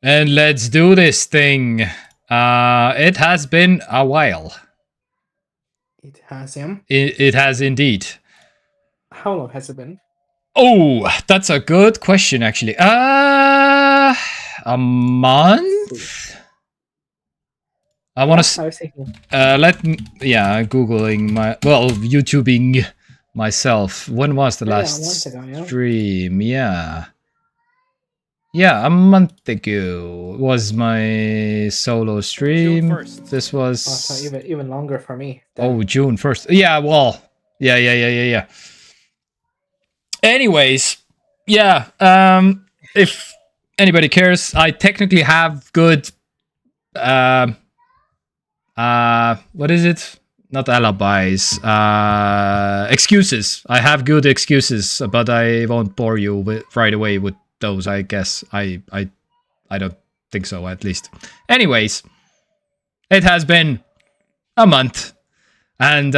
And let's do this thing. It has been a while. It has him. It has indeed. How long has it been? Oh, that's a good question, actually. A month? I want to. I was thinking. Googling YouTubing myself. When was the last a month ago, yeah. stream? Yeah, a month ago was my solo stream. June 1st. This was so even longer for me. Oh, June 1st. Yeah, well, yeah. Anyways, yeah. If anybody cares, I technically have good. What is it? Not alibis. Excuses. I have good excuses, but I won't bore you right away with those. I guess I don't think so. At least. Anyways, it has been a month, and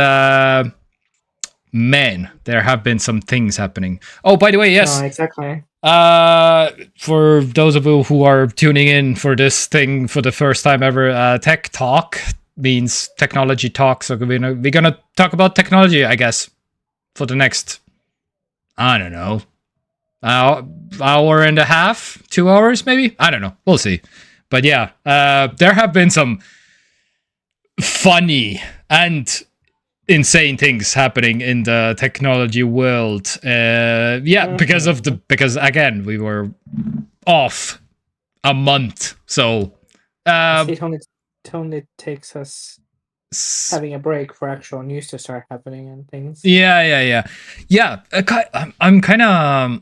man, there have been some things happening. Oh, by the way, yes. No, exactly. For those of you who are tuning in for this thing for the first time ever, TekTok means technology talk. So we're gonna talk about technology, I guess, for the next, I don't know, hour and a half, 2 hours, maybe. I don't know. We'll see. But yeah, there have been some funny and insane things happening in the technology world. Because again, we were off a month, so it only takes us having a break for actual news to start happening and things. Yeah. I'm kind of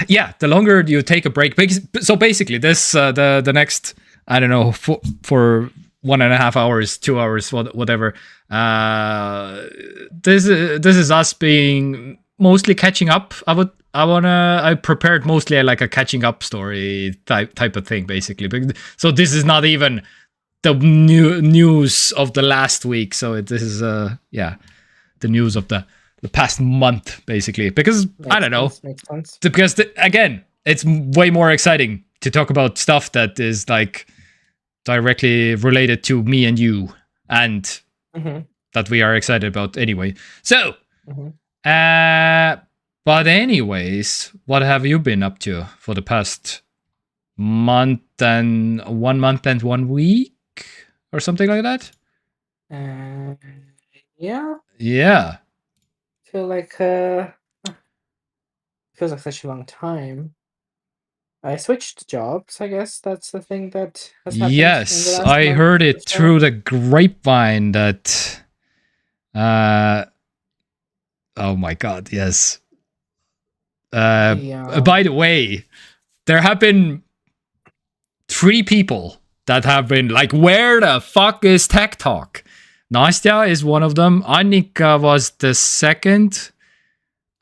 yeah. The longer you take a break, so basically, this the next, I don't know, for 1.5 hours, 2 hours, whatever. This is us being mostly catching up. I prepared mostly like a catching up story type of thing, basically. So this is not even the news of the last week. So this is the news of the past month, basically. Because I don't know. Makes sense. Because again, it's way more exciting to talk about stuff that is like directly related to me and you, and that we are excited about anyway. So, but anyways, what have you been up to for the past month and 1 month and 1 week or something like that? Yeah. Feels like such a long time. I switched jobs, I guess that's the thing that has happened. Yes, I heard it through the grapevine that oh my god, yes. By the way, there have been 3 people that have been like, where the fuck is TekTok? Nastya is one of them. Annika was the second.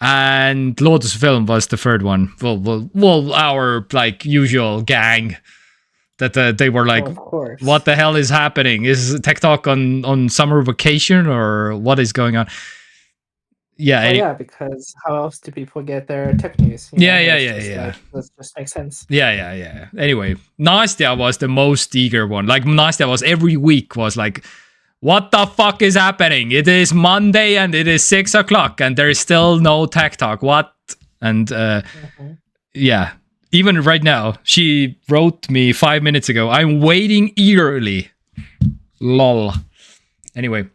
And Lotus Film was the third one. Well, our like usual gang. That they were like, what the hell is happening? Is TekTok on summer vacation or what is going on? Yeah, because how else do people get their tech news? Yeah. That just makes sense. Yeah. Anyway, Nastya was the most eager one. Like Nastya was every week was like, what the fuck is happening? It is Monday and it is 6 o'clock and there is still no TekTok. What? And yeah, even right now, she wrote me 5 minutes ago. I'm waiting eagerly. Lol. Anyway,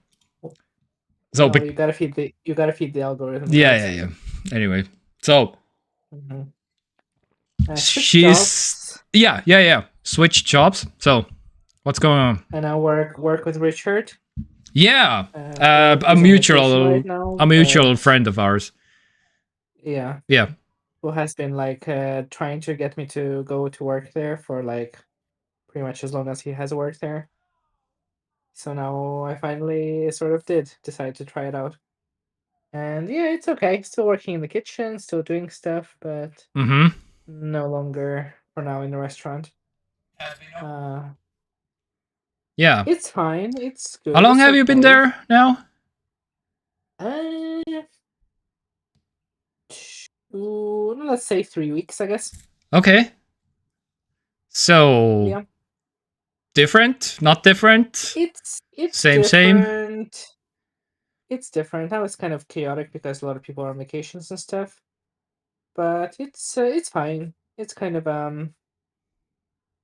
so you gotta feed the algorithm. Yeah. Anyway, so she's jobs. Switch jobs. So what's going on? And I work with Richard. Yeah, a mutual friend of ours. Yeah. Who has been like trying to get me to go to work there for like pretty much as long as he has worked there. So now I finally sort of did decide to try it out. And yeah, it's okay. Still working in the kitchen, still doing stuff, but no longer for now in the restaurant. Yeah. It's fine. It's good. How long have you been there now? Let's say 3 weeks, I guess. Okay. So Yeah. different, not different, It's same, same. different. It's different. Now it's kind of chaotic because a lot of people are on vacations and stuff. But it's fine. It's kind of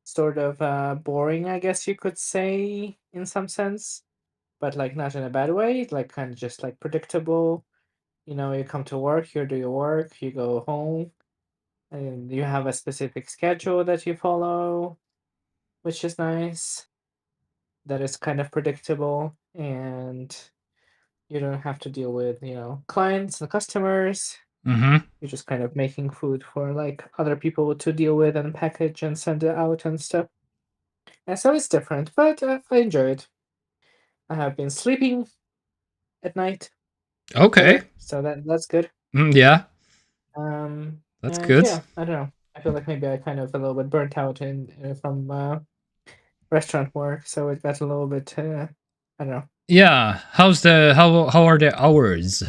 sort of boring, I guess you could say, in some sense, but like not in a bad way. Like kind of just like predictable. You know, you come to work, you do your work, you go home, and you have a specific schedule that you follow, which is nice. That is kind of predictable, and you don't have to deal with, clients and customers. Mm-hmm. You're just kind of making food for like other people to deal with and package and send it out and stuff. And so it's different, but I enjoy it. I have been sleeping at night Okay. better, so that's good. Yeah, that's And good. yeah, I don't know. I feel like maybe I kind of a little bit burnt out in from restaurant work, so it got a little bit. I don't know. Yeah. How are the hours?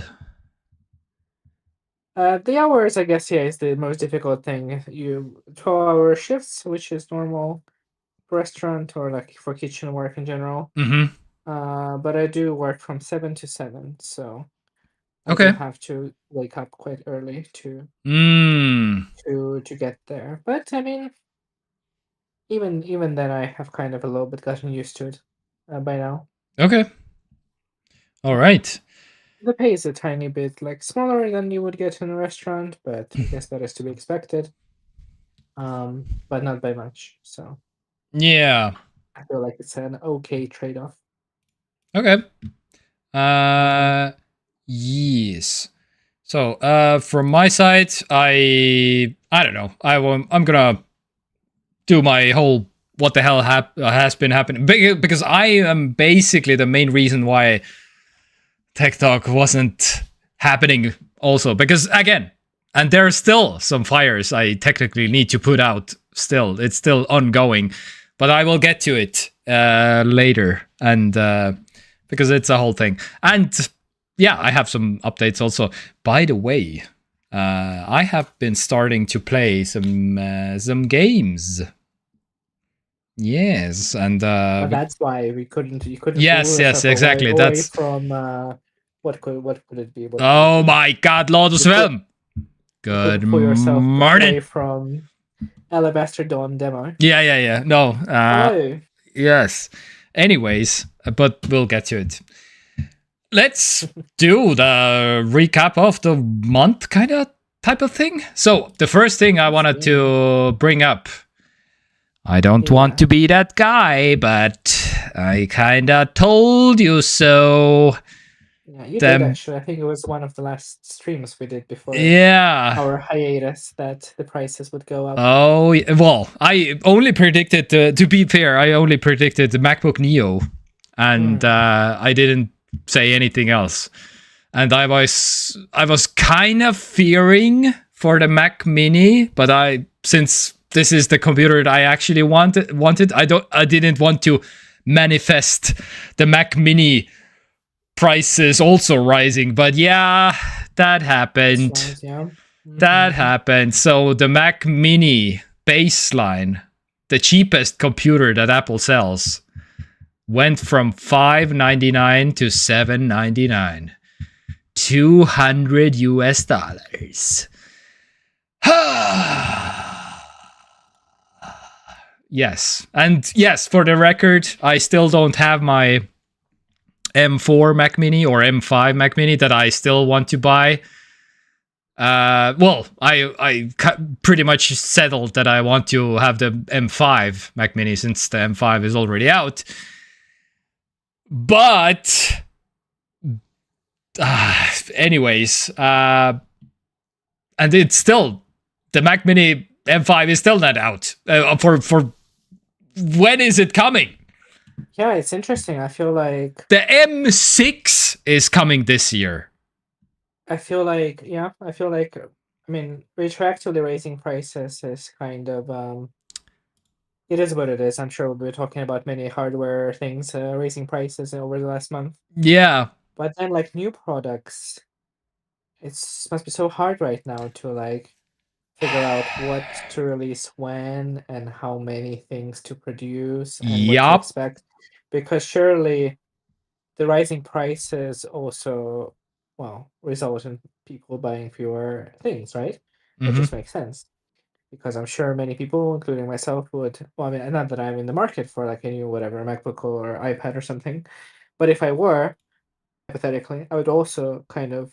The hours, I guess, yeah, is the most difficult thing. You 12-hour shifts, which is normal for restaurant or like for kitchen work in general. Mm-hmm. But I do work from 7 to 7, so I do Okay. have to wake up quite early to Mm. get there. But I mean, even then, I have kind of a little bit gotten used to it by now. Okay. All right. The pay is a tiny bit like smaller than you would get in a restaurant, but I guess that is to be expected. But not by much. So Yeah. I feel like it's an okay trade-off. Okay. Uh yes. So from my side, I don't know. I'm gonna do my whole what the hell has been happening because I am basically the main reason why TekTok wasn't happening also because again, and there are still some fires I technically need to put out still. It's still ongoing, but I will get to it later and because it's a whole thing. And yeah, I have some updates also. By the way, I have been starting to play some games. Yes, and That's why you couldn't pull yes, yourself exactly. away That's from what could it be? What could it oh be? my God, Lord of You could Swim. you Good couldn't pull yourself away morning. from Alabaster Dawn demo. Yeah. No, Oh, yes. Anyways, but we'll get to it. Let's do the recap of the month kind of type of thing. So the first thing I wanted to bring up, I don't want to be that guy, but I kind of told you so. Yeah, you did actually. I think it was one of the last streams we did before our hiatus that the prices would go up. Oh, well, I only predicted, to be fair, I only predicted the MacBook Neo, and I didn't say anything else. And I was kind of fearing for the Mac Mini, but since this is the computer that I actually wanted, I didn't want to manifest the Mac Mini prices also rising. But yeah, that happened. That happened. So the Mac Mini baseline, the cheapest computer that Apple sells, went from $599 to $799. $200 US. Yes. And yes, for the record, I still don't have my M4 Mac Mini or M5 Mac Mini that I still want to buy. Well, I pretty much settled that I want to have the M5 Mac Mini since the M5 is already out. But anyways, and it's still the Mac Mini M5 is still not out. For when is it coming? Yeah, it's interesting. I feel like the M6 is coming this year. I feel like I mean, retroactively raising prices is kind of it is what it is. I'm sure we'll be talking about many hardware things raising prices over the last month. Yeah. But then like new products, it must be so hard right now to like figure out what to release when and how many things to produce and what to Yup. expect, because surely the rising prices also, well, result in people buying fewer things, right? It Mm-hmm. just makes sense, because I'm sure many people, including myself, would. Well, I mean, not that I'm in the market for like a new whatever MacBook or iPad or something, but if I were, hypothetically, I would also kind of,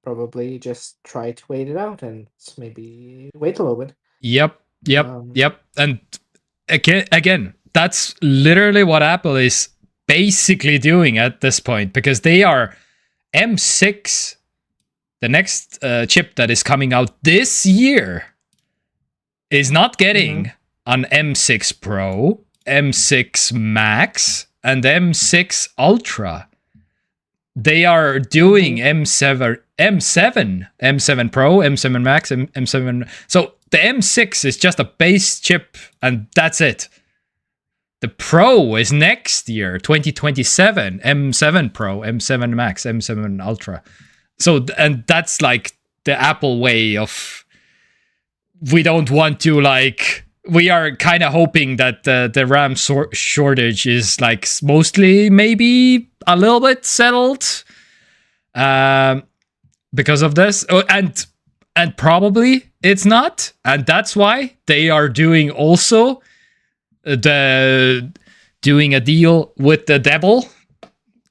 probably just try to wait it out and maybe wait a little bit. Yep. Um, And again, that's literally what Apple is basically doing at this point, because they are M6, the next chip that is coming out this year, is not getting an M6 Pro, M6 Max, and M6 Ultra. They are doing M7 Pro, M7 Max, M7. So the M6 is just a base chip, and that's it. The Pro is next year, 2027, M7 Pro, M7 Max, M7 Ultra. So, and that's like the Apple way of, we don't want to like, we are kind of hoping that the RAM shortage is like mostly maybe a little bit settled because of this. Oh, and probably it's not. And that's why they are doing also doing a deal with the devil,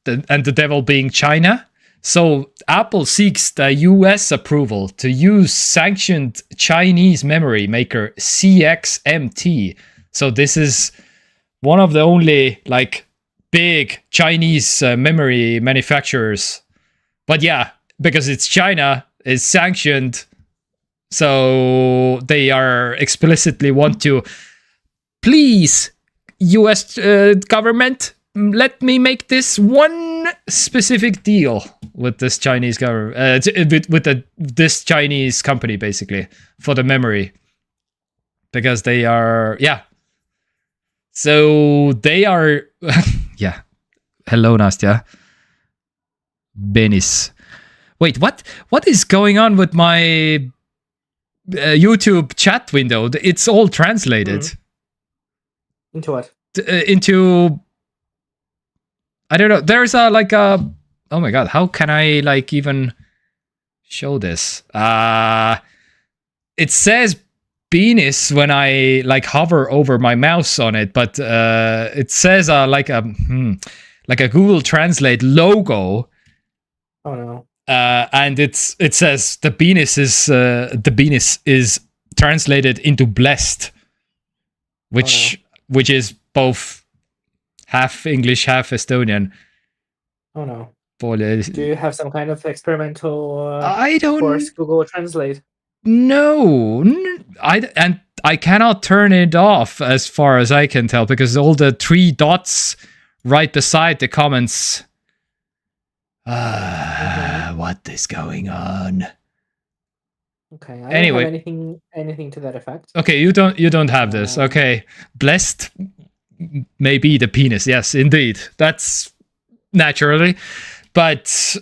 and the devil being China. So Apple seeks the US approval to use sanctioned Chinese memory maker CXMT. So this is one of the only like big Chinese memory manufacturers. But yeah, because it's China, it's sanctioned. So they are explicitly want to, please, US government, let me make this one specific deal with this Chinese government, with this Chinese company, basically, for the memory. Because they are, yeah. So they are, yeah. Hello, Nastya. Benis. Wait, what is going on with my YouTube chat window? It's all translated. Into what? Into, I don't know. There's a like a, oh my god, how can I like even show this? It says penis when I like hover over my mouse on it, but it says like a Google Translate logo. Oh no. And it says the penis is translated into blessed, which is both half English, half Estonian. Oh no. Do you have some kind of experimental I don't course Google Translate? No. I cannot turn it off as far as I can tell, because all the 3 dots right beside the comments. What is going on? Okay. I anyway, don't have anything to that effect. Okay, you don't have this. Okay. Blessed may be the penis. Yes, indeed. That's naturally. But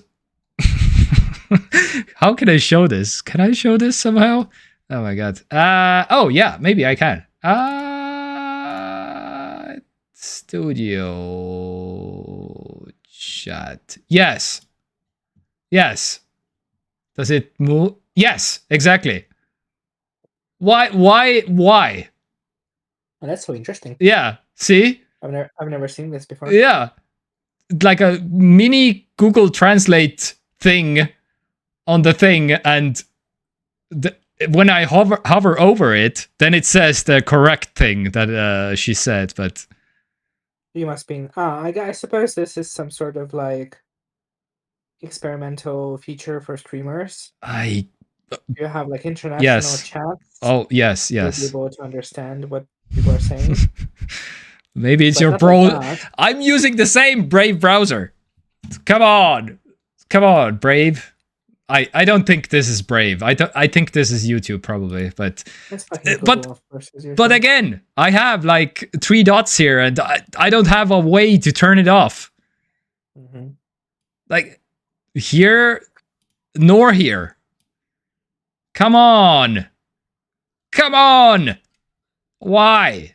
how can I show this? Can I show this somehow? Oh my god. Oh yeah, maybe I can. Studio chat. Yes. Does it move? Yes, exactly. Why? Oh, that's so interesting. Yeah. See? I've never seen this before. Yeah. Like a mini Google Translate thing on the thing, and when I hover over it, then it says the correct thing that she said. But you must be. I suppose this is some sort of like experimental feature for streamers. You have like international chats. Oh yes. To be able to understand what people are saying. Maybe it's your browser. Like I'm using the same Brave browser. Come on, Brave. I don't think this is Brave. I think this is YouTube probably, but but again, I have like 3 dots here, and I don't have a way to turn it off. Like here, nor here. Come on. Come on! Why?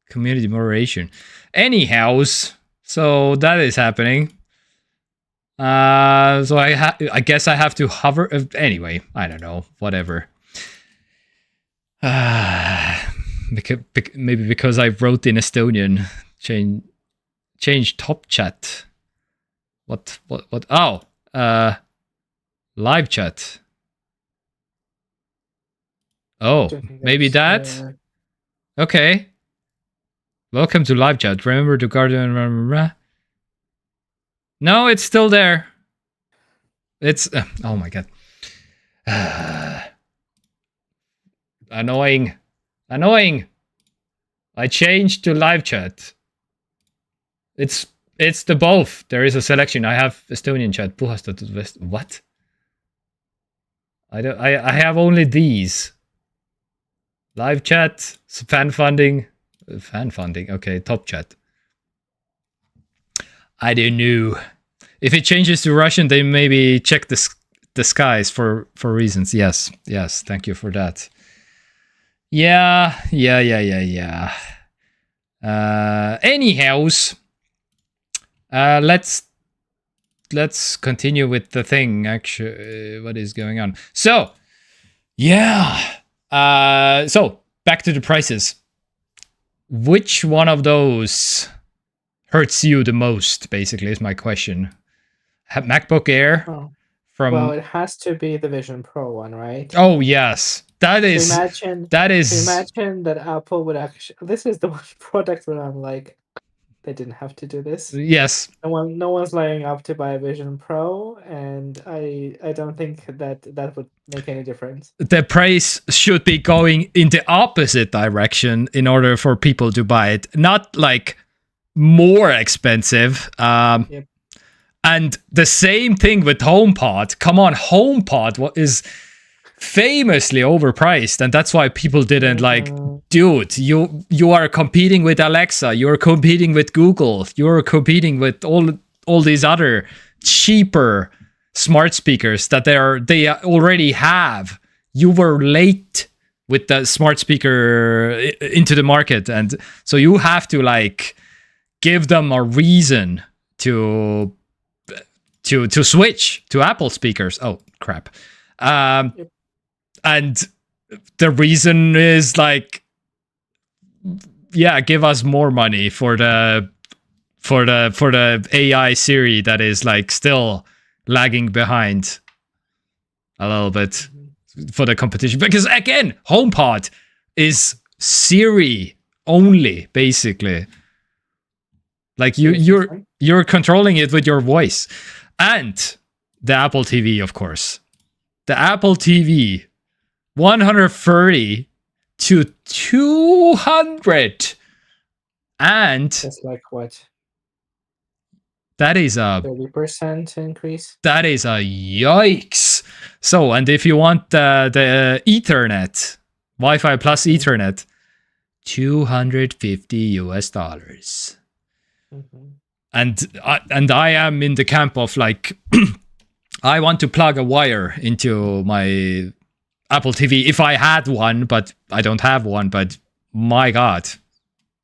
Community moderation. Anyhows, so that is happening. So I guess I have to hover. Anyway, I don't know. Whatever. Maybe because I wrote in Estonian. Change top chat. What? Oh, live chat. Oh, maybe that. Okay. Welcome to live chat. Remember to Guardian. No, it's still there. It's oh my god. Annoying. I changed to live chat. It's the both. There is a selection. I have Estonian chat. What? I have only these. Live chat, fan funding. Okay, top chat. I don't know. If it changes to Russian, they maybe check the skies for reasons. Yes. Thank you for that. Yeah. Anyhows, let's continue with the thing. Actually, what is going on? So, yeah. So back to the prices. Which one of those hurts you the most? Basically, is my question. MacBook Air. Oh. Well, it has to be the Vision Pro one, right? Oh yes, imagine that Apple would actually. This is the one product where I'm like, they didn't have to do this. Yes. No one's lining up to buy a Vision Pro, and I don't think that would make any difference. The price should be going in the opposite direction in order for people to buy it, not like more expensive. Yep. And the same thing with HomePod. Come on, HomePod is famously overpriced, and that's why people didn't like. Dude, you are competing with Alexa. You're competing with Google. You're competing with all these other cheaper smart speakers that they already have. You were late with the smart speaker into the market, and so you have to like give them a reason to switch to Apple speakers. Oh crap. Yep. And the reason is like, yeah, give us more money for the AI Siri that is like still lagging behind a little bit for the competition. Because again, HomePod is Siri only, basically. Like you're controlling it with your voice. And the Apple TV, of course. The Apple TV, 130 to 200. And that's like what? That is a 30% increase. That is a yikes. So, and if you want the Ethernet, Wi-Fi plus Ethernet, $250. And I am in the camp of like, I want to plug a wire into my Apple TV if I had one, but I don't have one. But my God,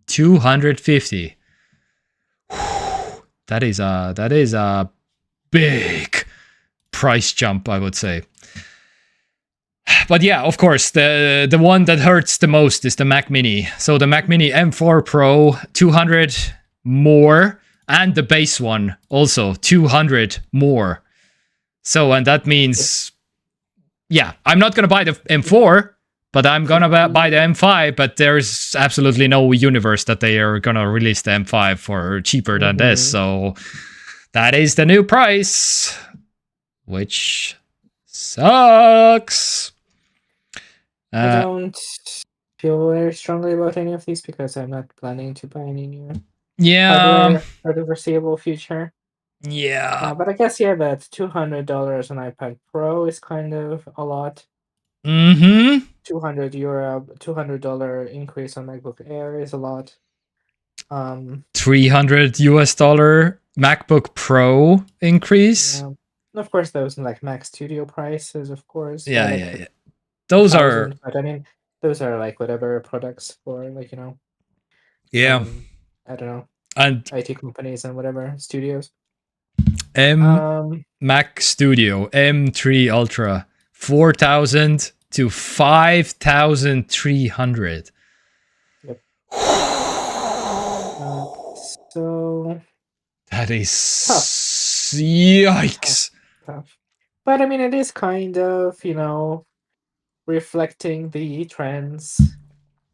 250. That is a big price jump, I would say. But yeah, of course, the one that hurts the most is the Mac Mini. So the Mac Mini M4 Pro, 200 more, and the base one also 200 more. So, and that means, yeah, I'm not gonna buy the M4, but I'm gonna buy the M5. But there's absolutely no universe that they are gonna release the M5 for cheaper than this. So that is the new price, which sucks. I don't feel very strongly about any of these because I'm not planning to buy any new. Yeah. For the foreseeable future. Yeah. But I guess, yeah, that $200 on iPad Pro is kind of a lot. Mm-hmm. $200 increase on MacBook Air is a lot. $300 MacBook Pro increase. Yeah. Of course, those like Mac Studio prices, of course. Yeah. Those are. But I mean, those are like whatever products for like, you know, Yeah, I don't know, and IT companies and whatever studios. Mac Studio M3 Ultra 4,000 to 5,300. Yep. So That is tough. yikes. Tough. But I mean, it is kind of, you know, reflecting the trends.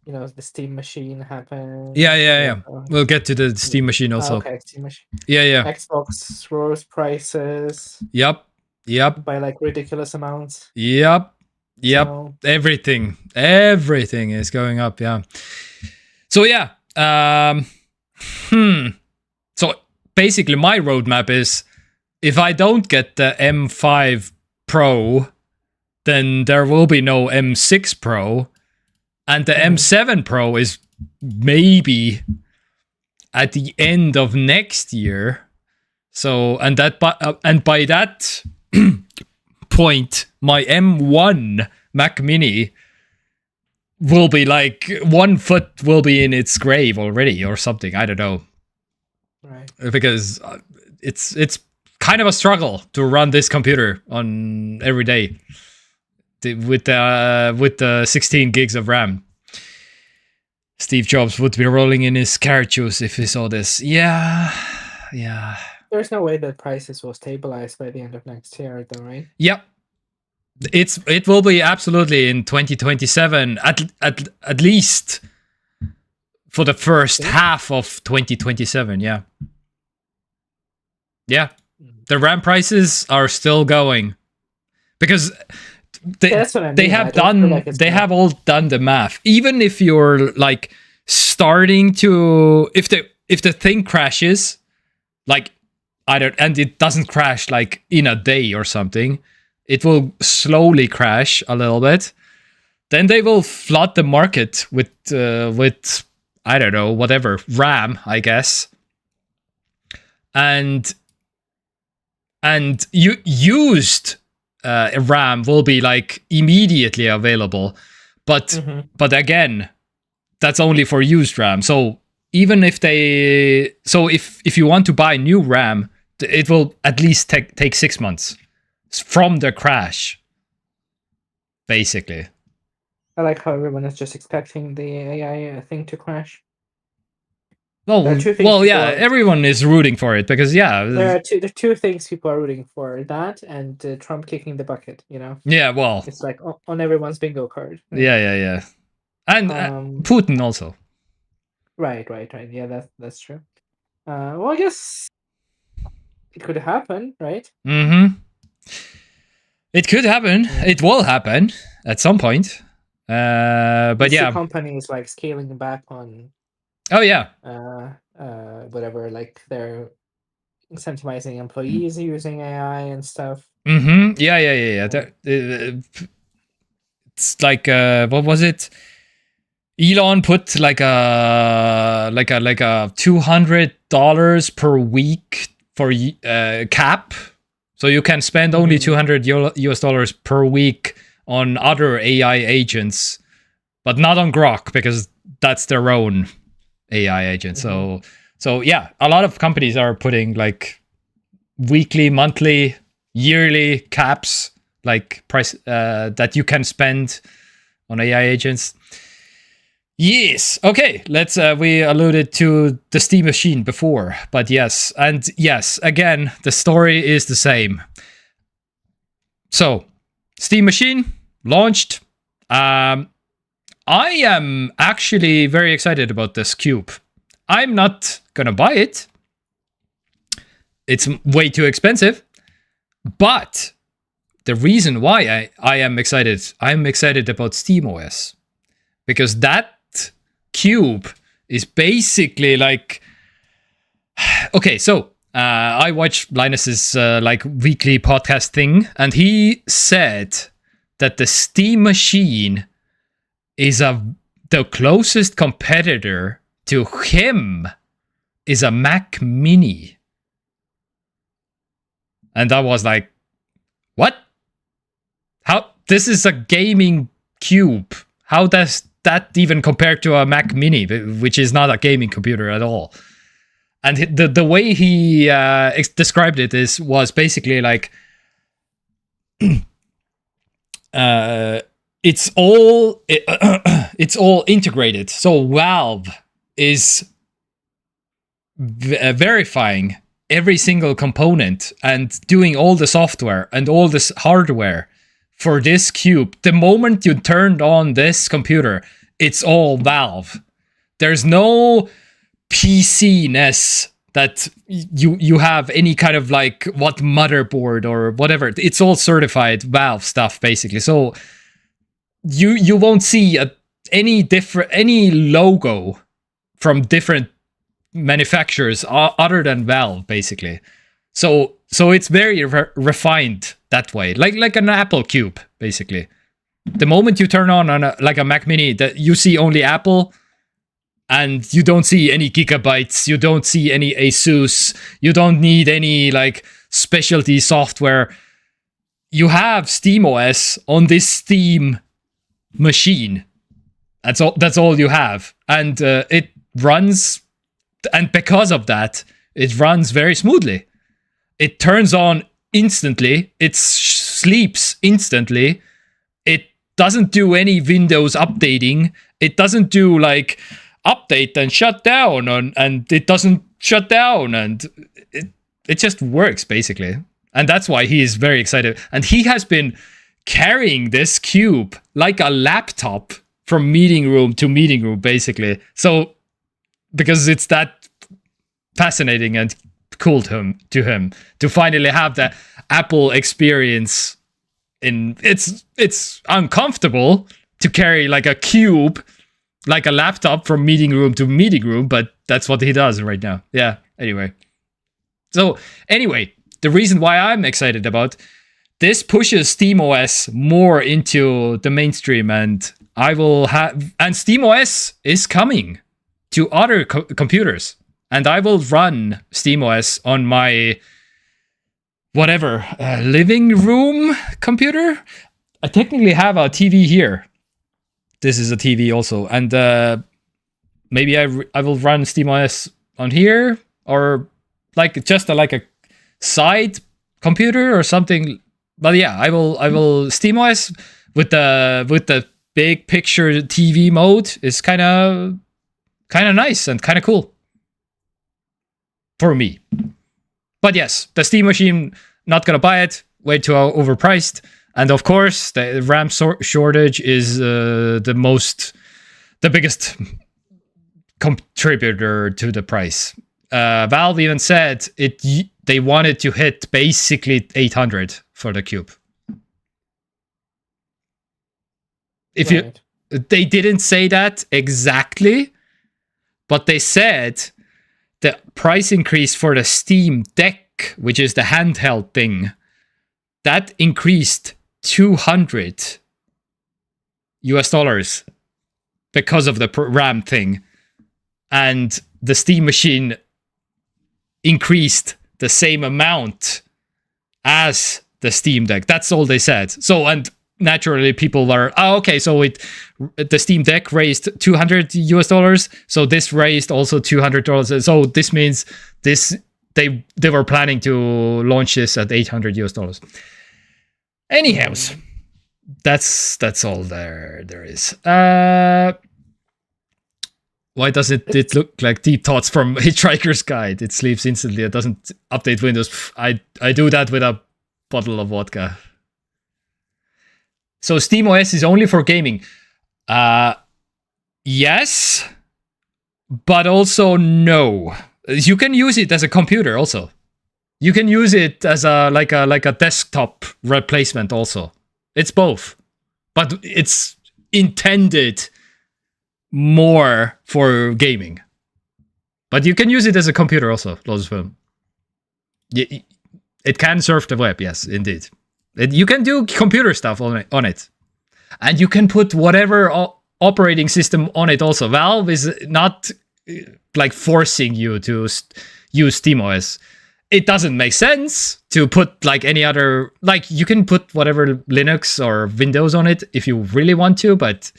You know, the Steam machine happened. Yeah. We'll get to the Steam machine also. Okay, Steam machine. Yeah. Xbox rose prices. Yep. By like ridiculous amounts. Yep. So, Everything is going up. Yeah. So yeah. So basically, my roadmap is if I don't get the M5 Pro, then there will be no M6 Pro, and the M7 Pro is maybe at the end of next year. So and by that point, my M1 Mac Mini will be like 1 foot will be in its grave already or something. I don't know. Right. Because it's kind of a struggle to run this computer on every day with the 16 gigs of RAM. Steve Jobs would be rolling in his carrot juice if he saw this. Yeah. There's no way that prices will stabilize by the end of next year, though, right? Yep. It will be absolutely in 2027 at least for the first half of 2027. Yeah. The RAM prices are still going because that's what I mean. They have all done the math. Even if you're like starting to if the thing crashes, like and it doesn't crash like in a day or something, it will slowly crash a little bit. Then they will flood the market with I don't know, whatever RAM, I guess. And you used RAM will be like immediately available, but again, that's only for used RAM. So even if if you want to buy new RAM, it will at least take 6 months from the crash, basically. I like how everyone is just expecting the AI thing to crash. Well, yeah, everyone is rooting for it because there are two things people are rooting for: that and Trump kicking the bucket. You know. Yeah, well, it's like on everyone's bingo card. Right? Yeah, and Putin also. Right. Yeah, that's true. Well, I guess it could happen, right? It could happen. It will happen at some point. But yeah, companies like scaling back on. Oh yeah. Whatever, like they're incentivizing employees using AI and stuff. Yeah. It's like what was it? Elon put like a $200 per week for cap, so you can spend only $200 per week on other AI agents, but not on Grok because that's their own AI agent. So yeah, a lot of companies are putting like weekly, monthly, yearly caps, like price that you can spend on AI agents. Yes. Okay. Let's. We alluded to the Steam machine before, but yes, again, the story is the same. So, Steam machine launched. I am actually very excited about this cube. I'm not gonna buy it. It's way too expensive. But the reason why I'm excited about SteamOS. Because that cube is basically like... Okay, so I watched Linus's like weekly podcast thing, and he said that the Steam machine is the closest competitor to him is a Mac Mini. And I was like, what? How? This is a gaming cube. How does that even compare to a Mac Mini, which is not a gaming computer at all? And the way he described it was basically like, it's all integrated. So Valve is verifying every single component and doing all the software and all this hardware for this cube. The moment you turned on this computer, it's all Valve. There's no PC-ness that you have any kind of like what motherboard or whatever. It's all certified Valve stuff basically. So you won't see any logo from different manufacturers other than Valve basically. So it's very refined that way, like an Apple Cube basically. The moment you turn on like a Mac Mini, that you see only Apple, and you don't see any Gigabytes, you don't see any Asus, you don't need any like specialty software. You have SteamOS on this Steam machine. That's all you have, and it runs. And because of that, it runs very smoothly. It turns on instantly. It sleeps instantly. It doesn't do any Windows updating. It doesn't do like update and shut down, and it doesn't shut down, and it just works basically. And that's why he is very excited. And he has been carrying this cube like a laptop from meeting room to meeting room basically. So because it's that fascinating and cool to him to finally have the Apple experience. It's uncomfortable to carry like a cube, like a laptop from meeting room to meeting room, but that's what he does right now. Yeah. Anyway, the reason why I'm excited about this pushes SteamOS more into the mainstream, and SteamOS is coming to other computers, and I will run SteamOS on my living room computer. I technically have a TV here. This is a TV also, and maybe I will run SteamOS on here, or like just like a side computer or something. But yeah, I will SteamOS with the big picture TV mode is kind of nice and kind of cool for me. But yes, the Steam machine, not gonna buy it, way too overpriced. And of course, the RAM shortage is the biggest contributor to the price. Valve even said they wanted to hit basically 800 for the cube. They didn't say that exactly, but they said the price increase for the Steam Deck, which is the handheld thing, that increased $200 because of the RAM thing, and the Steam machine increased the same amount as the Steam Deck. That's all they said. So, and naturally people were, so the Steam Deck raised $200, so this raised also $200. So this means they were planning to launch this at $800. Anyhow, that's all there is. Why does it look like Deep Thoughts from Hitchhiker's Guide? It sleeps instantly. It doesn't update Windows. I do that with a bottle of vodka. So SteamOS is only for gaming. Yes, but also no. You can use it as a computer also. You can use it as a desktop replacement also. It's both. But it's intended more for gaming. But you can use it as a computer also, Lozfilm. It can surf the web, yes, indeed. You can do computer stuff on it. And you can put whatever operating system on it also. Valve is not like forcing you to use SteamOS. It doesn't make sense to put like any other, like you can put whatever Linux or Windows on it if you really want to, but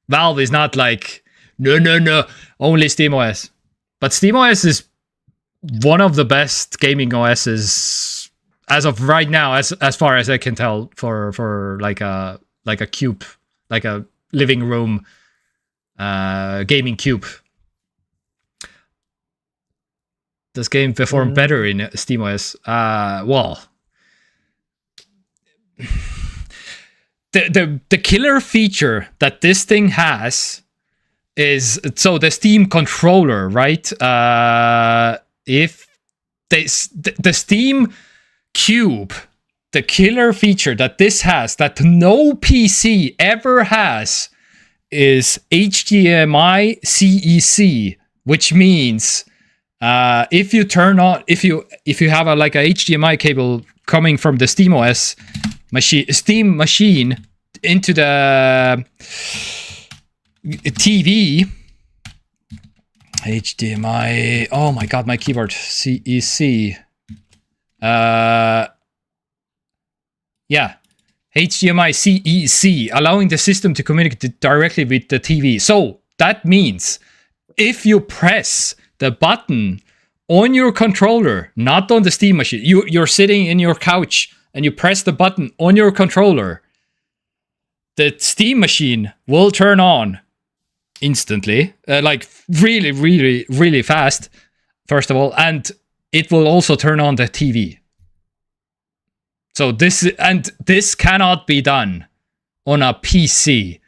Valve is not like, no, only SteamOS. But SteamOS is one of the best gaming OSs as of right now, as far as I can tell, for like a cube, like a living room gaming cube. Does game perform better in SteamOS? Well, the killer feature that this thing has is, so the Steam controller, right? If the Steam Cube, the killer feature that this has, that no PC ever has, is HDMI CEC, which means if you turn on, if you have a HDMI cable coming from the SteamOS Steam machine into the TV, HDMI, oh my god, my keyboard, CEC, yeah, HDMI CEC, allowing the system to communicate directly with the TV. So that means if you press the button on your controller, not on the Steam machine, you're sitting in your couch and you press the button on your controller, the Steam machine will turn on instantly, like really, really, really fast, first of all, and it will also turn on the TV. So this cannot be done on a PC,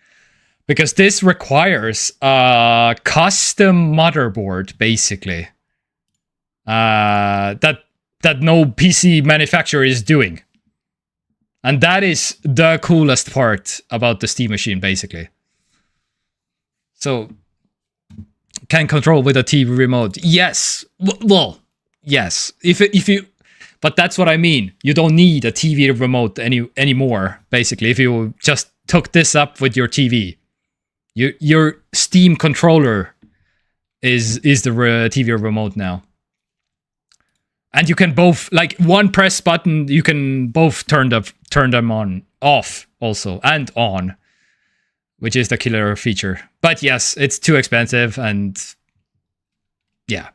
because this requires a custom motherboard, basically, that no PC manufacturer is doing. And that is the coolest part about the Steam machine, basically. So, can control with a TV remote? Yes. Well, yes. If you, but that's what I mean. You don't need a TV remote anymore. Basically, if you just took this up with your TV, your Steam controller is the TV remote now. And you can both, like, one press button, you can both turn them on, off also, and on, which is the killer feature. But yes, it's too expensive, and yeah.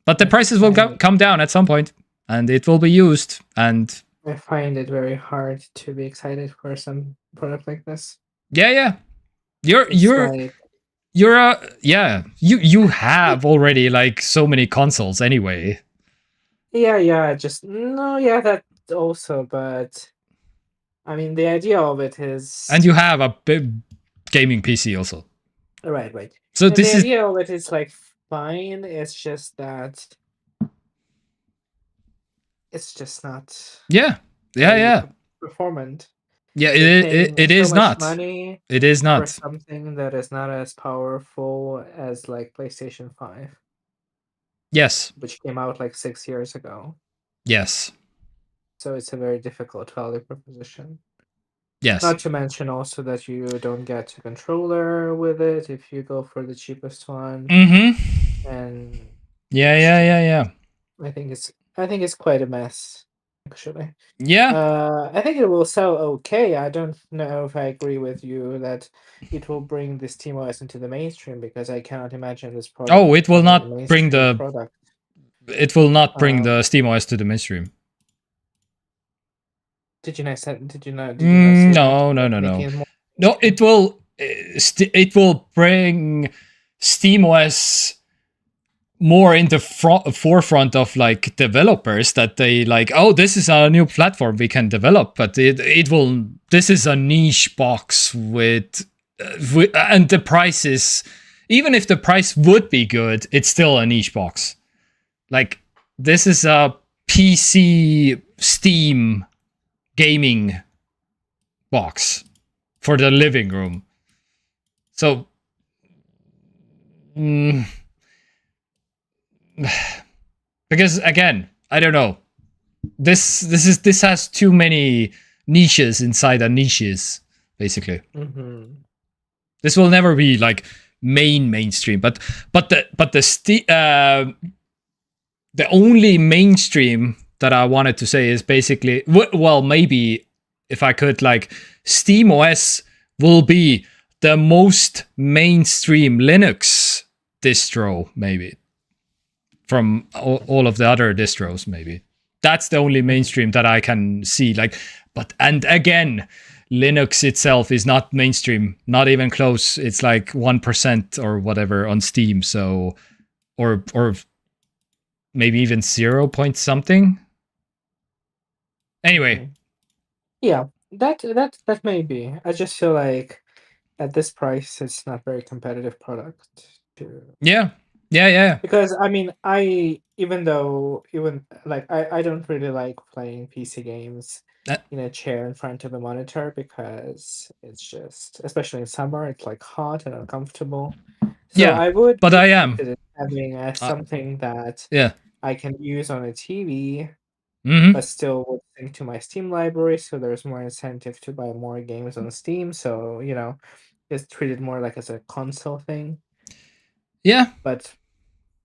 But the prices will come down at some point, and it will be used, and I find it very hard to be excited for some product like this. Yeah. You have already, like, so many consoles anyway. Yeah, that also, but I mean, the idea of it is... And you have a big gaming PC also. Right. So and the idea of it is, like, fine, it's just that... It's just not... Yeah. Performant. Yeah, it is so much not. Money it is not. For something that is not as powerful as, like, PlayStation 5. Yes. Which came out like 6 years ago. Yes. So it's a very difficult value proposition. Yes. Not to mention also that you don't get a controller with it if you go for the cheapest one. Mm-hmm. And yeah. I think it's quite a mess, actually. Yeah. I think it will sell okay. I don't know if I agree with you that it will bring this SteamOS into the mainstream, because I cannot imagine this product. Oh, it will not bring the product. It will not bring the SteamOS to the mainstream. Did you not see no. No, it will. It will bring SteamOS more in the forefront of, like, developers, that they like, oh, this is a new platform we can develop, but it will, this is a niche box with and the price is, even if the price would be good, it's still a niche box. Like, this is a PC Steam gaming box for the living room. So because, again, I don't know, this has too many niches inside the niches, basically. Mm-hmm. This will never be, like, mainstream, but the only mainstream that I wanted to say is basically, well, maybe if I could, like, SteamOS will be the most mainstream Linux distro, maybe, from all of the other distros, maybe. That's the only mainstream that I can see. Like, and again, Linux itself is not mainstream, not even close. It's like 1% or whatever on Steam. So, or maybe even 0 point something. Anyway. Yeah, that may be. I just feel like at this price, it's not very competitive product. Yeah. Because I mean, even like I don't really like playing PC games in a chair in front of a monitor because it's just, especially in summer, it's like hot and uncomfortable. So Yeah, I would but be I am interested in having something that I can use on a TV, but still would sync to my Steam library, so there's more incentive to buy more games on Steam. So it's treated more like as a console thing. Yeah, but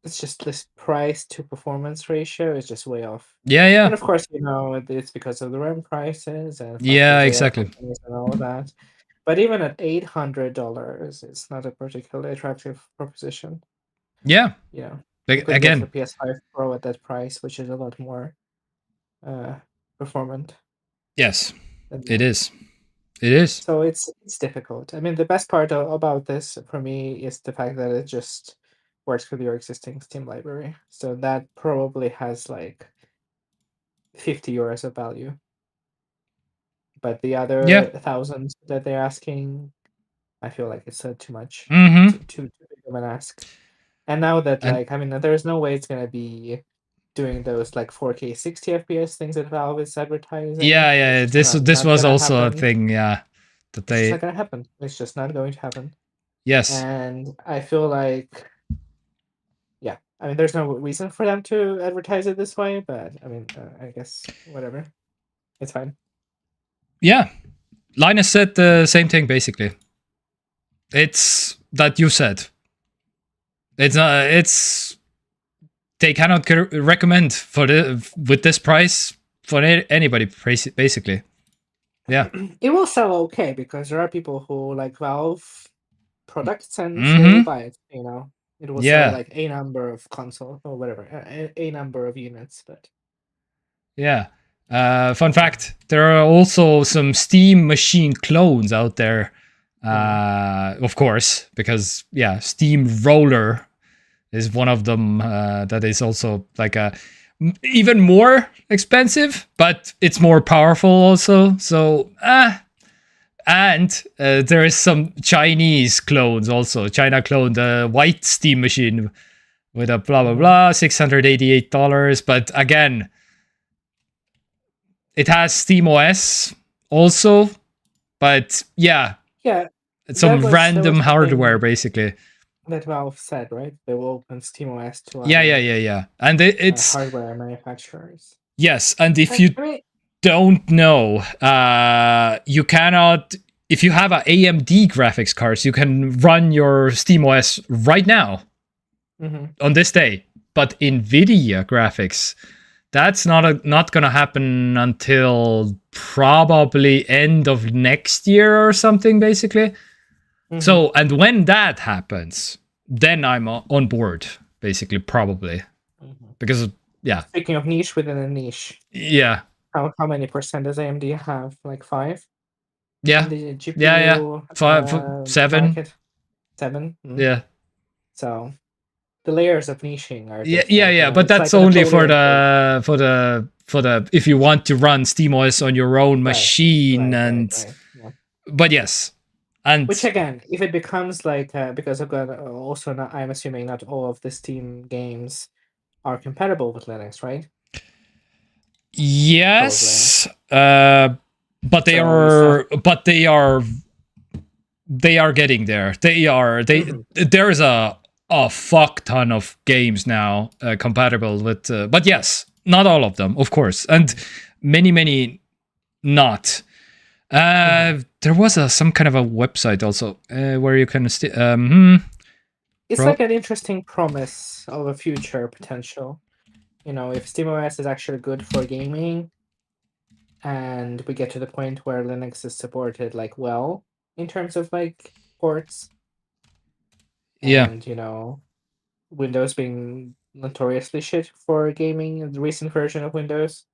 it's just this price to performance ratio is just way off. Yeah. And of course, it's because of the RAM prices and Yeah, exactly. companies and all of that. But even at $800, it's not a particularly attractive proposition. Yeah. You could Again, get a PS5 Pro at that price, which is a lot more performant. Yes, it is. It is. So it's difficult. I mean, the best part about this for me is the fact that it just works with your existing Steam library. So that probably has like 50 euros of value. But the other thousands that they're asking, I feel like it's too much. Too big of an ask. And now that there's no way it's gonna be doing those like 4K 60 FPS things that Valve is advertising. Yeah. This was also a thing, that it's not gonna happen. It's just not going to happen. Yes. And I feel like, there's no reason for them to advertise it this way, but I guess whatever. It's fine. Yeah. Linus said the same thing, basically. It's that you said. It's they cannot recommend with this price for anybody, basically. Yeah. It will sell okay because there are people who like Valve products and they will buy it, It will sell like a number of consoles or whatever, a number of units, but yeah. Fun fact, there are also some Steam machine clones out there. Of course, because Steamroller is one of them that is also like a even more expensive, but it's more powerful also. So and there is some Chinese clones also. China clone, the white Steam machine with a blah blah blah, $688. But again, it has SteamOS also, but it's some random hardware basically. That Valve said, right? They will open SteamOS to yeah. And it's hardware manufacturers. Yes, and if you don't know, you cannot. If you have an AMD graphics cards, you can run your SteamOS right now on this day. But NVIDIA graphics, that's not gonna happen until probably end of next year or something, basically. So, and when that happens, then I'm on board, basically, probably, because Speaking of niche within a niche, how many percent does AMD have? Like 5? Yeah. The GPU, 7. Market? 7. Yeah. So the layers of niching are yeah. But that's like only for the if you want to run SteamOS on your own machine But yes. And which again, if it becomes like because I've got also not, I'm assuming not all of the Steam games are compatible with Linux, right? Yes, but they are getting there. There is a fuck ton of games now compatible with, but yes, not all of them, of course, and many not. There was some kind of a website also where you can it's like an interesting promise of a future potential. If SteamOS is actually good for gaming, and we get to the point where Linux is supported in terms of ports. Yeah. And, you know, Windows being notoriously shit for gaming, the recent version of Windows.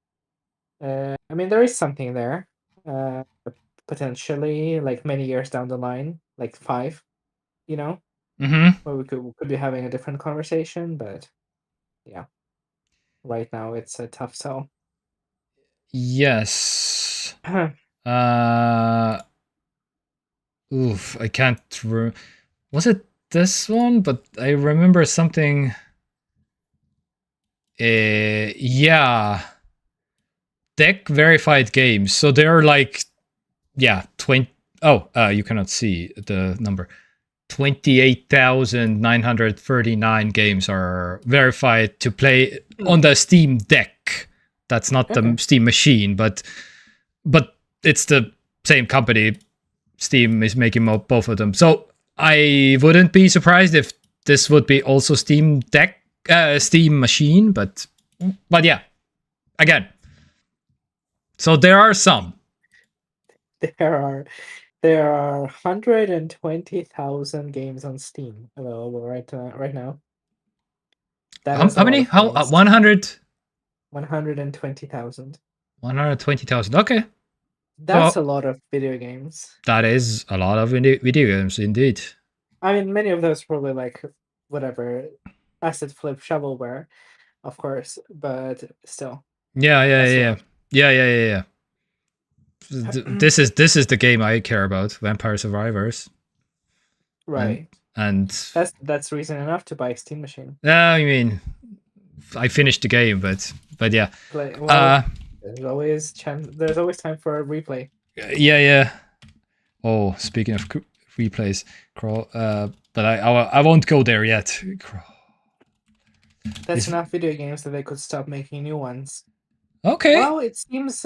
I mean, there is something there. Potentially, like many years down the line, like 5, you know, where we could be having a different conversation. But yeah, right now it's a tough sell. Yes. Oof, I can't. Was it this one? But I remember something. Yeah. Deck verified games. So they're like, yeah, 20. Oh, you cannot see the number. 28,939 games are verified to play on the Steam Deck. That's not the Steam machine, but it's the same company. Steam is making both of them. So I wouldn't be surprised if this would be also Steam Deck, Steam machine, but yeah, again. So there are some. There are 120,000 games on Steam available right now. That is how many? How 100? 120,000. 120,000. Okay. That's a lot of video games. That is a lot of video games, indeed. I mean, many of those probably like whatever asset flip shovelware, of course, but still. Yeah. This is the game I care about, Vampire Survivors. Right. And that's reason enough to buy a Steam machine. I mean, I finished the game, but yeah. There's always time for a replay. Yeah. Oh, speaking of replays, but I won't go there yet. That's enough video games that they could stop making new ones. Okay. Well, it seems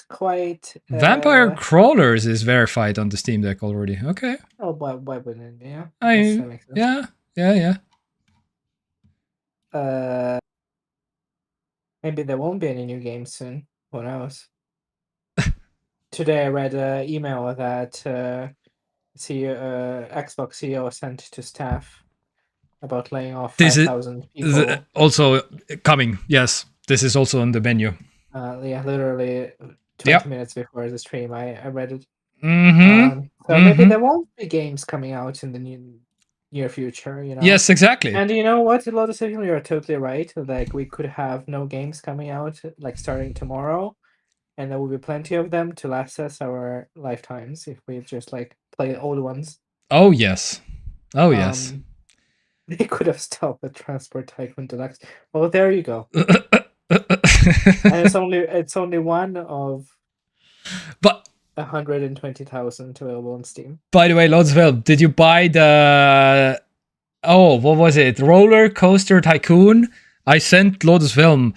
quite. Vampire Crawlers is verified on the Steam Deck already. Okay. Oh, why wouldn't it? Yeah. That makes sense. Yeah. Maybe there won't be any new games soon. Who knows? Today I read an email that Xbox CEO sent to staff about laying off 5,000 people. Also coming. Yes, this is also on the menu. Yeah, literally 20 minutes before the stream, I read it. So maybe there won't be games coming out in the near future, you know? Yes, exactly. And you know what? A lot of people, you're totally right. Like, we could have no games coming out, like, starting tomorrow. And there will be plenty of them to last us our lifetimes if we just, like, play old ones. Oh, yes. Yes. They could have stopped the Transport Tycoon Deluxe. Well, there you go. And it's only one of 120,000 available on Steam. By the way, Lodsville, did you buy the... Oh, what was it? Roller Coaster Tycoon? I sent Lodsville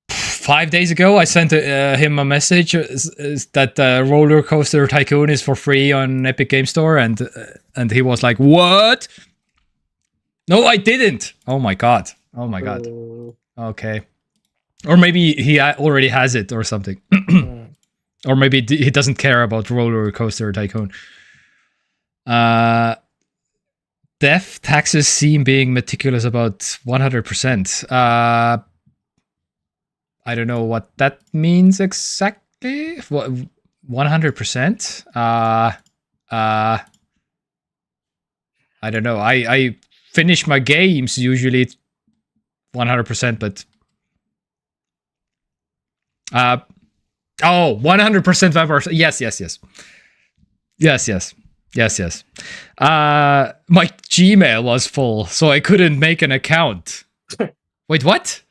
5 days ago. I sent him a message that Roller Coaster Tycoon is for free on Epic Game Store, and he was like, "What? No, I didn't." Oh my god. Okay. Or maybe he already has it or something. Or maybe he doesn't care about Roller Coaster Tycoon. Death taxes seem being meticulous about 100%. I don't know what that means exactly. What 100%? I don't know. I finish my games usually 100%, but 100% Vampire. Yes. My Gmail was full, so I couldn't make an account. Wait, what?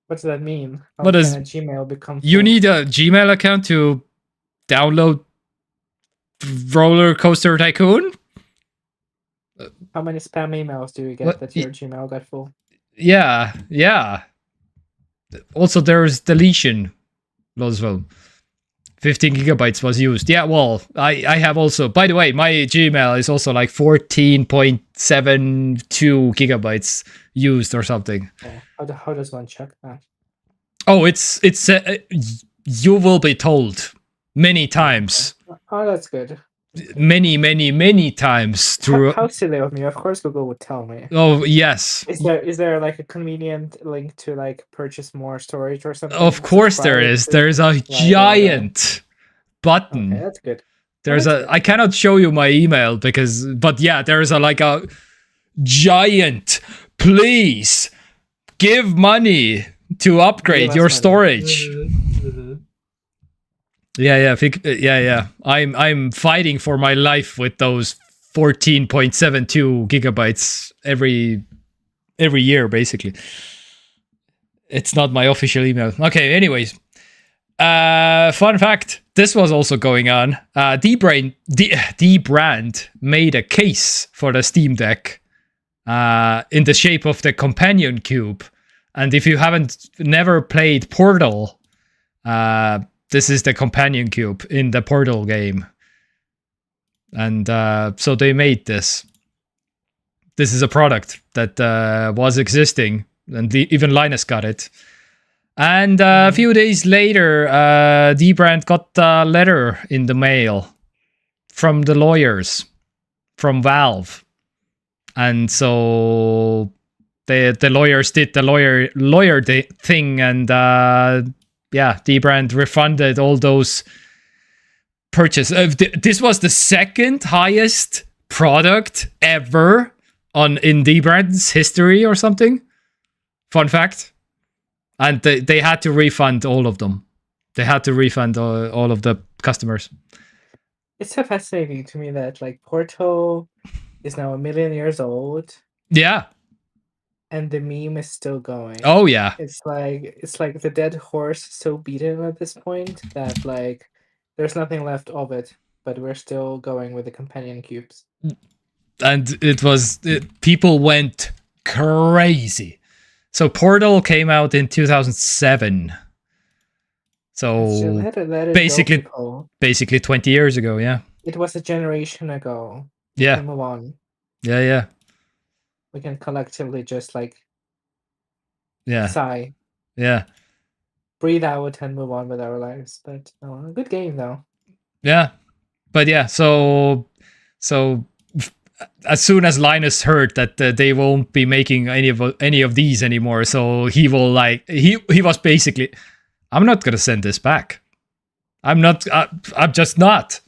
What does that mean? How can a Gmail become full? You need a Gmail account to download Roller Coaster Tycoon? How many spam emails do you get that your Gmail got full? Yeah. Also, there's deletion, Roswell. 15 gigabytes was used. Yeah, well, I have also... By the way, my Gmail is also like 14.72 gigabytes used or something. How does one check that? Oh, it's you will be told many times. Oh, that's good. many times through. How silly of me! Of course, Google would tell me. Oh yes. Is there like a convenient link to like purchase more storage or something? Of course there is. There's a giant button. Okay, that's good. There's I cannot show you my email but yeah, there's like a giant, please give money to upgrade your storage. Yeah. I'm fighting for my life with those 14.72 gigabytes every year, basically. It's not my official email. Okay, anyways. Fun fact, this was also going on. Dbrand made a case for the Steam Deck in the shape of the companion cube. And if you never played Portal, this is the companion cube in the Portal game. And so they made this. This is a product that was existing, and even Linus got it. And a few days later, Dbrand got a letter in the mail from the lawyers, from Valve. And so the lawyers did the lawyer thing, and Dbrand refunded all those purchases. This was the second highest product ever in Dbrand's history or something. Fun fact. And they had to refund all of them. They had to refund all of the customers. It's so fascinating to me that like Portal is now 1 million years old. Yeah. And the meme is still going. Oh yeah. It's like the dead horse is so beaten at this point that like there's nothing left of it, but we're still going with the companion cubes. And people went crazy. So Portal came out in 2007. So basically 20 years ago, yeah. It was a generation ago. Yeah. We can move on. Yeah. We can collectively just like sigh. Yeah. Breathe out and move on with our lives. But a good game though. Yeah. But yeah, so as soon as Linus heard that they won't be making any of these anymore, so he will he was basically, I'm not gonna send this back. I'm just not.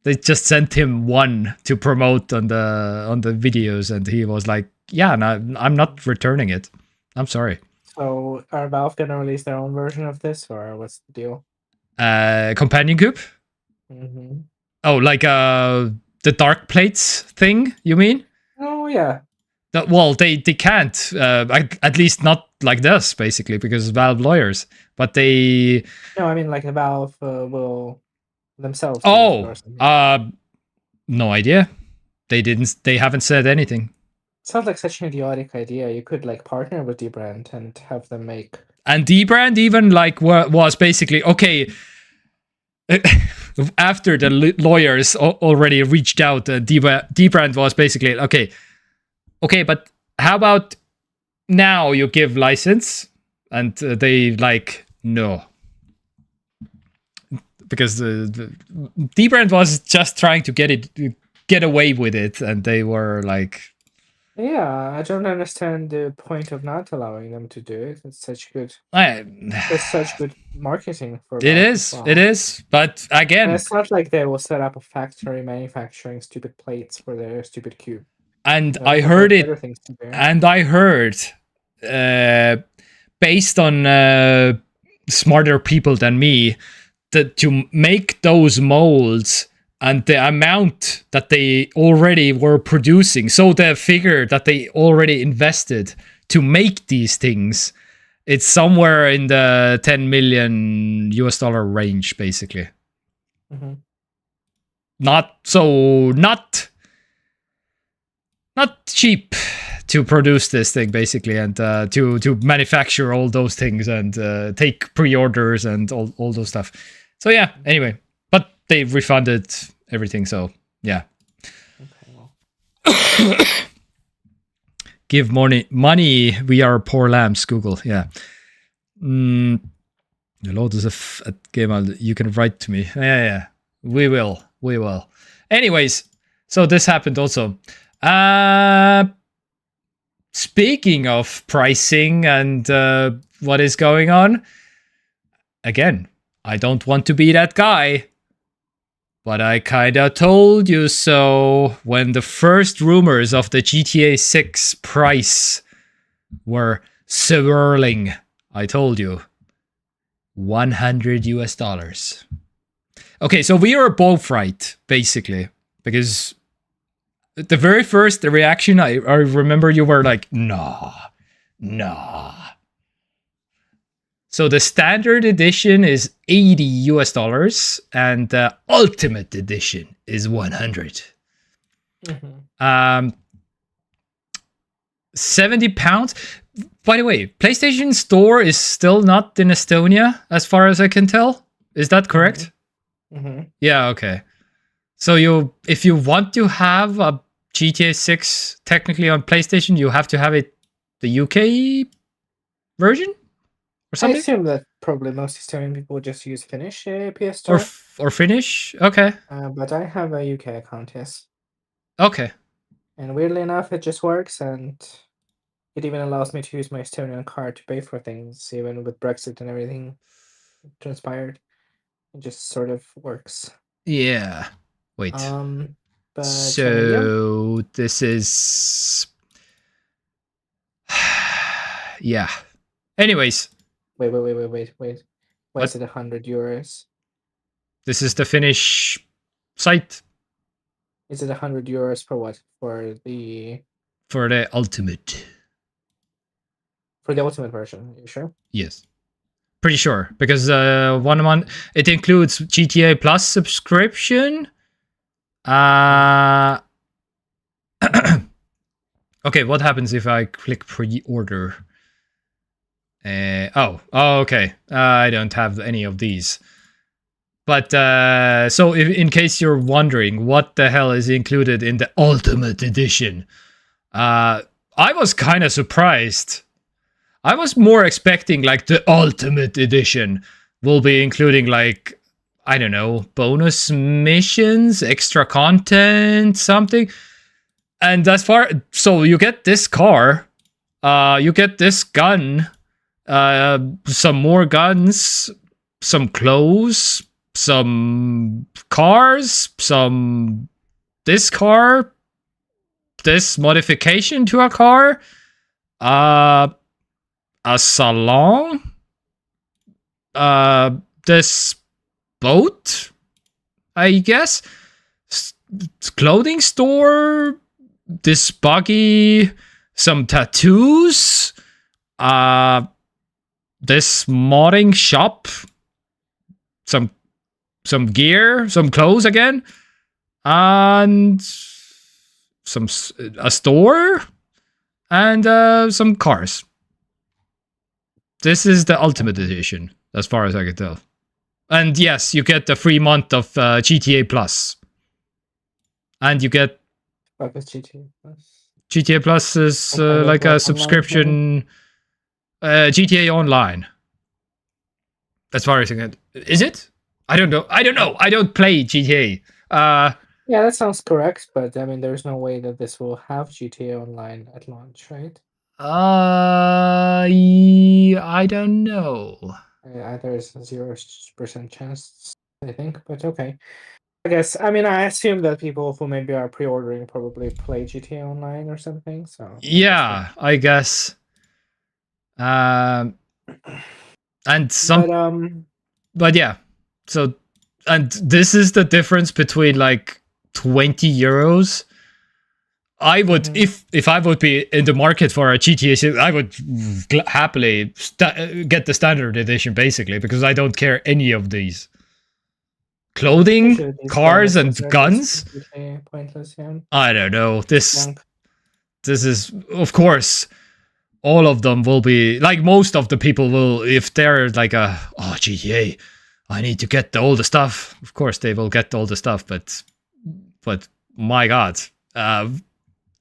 They just sent him one to promote on the videos, and he was like, "Yeah, no, I'm not returning it. I'm sorry." So are Valve gonna release their own version of this, or what's the deal? Companion cube. Mm-hmm. Oh, like the dark plates thing, you mean? Oh, yeah. Well, they can't, at least not like this, basically, because Valve lawyers. But they... No, I mean, like, Valve will themselves... Oh, no idea. They haven't said anything. Sounds like such an idiotic idea. You could, like, partner with Dbrand and have them make... And Dbrand even, like, was basically, okay... After the lawyers already reached out, Dbrand was basically, okay, but how about now you give license? And they like, no. Because Dbrand was just trying to get away with it, and they were like... Yeah, I don't understand the point of not allowing them to do it. It's such good... It's such good marketing for it is, but again... And it's not like they will set up a factory manufacturing stupid plates for their stupid cube. And I heard based on smarter people than me, that to make those molds... And the amount that they already were producing, so the figure that they already invested to make these things, it's somewhere in the $10 million range, basically. Mm-hmm. Not cheap to produce this thing, basically, and to manufacture all those things and take pre-orders and all those stuff. So yeah, anyway. They refunded everything, so yeah. Okay, well. Give money. We are poor lambs. Google, yeah. You can write to me. Yeah. We will We will. Anyways, so this happened also. Speaking of pricing and what is going on, again, I don't want to be that guy, but I kinda told you so when the first rumors of the GTA 6 price were swirling. I told you. $100 US. Okay, so we are both right, basically, because the very first reaction, I remember you were like, nah. So the standard edition is $80 US, and the ultimate edition is 100. 70 pounds. By the way, PlayStation Store is still not in Estonia, as far as I can tell. Is that correct? Yeah, okay. So if you want to have a GTA 6 technically on PlayStation, you have to have it the UK version or something? I assume that probably most Estonian people just use Finnish PS Store. Or Finnish? Okay. But I have a UK account, yes. Okay. And weirdly enough, it just works, and it even allows me to use my Estonian card to pay for things, even with Brexit and everything transpired. It just sort of works. Yeah. Wait. But so this is yeah. Anyways. Wait. Why is it €100? This is the Finnish site. Is it €100 for what? For the ultimate. For the ultimate version, are you sure? Yes. Pretty sure. Because one month it includes GTA Plus subscription. Okay, what happens if I click pre-order? Okay. I don't have any of these. But so in case you're wondering what the hell is included in the Ultimate Edition, I was kind of surprised. I was more expecting like the Ultimate Edition will be including like, I don't know, bonus missions, extra content, something. And so you get this car, you get this gun, some more guns, some clothes, some cars, this car, this modification to a car, a salon, this boat, I guess, clothing store, this buggy, some tattoos, this modding shop, some gear, some clothes again, and a store, and some cars. This is the Ultimate Edition, as far as I can tell. And yes, you get the free month of GTA Plus. And you get... What is GTA Plus? GTA Plus is like a subscription... GTA Online. As far as I can... Is it? I don't know. I don't play GTA. Yeah, that sounds correct, but I mean, there's no way that this will have GTA Online at launch, right? I don't know. There's 0% chance, I think, but okay. I guess, I mean, I assume that people who maybe are pre-ordering probably play GTA Online or something, so... Yeah, I guess. And some... But yeah, so... And this is the difference between, like, 20 euros. I would, if I would be in the market for a GTA 6, I would happily get the standard edition, basically, because I don't care any of these. Clothing, cars, and guns? Pointless, yeah. I don't know. This is, of course, all of them will be, like, most of the people will, if they're like GTA, I need to get all the stuff. Of course, they will get all the stuff, but my God.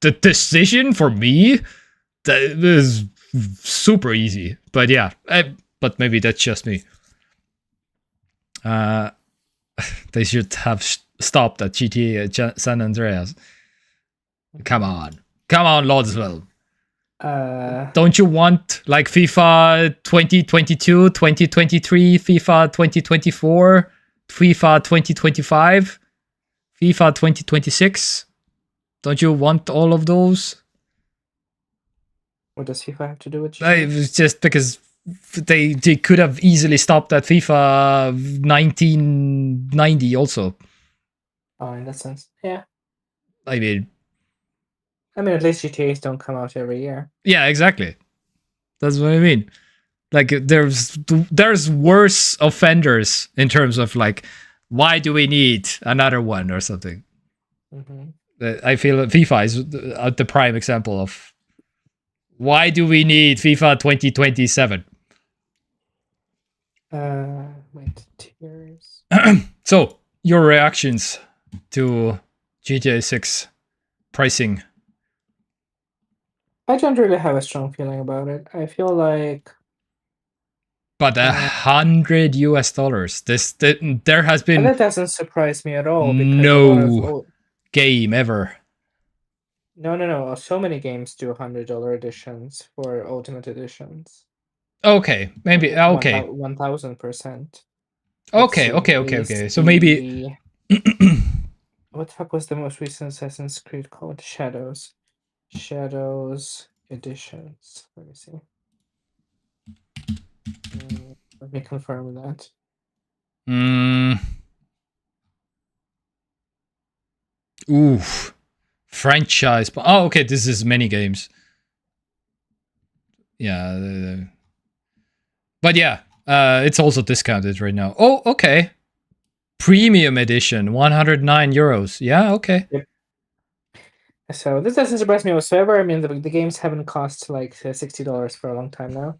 The decision for me, that is super easy. But yeah, but maybe that's just me. They should have stopped at GTA San Andreas. Come on, Lodswell. Don't you want like FIFA 2022, 2023, FIFA 2024, FIFA 2025, FIFA 2026? Don't you want all of those? What does FIFA have to do with GTA? It was just because they could have easily stopped at FIFA 1990 also. Oh, in that sense, yeah. I mean, at least GTAs don't come out every year. Yeah, exactly. That's what I mean. Like, there's worse offenders in terms of like, why do we need another one or something? I feel FIFA is the prime example of why do we need FIFA 2027? Wait, tiers. So, your reactions to GTA 6 pricing? I don't really have a strong feeling about it. I feel like, but $100 US. There has been that doesn't surprise me at all because no game ever. No. So many games do $100 editions for Ultimate Editions. Okay, maybe okay. 1000%. Okay. So maybe what the fuck was the most recent Assassin's Creed called? Shadows Editions. Let me see. Let me confirm that. Oof. Franchise. Oh, okay. This is many games. Yeah. But yeah, it's also discounted right now. Oh, okay. Premium edition, €109. Yeah, okay. Yep. So this doesn't surprise me whatsoever. I mean, the games haven't cost like $60 for a long time now.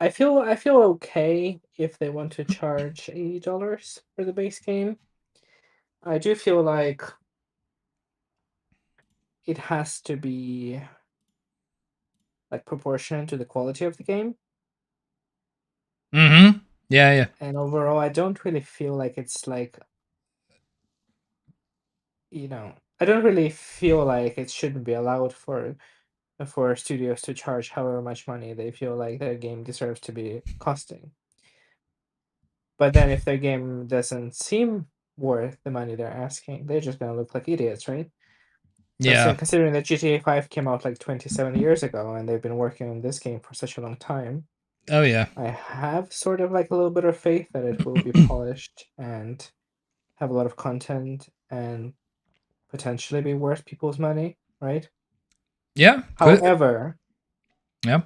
I feel okay if they want to charge $80 for the base game. I do feel like it has to be like proportionate to the quality of the game. Yeah. And overall, I don't really feel like it's like, I don't really feel like it shouldn't be allowed for studios to charge however much money they feel like their game deserves to be costing. But then if their game doesn't seem worth the money they're asking, they're just gonna look like idiots, right? Yeah. Considering that GTA 5 came out like 27 years ago and they've been working on this game for such a long time. Oh yeah. I have sort of like a little bit of faith that it will be polished and have a lot of content and potentially be worth people's money, right? Yeah. However, yeah,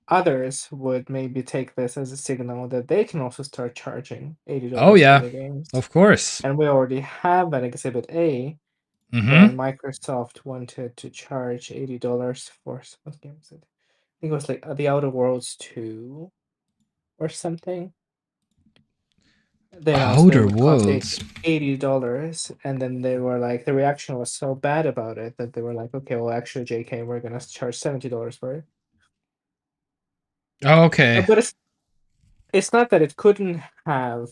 others would maybe take this as a signal that they can also start charging $80 for the games. Of course. And we already have an Exhibit A where Microsoft wanted to charge $80 for what game was it? I think it was like The Outer Worlds 2 or something. They announced they would cost $80, and then they were like, the reaction was so bad about it that they were like, okay, well, actually, JK, we're gonna charge $70 for it. Okay. But it's not that it couldn't have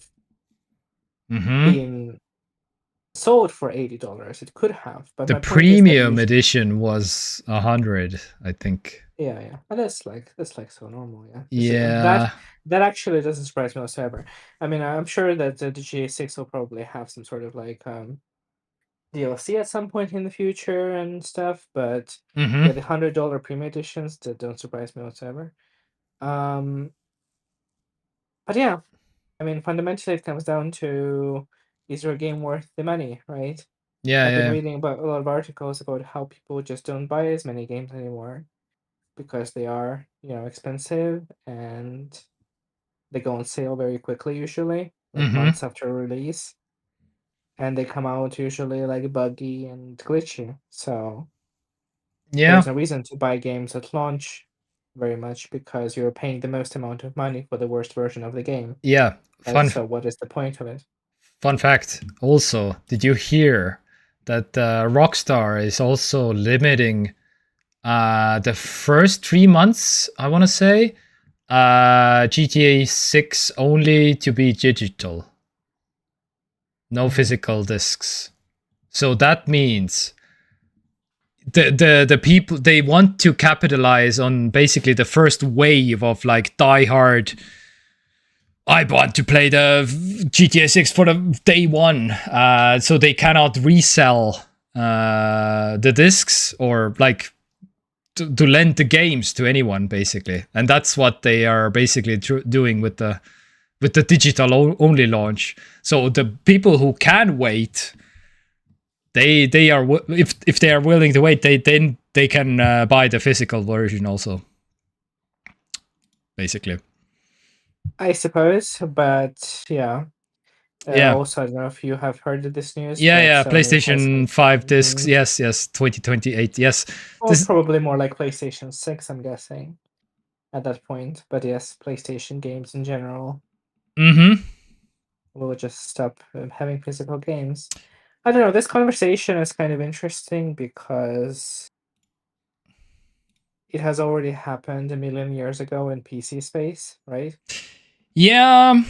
been sold for $80. It could have, but the premium edition was 100, I think. Yeah, and that's like so normal, yeah. Yeah. That actually doesn't surprise me whatsoever. I mean, I'm sure that the GTA 6 will probably have some sort of like DLC at some point in the future and stuff, but yeah, the $100 premium editions that don't surprise me whatsoever. But yeah, I mean, fundamentally, it comes down to, is your game worth the money, right? Yeah, I've been reading about a lot of articles about how people just don't buy as many games anymore because they are, expensive and they go on sale very quickly usually, like months after release. And they come out usually like buggy and glitchy. So there's no reason to buy games at launch very much because you're paying the most amount of money for the worst version of the game. Yeah. So what is the point of it? Fun fact also, did you hear that Rockstar is also limiting the first 3 months, I want to say, GTA 6 only to be digital? no physical discs. So that means the people, they want to capitalize on basically the first wave of like diehard, I want to play the GTA 6 for the day one. So they cannot resell the discs or like to lend the games to anyone, basically. And that's what they are basically doing with the digital only launch. So the people who can wait, they are, if they are willing to wait, they can buy the physical version also, basically. I suppose, but yeah. Yeah. Also, I don't know if you have heard of this news. Yeah. Sony PlayStation 5 discs. Yes. 2028. Yes. Well, probably more like PlayStation 6, I'm guessing, at that point. But yes, PlayStation games in general. We'll just stop having physical games. I don't know. This conversation is kind of interesting because it has already happened a million years ago in PC space, right? Yeah. So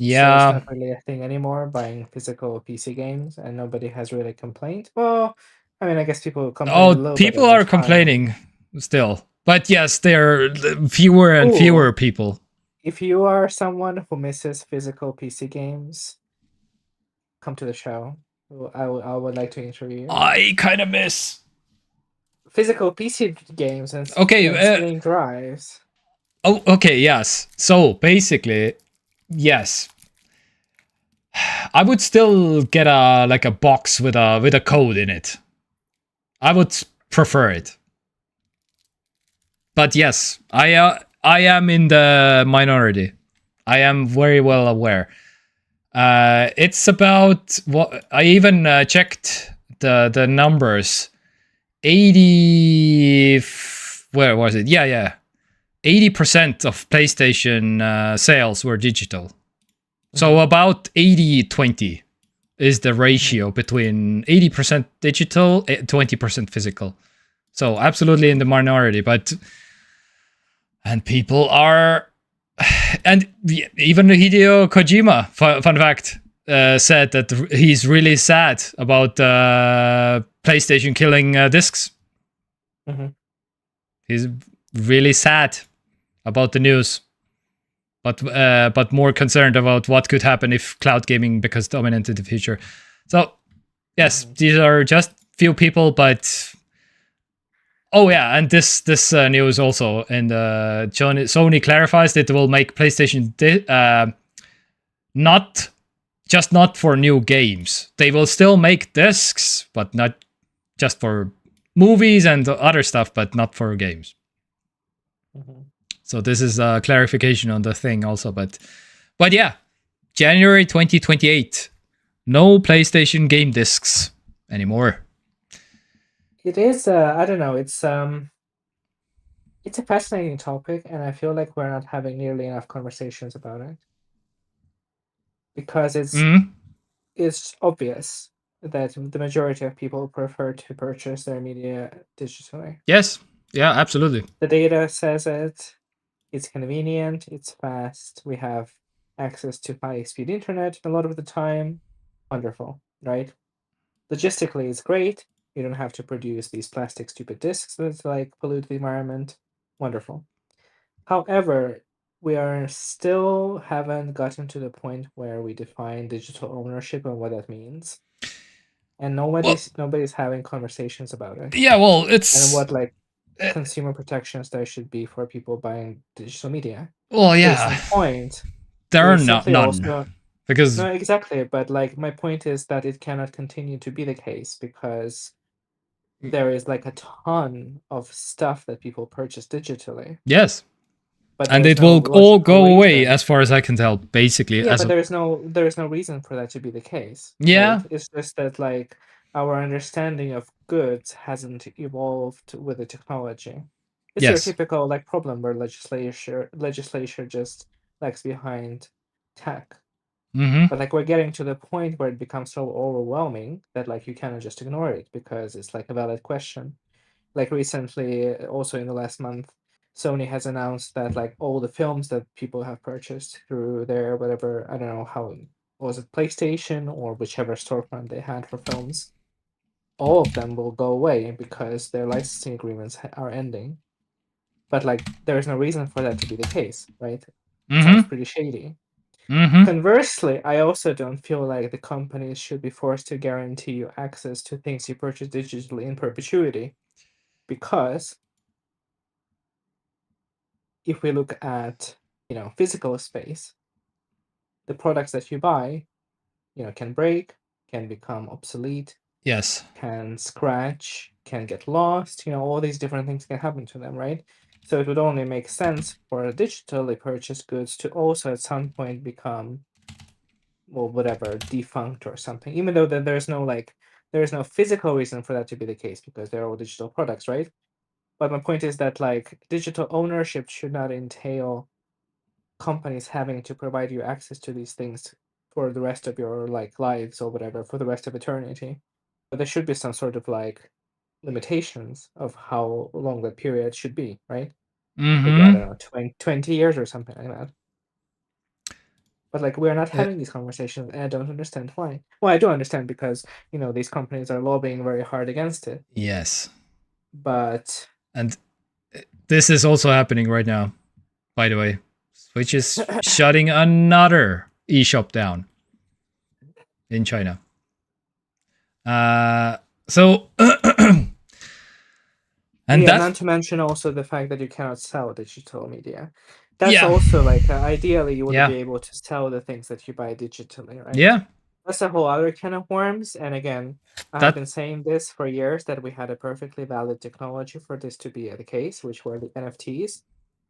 it's not really a thing anymore, buying physical PC games, and nobody has really complained. Well, I mean, I guess people complain a little bit. People are complaining still. But yes, there are fewer and fewer people. If you are someone who misses physical PC games, come to the show. I would like to interview you. I kind of miss physical PC games and stealing drives. Oh, okay, yes. So basically, yes. I would still get a box with a code in it. I would prefer it. But yes, I am in the minority. I am very well aware. It's about what I even checked the numbers. 80, where was it? Yeah. 80% of PlayStation sales were digital. So about 80-20 is the ratio between 80% digital, 20% physical. So absolutely in the minority, and people are, and even Hideo Kojima, fun fact, said that he's really sad about PlayStation killing discs. He's really sad about the news, but more concerned about what could happen if cloud gaming becomes dominant in the future. So yes, these are just few people, but oh yeah, and this news also, and Sony clarifies that it will make PlayStation not for new games. They will still make discs, but not just for movies and other stuff, but not for games. So this is a clarification on the thing also, but yeah, January 2028, no PlayStation game discs anymore. It is, I don't know, it's a fascinating topic, and I feel like we're not having nearly enough conversations about it. Because it's obvious that the majority of people prefer to purchase their media digitally. Yes, yeah, absolutely. The data says it. It's convenient, it's fast, we have access to high-speed internet a lot of the time. Wonderful, right? Logistically, it's great. You don't have to produce these plastic stupid discs that like pollute the environment. Wonderful. However, we are still haven't gotten to the point where we define digital ownership and what that means. And nobody's having conversations about it. Yeah, well, it's and what like consumer protections there should be for people buying digital media. Well, yeah. Case in point, there are none. Also, because no, exactly. But like my point is that it cannot continue to be the case because there is like a ton of stuff that people purchase digitally. Yes. And it will all go away, as far as I can tell, basically. Yeah, but there is no reason for that to be the case. Yeah. Right? It's just that like our understanding of goods hasn't evolved with the technology. It's your typical like problem where legislature just lags behind tech. But like we're getting to the point where it becomes so overwhelming that like you cannot just ignore it because it's like a valid question. Like recently, also in the last month, Sony has announced that like all the films that people have purchased through their whatever, I don't know how was it PlayStation or whichever storefront they had for films, all of them will go away because their licensing agreements are ending. But like, there's no reason for that to be the case, right? It sounds pretty shady. Conversely, I also don't feel like the companies should be forced to guarantee you access to things you purchase digitally in perpetuity, because if we look at, physical space, the products that you buy, can break, can become obsolete, Yes. can scratch, can get lost, all these different things can happen to them, right? So it would only make sense for digitally purchased goods to also at some point become, well, whatever, defunct or something, even though that there's no physical reason for that to be the case because they're all digital products, right? But my point is that like digital ownership should not entail companies having to provide you access to these things for the rest of your like lives or whatever, for the rest of eternity. But there should be some sort of like limitations of how long that period should be, right? Maybe, I don't know, 20 years or something like that. But like, we're not having these conversations, and I don't understand why. Well, I do understand because these companies are lobbying very hard against it. Yes. But And this is also happening right now, by the way. Switch is shutting another eShop down in China. So and yeah, that, not to mention also the fact that you cannot sell digital media. That's also like, ideally you would be able to sell the things that you buy digitally, right? Yeah. That's a whole other can of worms. And again, I have been saying this for years, that we had a perfectly valid technology for this to be the case, which were the NFTs.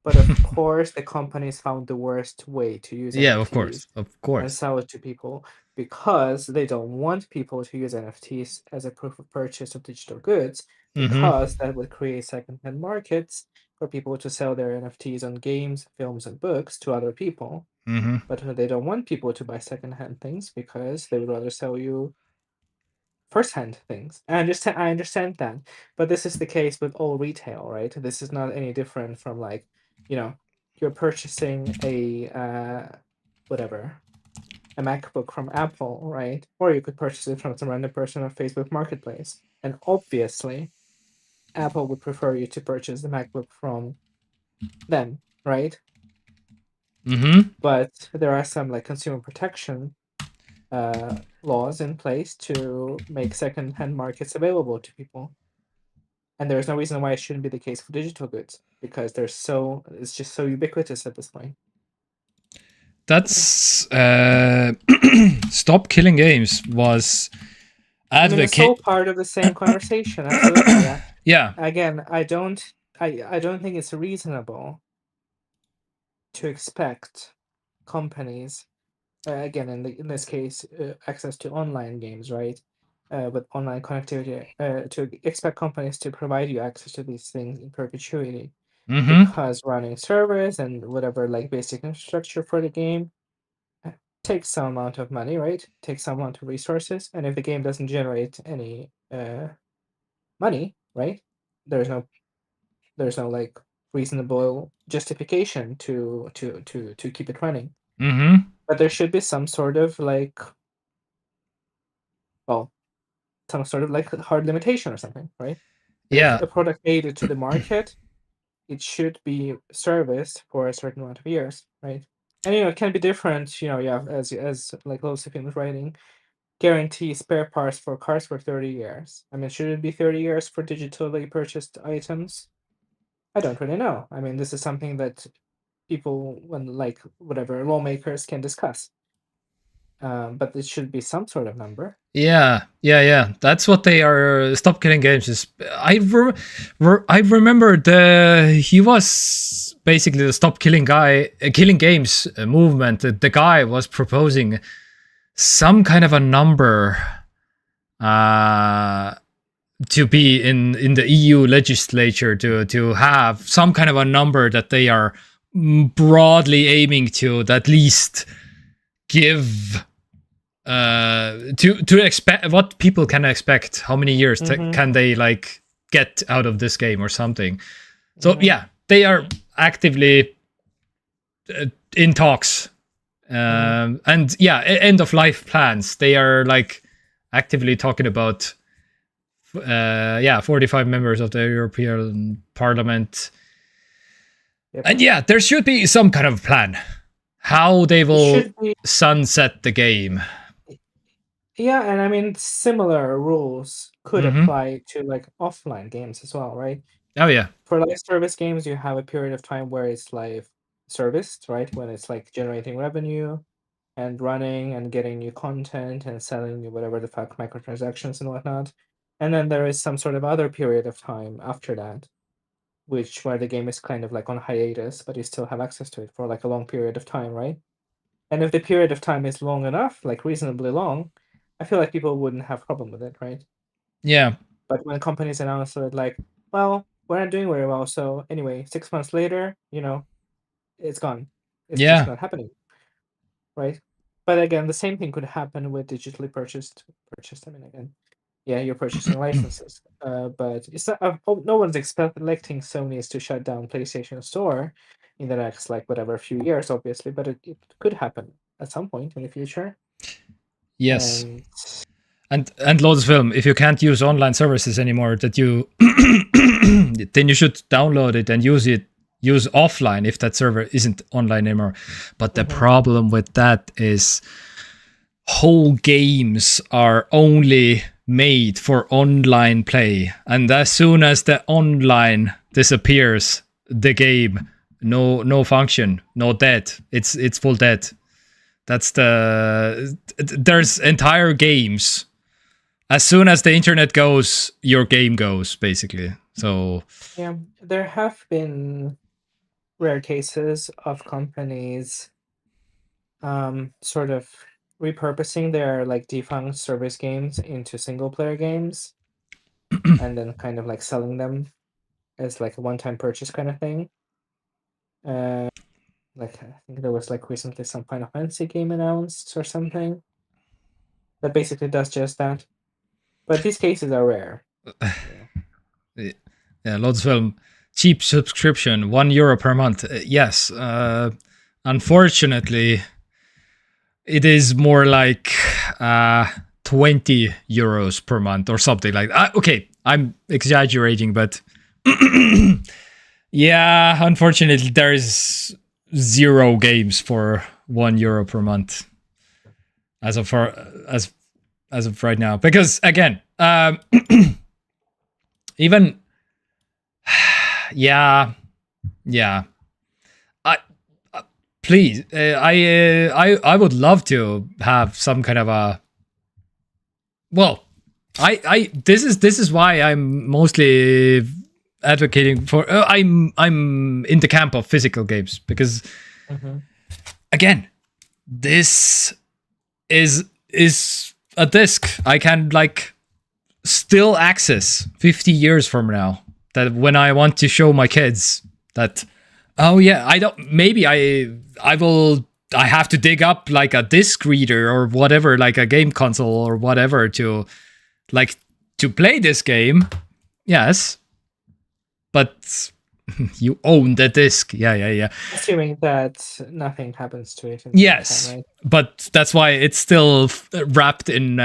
But of course, the companies found the worst way to use NFTs of and course. sell it to people, because they don't want people to use NFTs as a proof of purchase of digital goods, because that would create secondhand markets for people to sell their NFTs on games, films, and books to other people. But they don't want people to buy secondhand things because they would rather sell you firsthand things. I understand that, but this is the case with all retail, right? This is not any different from like, you're purchasing a whatever, a MacBook from Apple, right? Or you could purchase it from some random person on Facebook Marketplace. And obviously, Apple would prefer you to purchase the MacBook from them, right? But there are some like consumer protection laws in place to make second-hand markets available to people. And there's no reason why it shouldn't be the case for digital goods, because it's just so ubiquitous at this point. That's Stop Killing Games was it's all part of the same conversation. Absolutely, yeah. Yeah. Again, I don't think it's reasonable to expect companies, again, in this case, access to online games, right? With online connectivity, to expect companies to provide you access to these things in perpetuity, because running servers and whatever like basic infrastructure for the game takes some amount of money, right? Takes some amount of resources, and if the game doesn't generate any money, right? There's no like reasonable justification to keep it running. But there should be some sort of like, well, some sort of like hard limitation or something, right? If a product made it to the market, it should be serviced for a certain amount of years, right? And it can be different, yeah, as like Josephine was writing, guarantee spare parts for cars for 30 years. I mean, should it be 30 years for digitally purchased items? I don't really know. I mean, this is something that people, when like whatever lawmakers, can discuss. But it should be some sort of number. Yeah. That's what they are. Stop Killing Games is. I remember he was basically the Stop Killing Games movement. The guy was proposing some kind of a number to be in the EU legislature, to have some kind of a number that they are broadly aiming to at least give to expect what people can expect, how many years can they like get out of this game or something. So yeah, they are actively in talks And yeah, end of life plans. They are like actively talking about 45 members of the European Parliament. Yep. And yeah, there should be some kind of plan how they will sunset the game. Yeah, and I mean similar rules could apply to like offline games as well, right? Oh yeah. For live service games, you have a period of time where it's live serviced, right? When it's like generating revenue and running and getting new content and selling you whatever the fuck microtransactions and whatnot. And then there is some sort of other period of time after that, where the game is kind of like on hiatus, but you still have access to it for like a long period of time, right? And if the period of time is long enough, like reasonably long, I feel like people wouldn't have a problem with it, right? Yeah. But when companies announce it, like, well, we're not doing very well, so anyway, 6 months later, it's gone. It's just not happening, right? But again, the same thing could happen with digitally purchased. I mean, again, yeah, you're purchasing licenses, but it's not. No one's expecting Sony's to shut down PlayStation Store in the next a few years, obviously, but it could happen at some point in the future. Yes. And Lotus Film, if you can't use online services anymore, then you should download it and use offline if that server isn't online anymore. But the problem with that is whole games are only made for online play, and as soon as the online disappears, the game no function, no dead. It's full dead. That's there's entire games. As soon as the internet goes, your game goes, basically. So yeah, there have been rare cases of companies sort of repurposing their like defunct service games into single player games and then kind of like selling them as like a one-time purchase kind of thing. Like I think there was like recently some Final Fantasy game announced or something that basically does just that. But these cases are rare. Yeah, lots of them. Cheap subscription, €1 per month. Yes. Unfortunately, it is more like 20 euros per month or something like that. Okay, I'm exaggerating, but yeah, unfortunately, there is 0 games for €1 per month as of right now. Because again, even yeah. Please, I would love to have some kind of a. Well, this is why I'm mostly advocating for. I'm in the camp of physical games because, again, this is a disc I can like still access 50 years from now. That when I want to show my kids that. Oh yeah, I have to dig up like a disc reader or whatever, like a game console or whatever to play this game. Yes. But you own the disc. Yeah. Assuming that nothing happens to it. Yes. Time, right? But that's why it's still wrapped in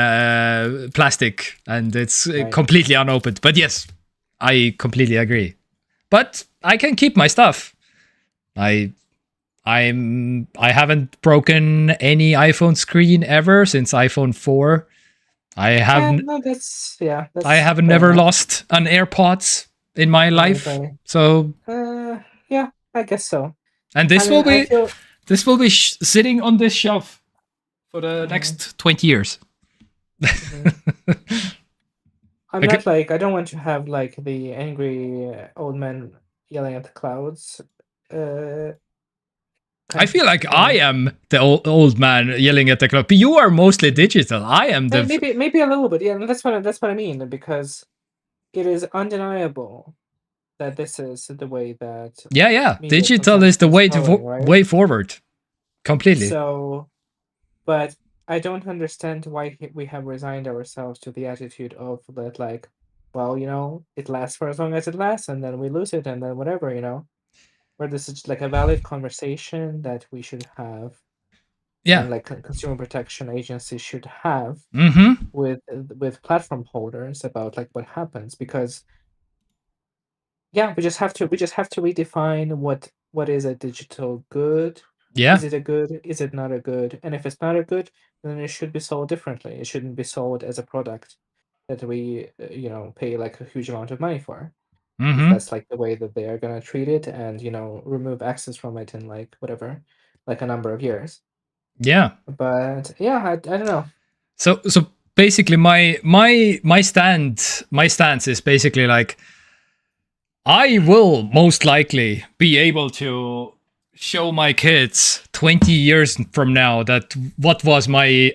plastic and it's completely unopened. But yes, I completely agree. But I can keep my stuff. I haven't broken any iPhone screen ever since iPhone 4. I have I have never lost an AirPods in my life. So yeah, I guess so. And this will be sitting on this shelf for the next 20 years. I'm not like I don't want to have like the angry old man yelling at the clouds. I feel like I am the old man yelling at the cloud. You are mostly digital. I am the maybe a little bit. Yeah, that's what I mean, because it is undeniable that this is the way that digital is the way way forward. Completely. So, but I don't understand why we have resigned ourselves to the attitude of that, like, well, it lasts for as long as it lasts, and then we lose it, and then whatever, where this is like a valid conversation that we should have Yeah. and like consumer protection agencies should have Mm-hmm. with platform holders about like what happens, because yeah, we just have to redefine what is a digital good. Is Yeah. it a good? Is it not a good? And if it's not a good, then it should be sold differently. It shouldn't be sold as a product that we pay like a huge amount of money for, if Mm-hmm. that's like the way that they are gonna treat it, and remove access from it in like whatever, like a number of years. Yeah. But yeah, I don't know. So basically my stance is basically like, I will most likely be able to show my kids 20 years from now that what was my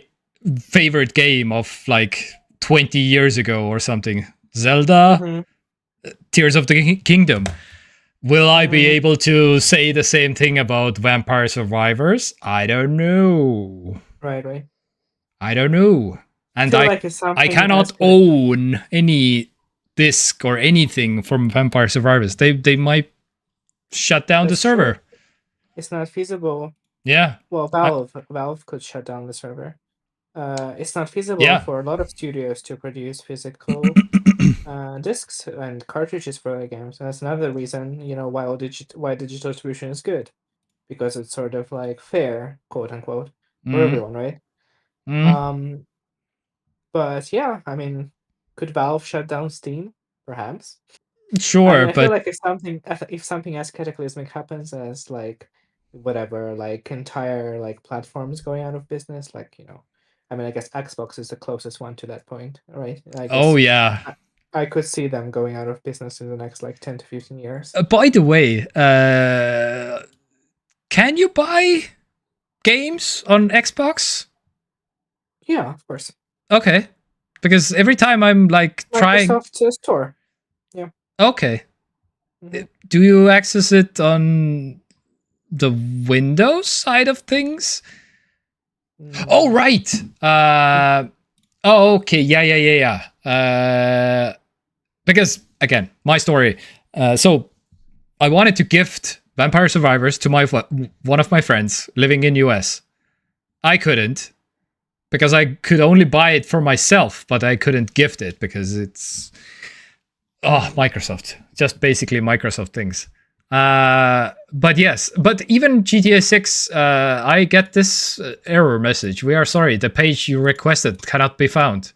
favorite game of like 20 years ago or something. Zelda, Mm-hmm. Tears of the Kingdom. Will I be Mm-hmm. able to say the same thing about Vampire Survivors? I don't know. Right. I don't know. I And feel like it's I something as cannot good. own any disc or anything from Vampire Survivors. They might shut down the That's true. server. It's not feasible. Yeah. Well, I, Valve could shut down the server. It's not feasible yeah. for a lot of studios to produce physical discs and cartridges for their games. And that's another reason, why digital distribution is good, because it's sort of like fair, quote unquote, for Mm, everyone, right? mm, Um, but yeah, I mean, could Valve shut down Steam? Perhaps. I mean, sure, I feel but like if something as cataclysmic happens as like whatever, like entire like platforms going out of business, like I mean, I guess Xbox is the closest one to that point, right? I oh guess yeah. I could see them going out of business in the next like 10 to 15 years. By the way, can you buy games on Xbox? Yeah, of course. Okay, because every time I'm like trying. Microsoft Store. Yeah. Okay, Hmm. do you access it on the Windows side of things? Oh, Mm, right. Oh, okay. Yeah. Because again, my story. So I wanted to gift Vampire Survivors to one of my friends living in US. I couldn't because I could only buy it for myself, but I couldn't gift it because it's Microsoft. Just basically Microsoft things. But yes, but even GTA 6, I get this error message. We are sorry, the page you requested cannot be found.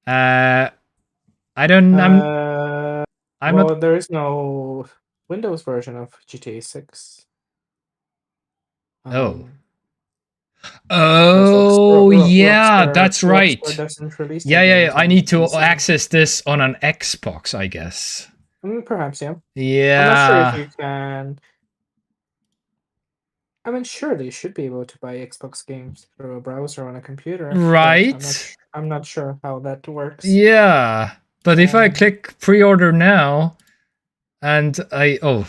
I don't. I'm not. well, there is no Windows version of GTA 6. Oh. Um, because Oh yeah, that's Rockstar right. doesn't release their Yeah. games I on need to PC. access this on an Xbox, I guess. Perhaps, yeah. I'm not sure if Yeah. you can. I mean, surely you should be able to buy Xbox games through a browser on a computer, but Right. I'm not sure how that works. Yeah. But if I Um, click pre-order now, and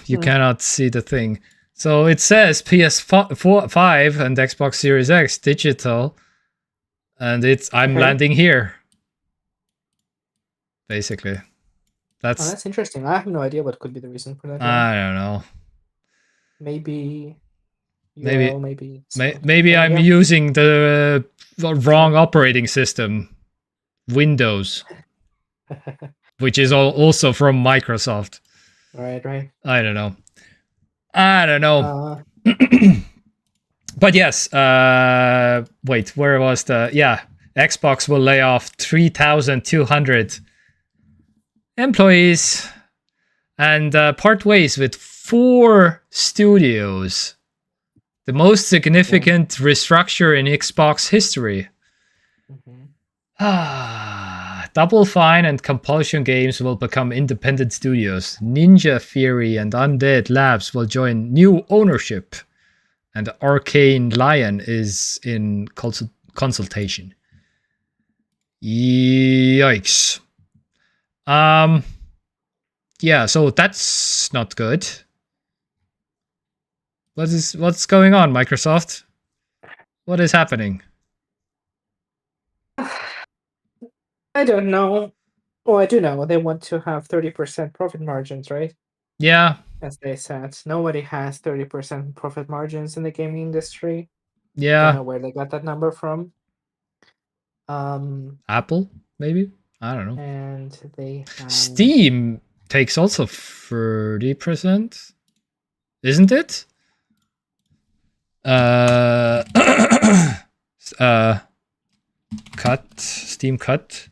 you hmm, cannot see the thing. So it says PS5 and Xbox Series X digital, and I'm okay. landing here. Basically, Oh, that's that's interesting. I have no idea what could be the reason for that, though. I don't know. Maybe Maybe URL, maybe spelled maybe differently. I'm Yeah, using the sure. wrong operating system, Windows, which is also from Microsoft. Right. I don't know. I don't know. Uh, But yes, wait, where was the Xbox will lay off 3,200 employees and part ways with 4 studios. The most okay. significant restructure in Xbox history. Mhm. Double Fine and Compulsion Games will become independent studios. Ninja Theory and Undead Labs will join new ownership. And Arcane Lion is in consultation. Yikes. Yeah, so that's not good. What's going on, Microsoft? What is happening? I don't know. Oh, I do know. They want to have 30% profit margins, right? Yeah. As they said, nobody has 30% profit margins in the gaming industry. Yeah. Don't know where they got that number from. Apple, maybe? I don't know. And they have... Steam takes also 30%, isn't it? Steam cut.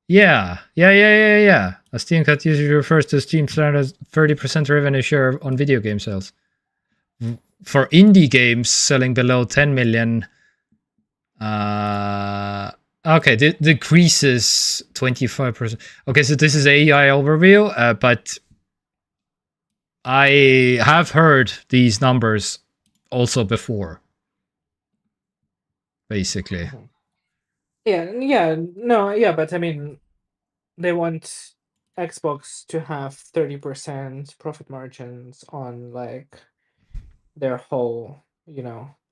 Yeah. A Steam cut usually refers to Steam standard 30% revenue share on video game sales. For indie games selling below 10 million, okay, decreases 25%. Okay, so this is AI overview, but I have heard these numbers also before, basically. But I mean, they want Xbox to have 30% profit margins on like their whole,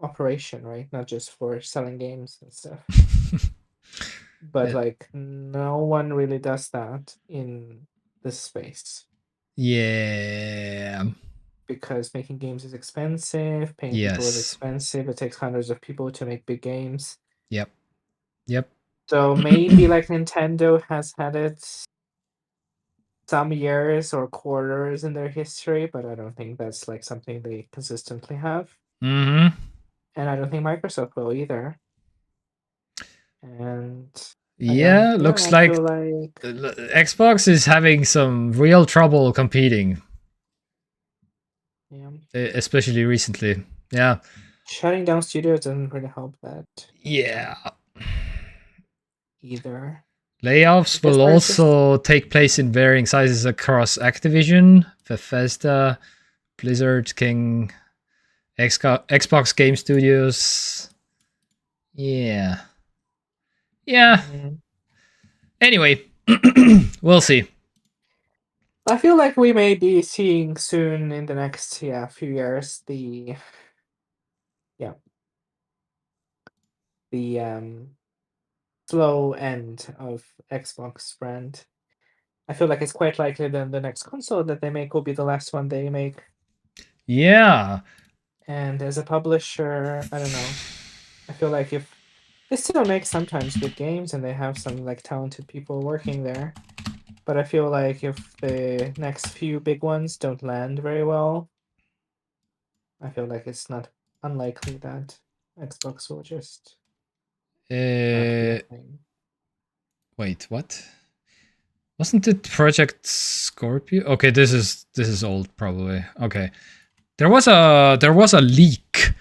operation, right? Not just for selling games and stuff. But like no one really does that in this space. Yeah. Because making games is expensive, paying people is expensive, it takes hundreds of people to make big games. Yep. So maybe like Nintendo has had it some years or quarters in their history, but I don't think that's like something they consistently have. Mm-hmm. And I don't think Microsoft will either. And yeah, looks like Xbox is having some real trouble competing. Yeah. Especially recently. Yeah. Shutting down studios doesn't really help that. Yeah. Either. Layoffs will also take place in varying sizes across Activision, Bethesda, Blizzard, King, Xbox Game Studios. Yeah. Anyway, we'll see. I feel like we may be seeing soon in the next few years the slow end of Xbox brand. I feel like it's quite likely then the next console that they make will be the last one they make. Yeah. And as a publisher, I don't know. I feel like if they still make sometimes good games and they have some like talented people working there, but I feel like if the next few big ones don't land very well, I feel like it's not unlikely that Xbox will just not be a thing. Wait, what? Wasn't it Project Scorpio? Okay, this is old probably. Okay. There was a leak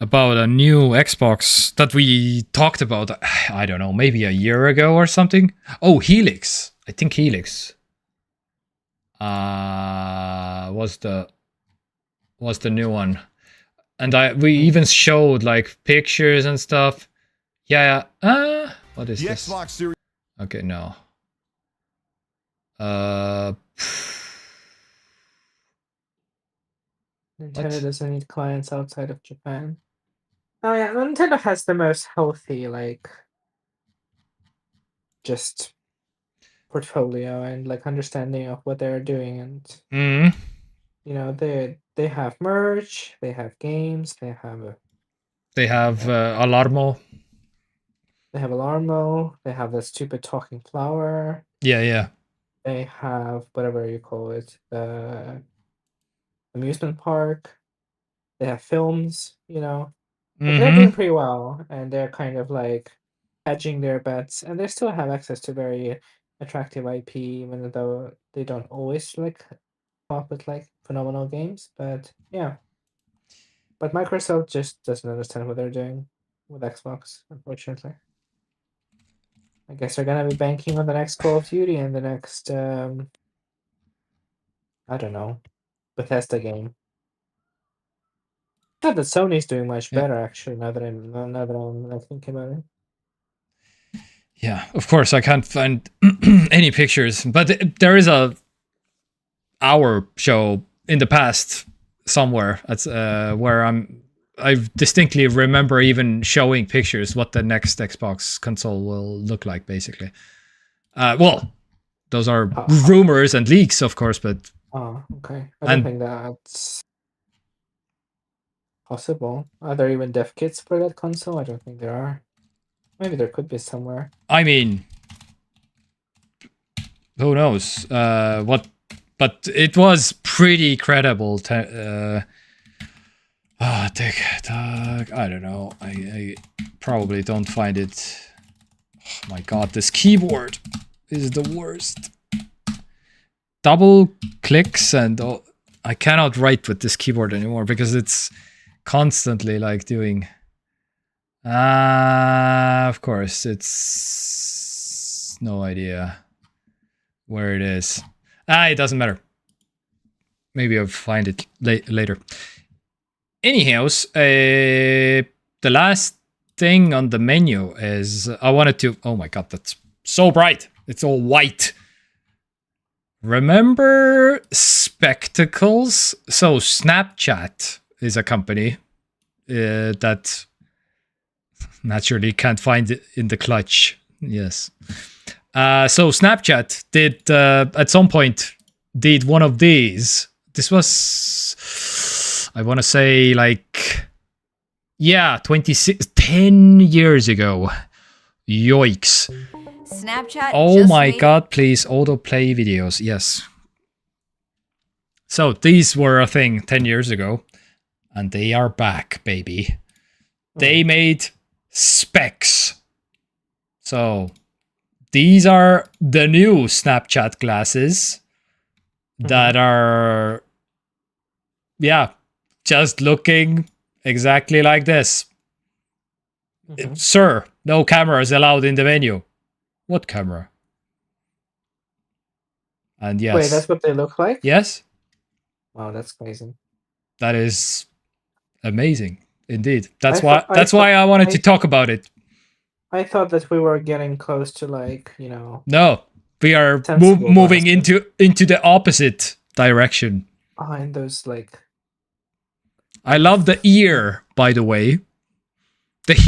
about a new Xbox that we talked about, I don't know, maybe a year ago or something. Oh, Helix. I think Helix was the new one. And we even showed like pictures and stuff. Yeah. What is this? Xbox Series. Okay, no. Nintendo doesn't need clients outside of Japan. Oh yeah, Nintendo has the most healthy like just portfolio and like understanding of what they're doing, and they have merch, they have games, they have Alarmo. They have Alarmo, they have the stupid talking flower. Yeah. They have whatever you call it, the amusement park. They have films, Like they're doing pretty well, and they're kind of like hedging their bets, and they still have access to very attractive IP, even though they don't always like come up with like phenomenal games. But yeah, but Microsoft just doesn't understand what they're doing with Xbox, unfortunately. I guess they're gonna be banking on the next Call of Duty and the next I don't know, Bethesda game. Not that Sony's doing much better, actually. Now that I'm thinking about it. Yeah, of course I can't find any pictures, but there is our show in the past somewhere. That's where I distinctly remember even showing pictures what the next Xbox console will look like, basically. Well, those are rumors and leaks, of course, but okay. I don't think that's Possible. Are there even dev kits for that console? I don't think there are. Maybe there could be somewhere. I mean, who knows? What? But it was pretty credible. TekTok. I don't know. I probably don't find it. Oh my god, this keyboard is the worst. Double clicks and I cannot write with this keyboard anymore because it's constantly like doing. Of course, it's no idea where it is. It doesn't matter. Maybe I'll find it later. Anyhow, the last thing on the menu is I wanted to. Oh my god, that's so bright. It's all white. Remember spectacles? So Snapchat is a company that naturally can't find it in the clutch. Yes. So Snapchat did at some point did one of these. This was, I want to say, like, yeah, 10 years ago. Yoicks. Snapchat. Oh my god, please autoplay videos. Yes. So these were a thing 10 years ago, and they are back, baby. They made specs. So these are the new Snapchat glasses that are, yeah, just looking exactly like this. Sir, no cameras allowed in the menu. What camera? And yes. Wait, that's what they look like? Yes. Wow, that's crazy. That is amazing, indeed. That's why I wanted to talk about it. I thought that we were getting close to, like, you know. No, we are moving into the opposite direction. And those, like. I love the ear, by the way.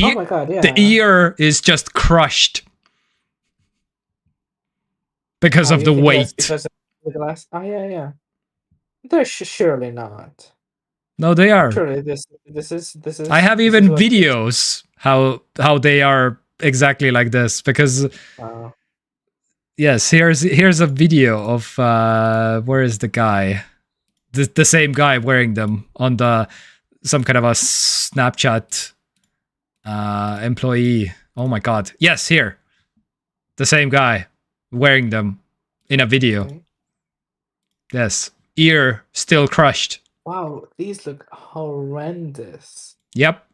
Oh my god, yeah. The ear is just crushed because of the weight. Because of the glass. Oh yeah. They're surely not. No, they are. Surely this is. I have even videos how they are exactly like this because. Wow. Yes, here's a video of where is the guy, the same guy wearing them on some kind of a Snapchat employee. Oh my god! Yes, here, the same guy wearing them in a video. Okay. Yes, ear still crushed. Wow, these look horrendous. Yep.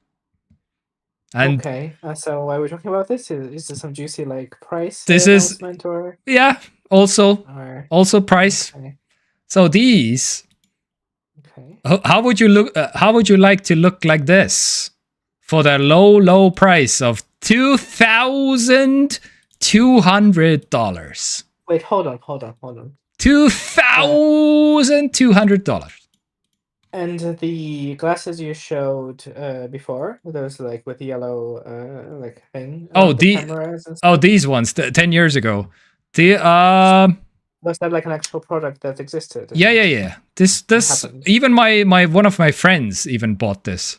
And okay, so why are we talking about this? Is this some juicy like price? This is or yeah, also price. Okay. So these. Okay. How would you look? How would you like to look like this for the low price of $2,200? Wait, hold on. $2,200. And the glasses you showed before, those like with the yellow like thing. These ones 10 years ago. Was that like an actual product that existed? Yeah. This even my one of my friends even bought this.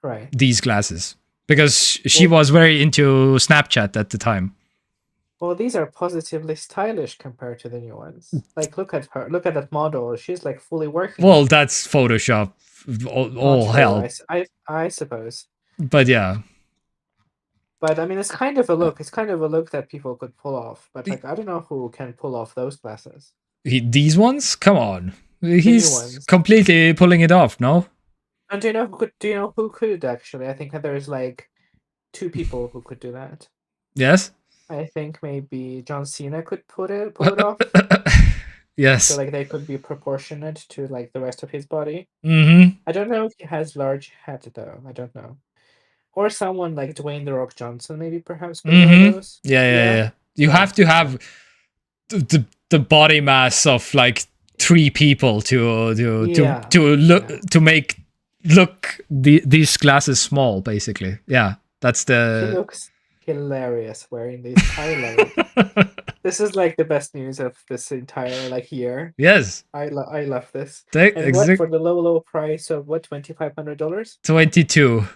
Right. These glasses because she was very into Snapchat at the time. Well, these are positively stylish compared to the new ones. Like, look at her. Look at that model. She's like fully working. Well, that's Photoshop. All hell. I suppose. But yeah. But I mean, it's kind of a look. It's kind of a look that people could pull off. But like, I don't know who can pull off those glasses. These ones? Come on. He's completely pulling it off, no? And do you know who could actually? I think there's like 2 people who could do that. Yes. I think maybe John Cena could pull it off. Yes. So like they could be proportionate to like the rest of his body. Mm-hmm. I don't know if he has large head though. I don't know. Or someone like Dwayne The Rock Johnson, maybe perhaps. Those. Yeah. You have to have the body mass of like 3 people to make these glasses small, basically. Yeah, that's the. He looks hilarious wearing these highlights. This is like the best news of this entire like year. Yes. I love this. And what for the low price of what, $2,500? $22.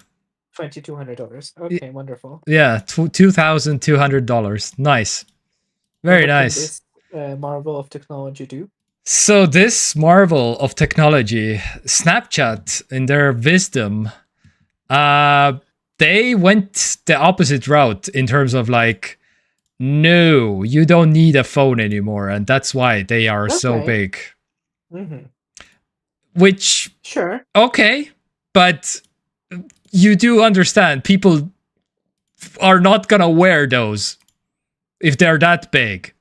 $2,200. Okay, wonderful. Yeah, $2,200. Nice. Very nice. What can this marvel of technology do? So this marvel of technology, Snapchat, in their wisdom, they went the opposite route in terms of like, no, you don't need a phone anymore, and that's why they are so big. Which, sure, okay, but you do understand people are not gonna wear those if they're that big.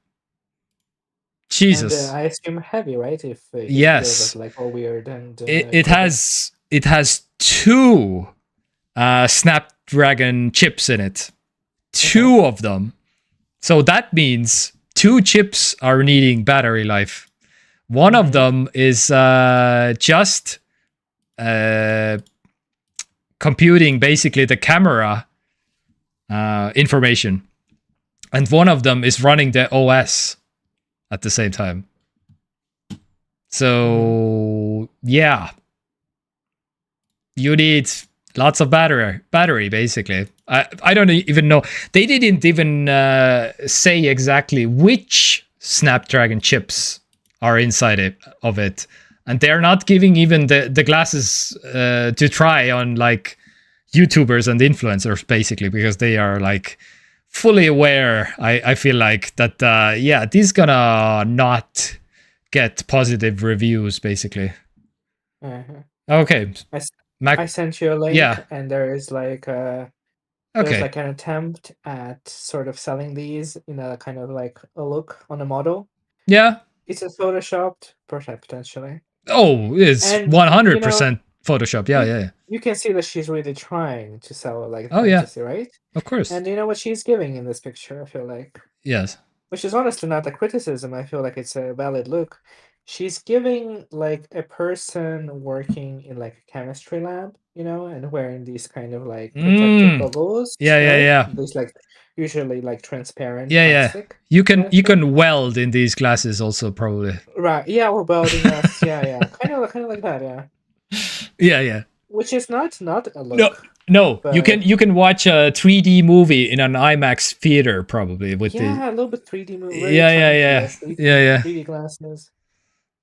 Jesus. And, I assume heavy, right? If yes, like all weird and it has 2 Snapdragon chips in it, 2 of them. So that means 2 chips are needing battery life. One of them is just computing basically the camera information, and one of them is running the OS at the same time. So yeah, you need lots of battery basically. I don't even know. They didn't even say exactly which Snapdragon chips are inside of it. And they're not giving even the glasses to try on like YouTubers and influencers basically, because they are like fully aware, I feel like, that yeah, this gonna not get positive reviews basically. Okay. I sent you a link, and there is like there's like an attempt at sort of selling these in a kind of like a look on a model. Yeah. It's a photoshopped, potentially. Oh, it's 100% Photoshop. Yeah. You can see that she's really trying to sell like fantasy, right? Of course. And you know what she's giving in this picture, I feel like. Yes. Which is honestly not a criticism. I feel like it's a valid look. She's giving like a person working in like a chemistry lab, and wearing these kind of like protective goggles. Yeah. These like usually like transparent plastic. You can weld in these glasses also probably. Right. Yeah, or welding glasses. Yeah. Kind of like that. Yeah. Yeah. Which is not a look. No, you can watch a 3D movie in an IMAX theater probably with a little bit 3D movie. Yeah. 3D glasses.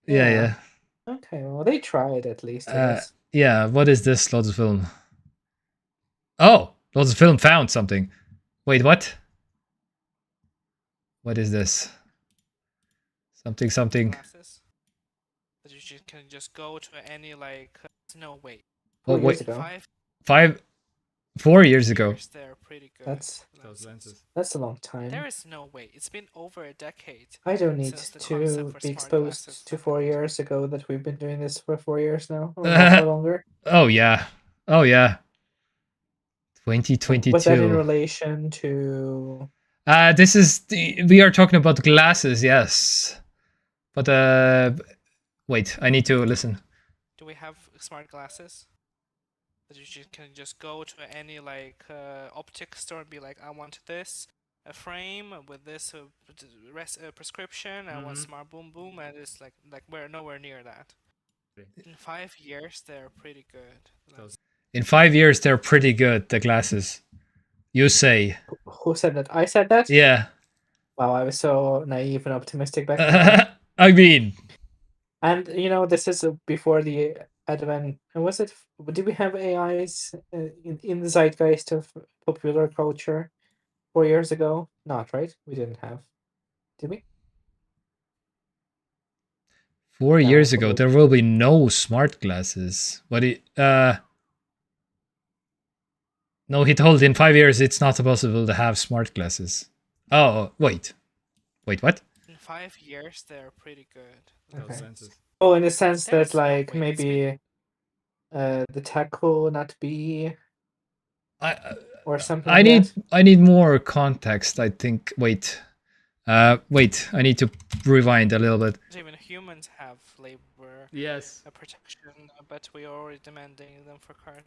Yeah. Okay, well they tried at least. Yeah, what is this Lotus Film? Oh, Lotus Film found something. Wait, what? What is this? Something. Glasses. That you can just go to any like no wait. 4 years ago. 4 years ago. They're pretty good. That's a long time. There is no way. It's been over a decade. I don't need to be exposed to 4 years ago that we've been doing this for 4 years now, or longer. Oh yeah. 2022. Was that in relation to? This is we are talking about glasses, yes. But wait, I need to listen. Do we have smart glasses? That you can just go to any like optic store and be like, I want this frame with this prescription. I want smart boom, and it's like we're nowhere near that. In 5 years, they're pretty good. In 5 years, they're pretty good. The glasses, you say? Who said that? I said that. Yeah. Wow, I was so naive and optimistic back then. I mean, and this is before the advent. Was it? Did we have AIs in the zeitgeist of popular culture 4 years ago? Not right. We didn't have. Did we? 4 years ago, there will be no smart glasses. But no, he told in 5 years it's not possible to have smart glasses. Oh, wait, what? In 5 years, they're pretty good. Okay. Oh, in the sense that like maybe the tech will not be or something. I need more context, I think. Wait, I need to rewind a little bit. Even humans have labor yes protection, but we are already demanding them for cars.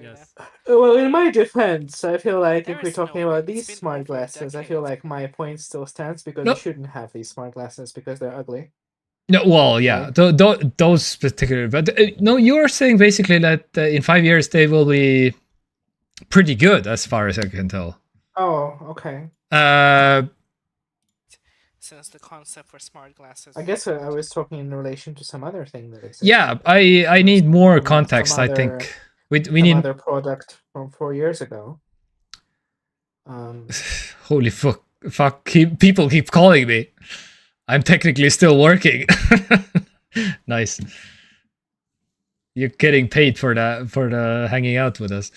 Yes. Well, in my defense, I feel like if we're talking about these smart glasses, I feel like my point still stands because you shouldn't have these smart glasses because they're ugly. No, well, yeah, those particular, but no, you're saying basically that in 5 years they will be pretty good, as far as I can tell. Oh, okay. Since the concept for smart glasses, I guess I was talking in relation to some other thing that exists. Yeah, I need more context. I think we need another product from 4 years ago. Holy fuck! People keep calling me. I'm technically still working. Nice. You're getting paid for the hanging out with us.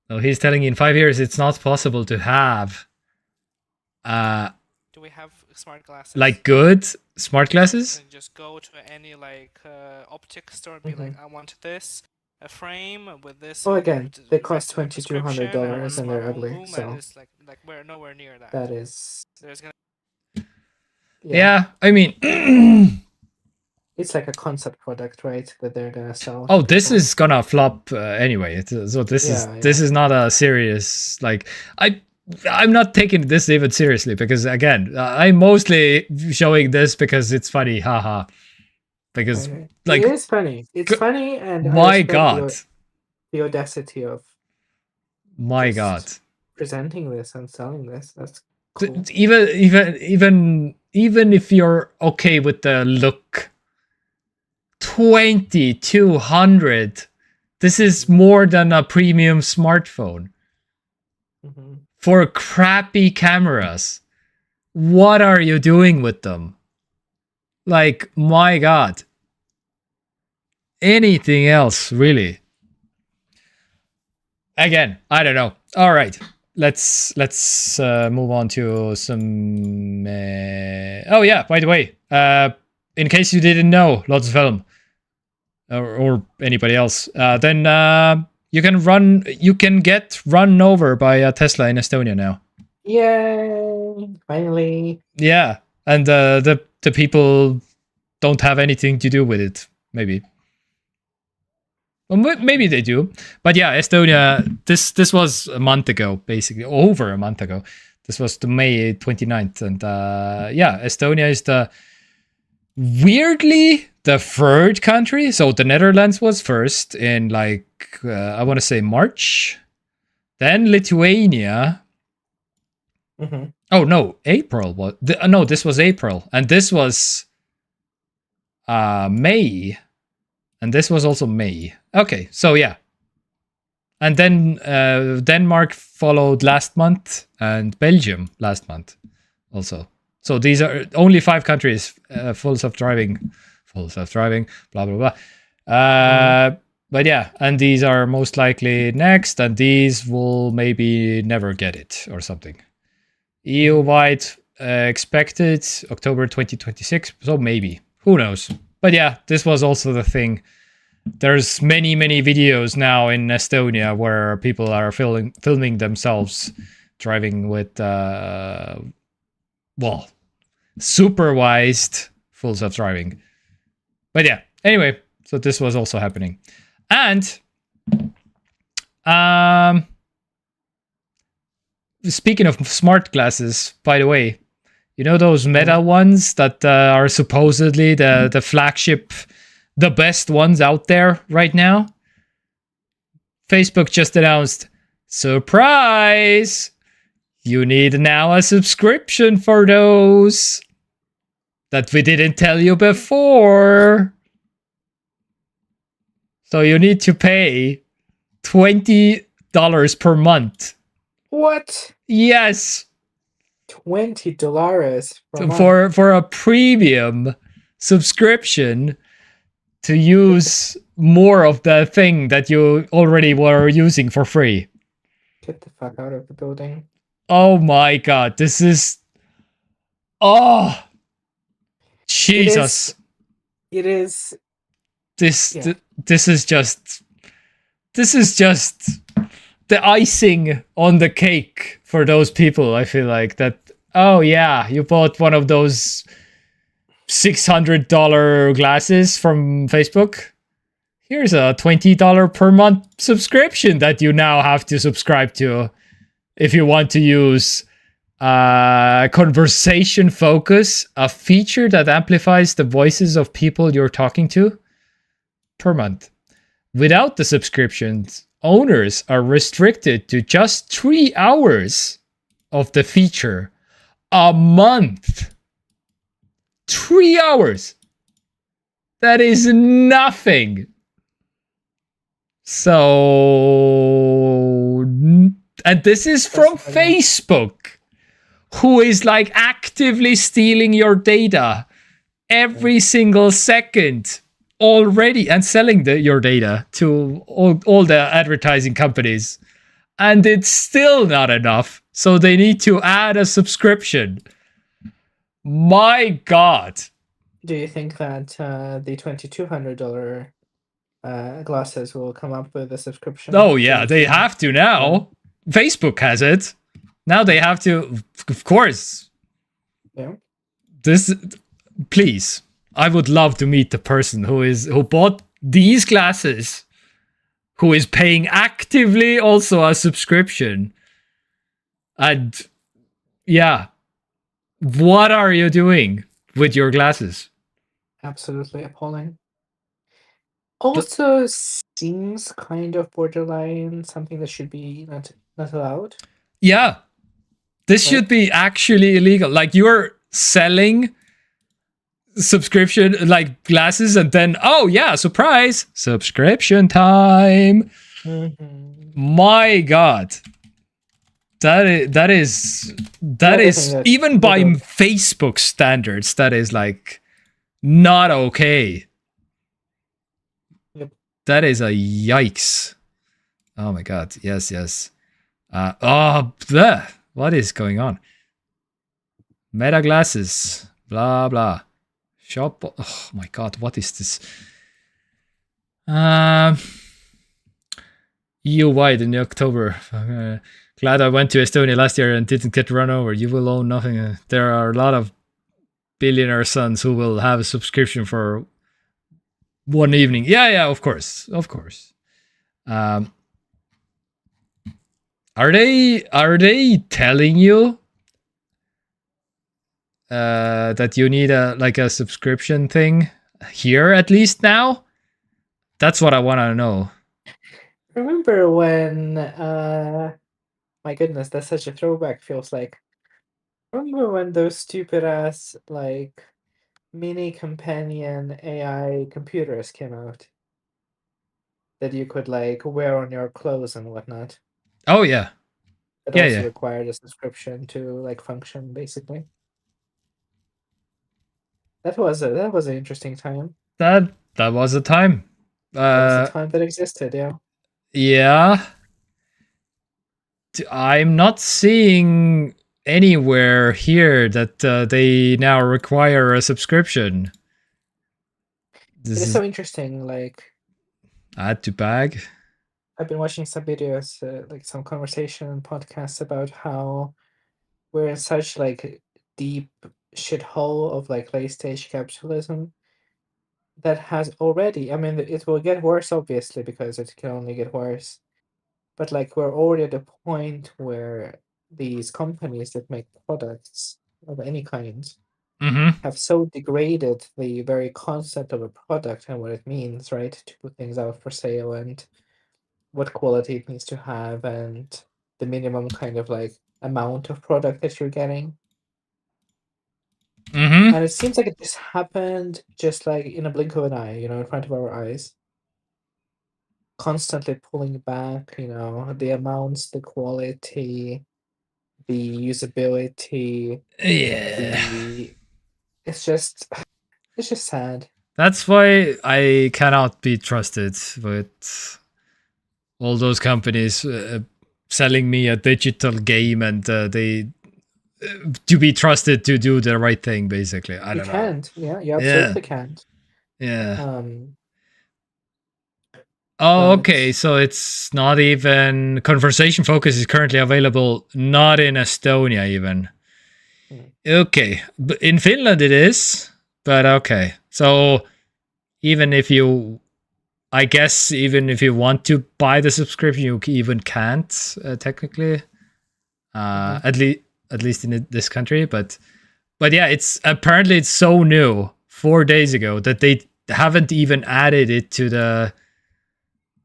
So he's telling you in 5 years it's not possible to have. Do we have smart glasses? Like good smart glasses? And just go to any like optic store and be like, I want this. A frame with this. Well, again, they cost $2,200 and they're ugly. So it's like we're nowhere near that. That is. There's gonna. Yeah, I mean, it's like a concept product, right? That they're gonna sell. Oh, this is gonna flop anyway. So this is not a serious like I'm not taking this even seriously because again, I'm mostly showing this because it's funny, haha. Because like it is funny. It's funny, and my god, the audacity of my god presenting this and selling this. That's cool. Even if you're okay with the look, 2,200. This is more than a premium smartphone. For crappy cameras. What are you doing with them? Like, my god. Anything else, really? Again, I don't know. All right, let's move on to some. Oh yeah, by the way, in case you didn't know, lots of film, or anybody else, then you can get run over by a Tesla in Estonia now. Yay! Finally. Yeah, and the people don't have anything to do with it. Maybe. Well, maybe they do, but yeah, Estonia. This was a month ago, basically over a month ago. This was the May 29th, and yeah, Estonia is weirdly the third country. So the Netherlands was first in like I want to say March, then Lithuania. Oh no, April was no. This was April, and this was May. And this was also May. Okay, so yeah. And then Denmark followed last month, and Belgium last month also. So these are only 5 countries full self-driving, blah, blah, blah. But yeah, and these are most likely next, and these will maybe never get it or something. EU-wide expected October 2026, so maybe. Who knows? But yeah, this was also the thing. There's many videos now in Estonia where people are filming themselves driving with, well, supervised full self-driving. But yeah, anyway, so this was also happening. And speaking of smart glasses, by the way, you know those Meta ones that are supposedly the flagship, the best ones out there right now? Facebook just announced, surprise! You need now a subscription for those that we didn't tell you before. So you need to pay $20 per month. What? Yes. $20 for a premium subscription to use more of the thing that you already were using for free. Get the fuck out of the building. Oh my god, this is... Oh! Jesus. It is... This is just... This is just... the icing on the cake for those people, I feel like, that, oh yeah, you bought one of those $600 glasses from Facebook. here's a $20 per month subscription that you now have to subscribe to if you want to use conversation focus, a feature that amplifies the voices of people you're talking to per month. Without the subscriptions, owners are restricted to just 3 hours of the feature a month. 3 hours. That is nothing. So, and this is from Facebook, who is like actively stealing your data every single second already and selling your data to all the advertising companies. And it's still not enough. So they need to add a subscription. My God. Do you think that the $2,200 glasses will come up with a subscription? Oh, yeah, they have to now. Yeah. Facebook has it. Now they have to, of course. Yeah. Please, I would love to meet the person who bought these glasses, who is paying actively also a subscription. And yeah, what are you doing with your glasses? Absolutely appalling. Also seems kind of borderline something that should be not allowed. Yeah. This should be actually illegal. Like, you're selling subscription, like, glasses, and then, oh yeah, surprise, subscription time. My God. That is even by Facebook standards, that is like not okay. Yep. That is a yikes. Oh my God. Yes. What is going on? Meta glasses. Blah blah. Shop. Oh my God. What is this? EU wide in October. Glad I went to Estonia last year and didn't get run over. You will own nothing. There are a lot of billionaire sons who will have a subscription for one evening. Yeah, of course. Are they telling you that you need a subscription thing here at least now? That's what I want to know. Remember when my goodness, that's such a throwback, feels like. Remember when those stupid ass like mini companion AI computers came out that you could like wear on your clothes and whatnot? Oh yeah. It also required a subscription to like function, basically. That was an interesting time. That was a time. That was a time that existed, yeah. Yeah. I'm not seeing anywhere here that they now require a subscription. It is so interesting, like add to bag. I've been watching some videos, like some conversation and podcasts about how we're in such like deep shithole of like late stage capitalism that has already, I mean, it will get worse obviously because it can only get worse, but like we're already at a point where these companies that make products of any kind have so degraded the very concept of a product and what it means, right, to put things out for sale and what quality it needs to have and the minimum kind of like amount of product that you're getting. And it seems like it just happened just like in a blink of an eye, in front of our eyes. Constantly pulling back, the amounts, the quality, the usability. Yeah. It's just sad. That's why I cannot be trusted with all those companies selling me a digital game and they to be trusted to do the right thing, basically. I don't know. You can't. Yeah, you absolutely can't. Yeah. Okay, so it's not even conversation focus is currently available, not in Estonia even. Okay, in Finland it is, but okay. So even if you I guess even if you want to buy the subscription, you even can't technically. At least in this country, but yeah, it's so new 4 days ago that they haven't even added it to the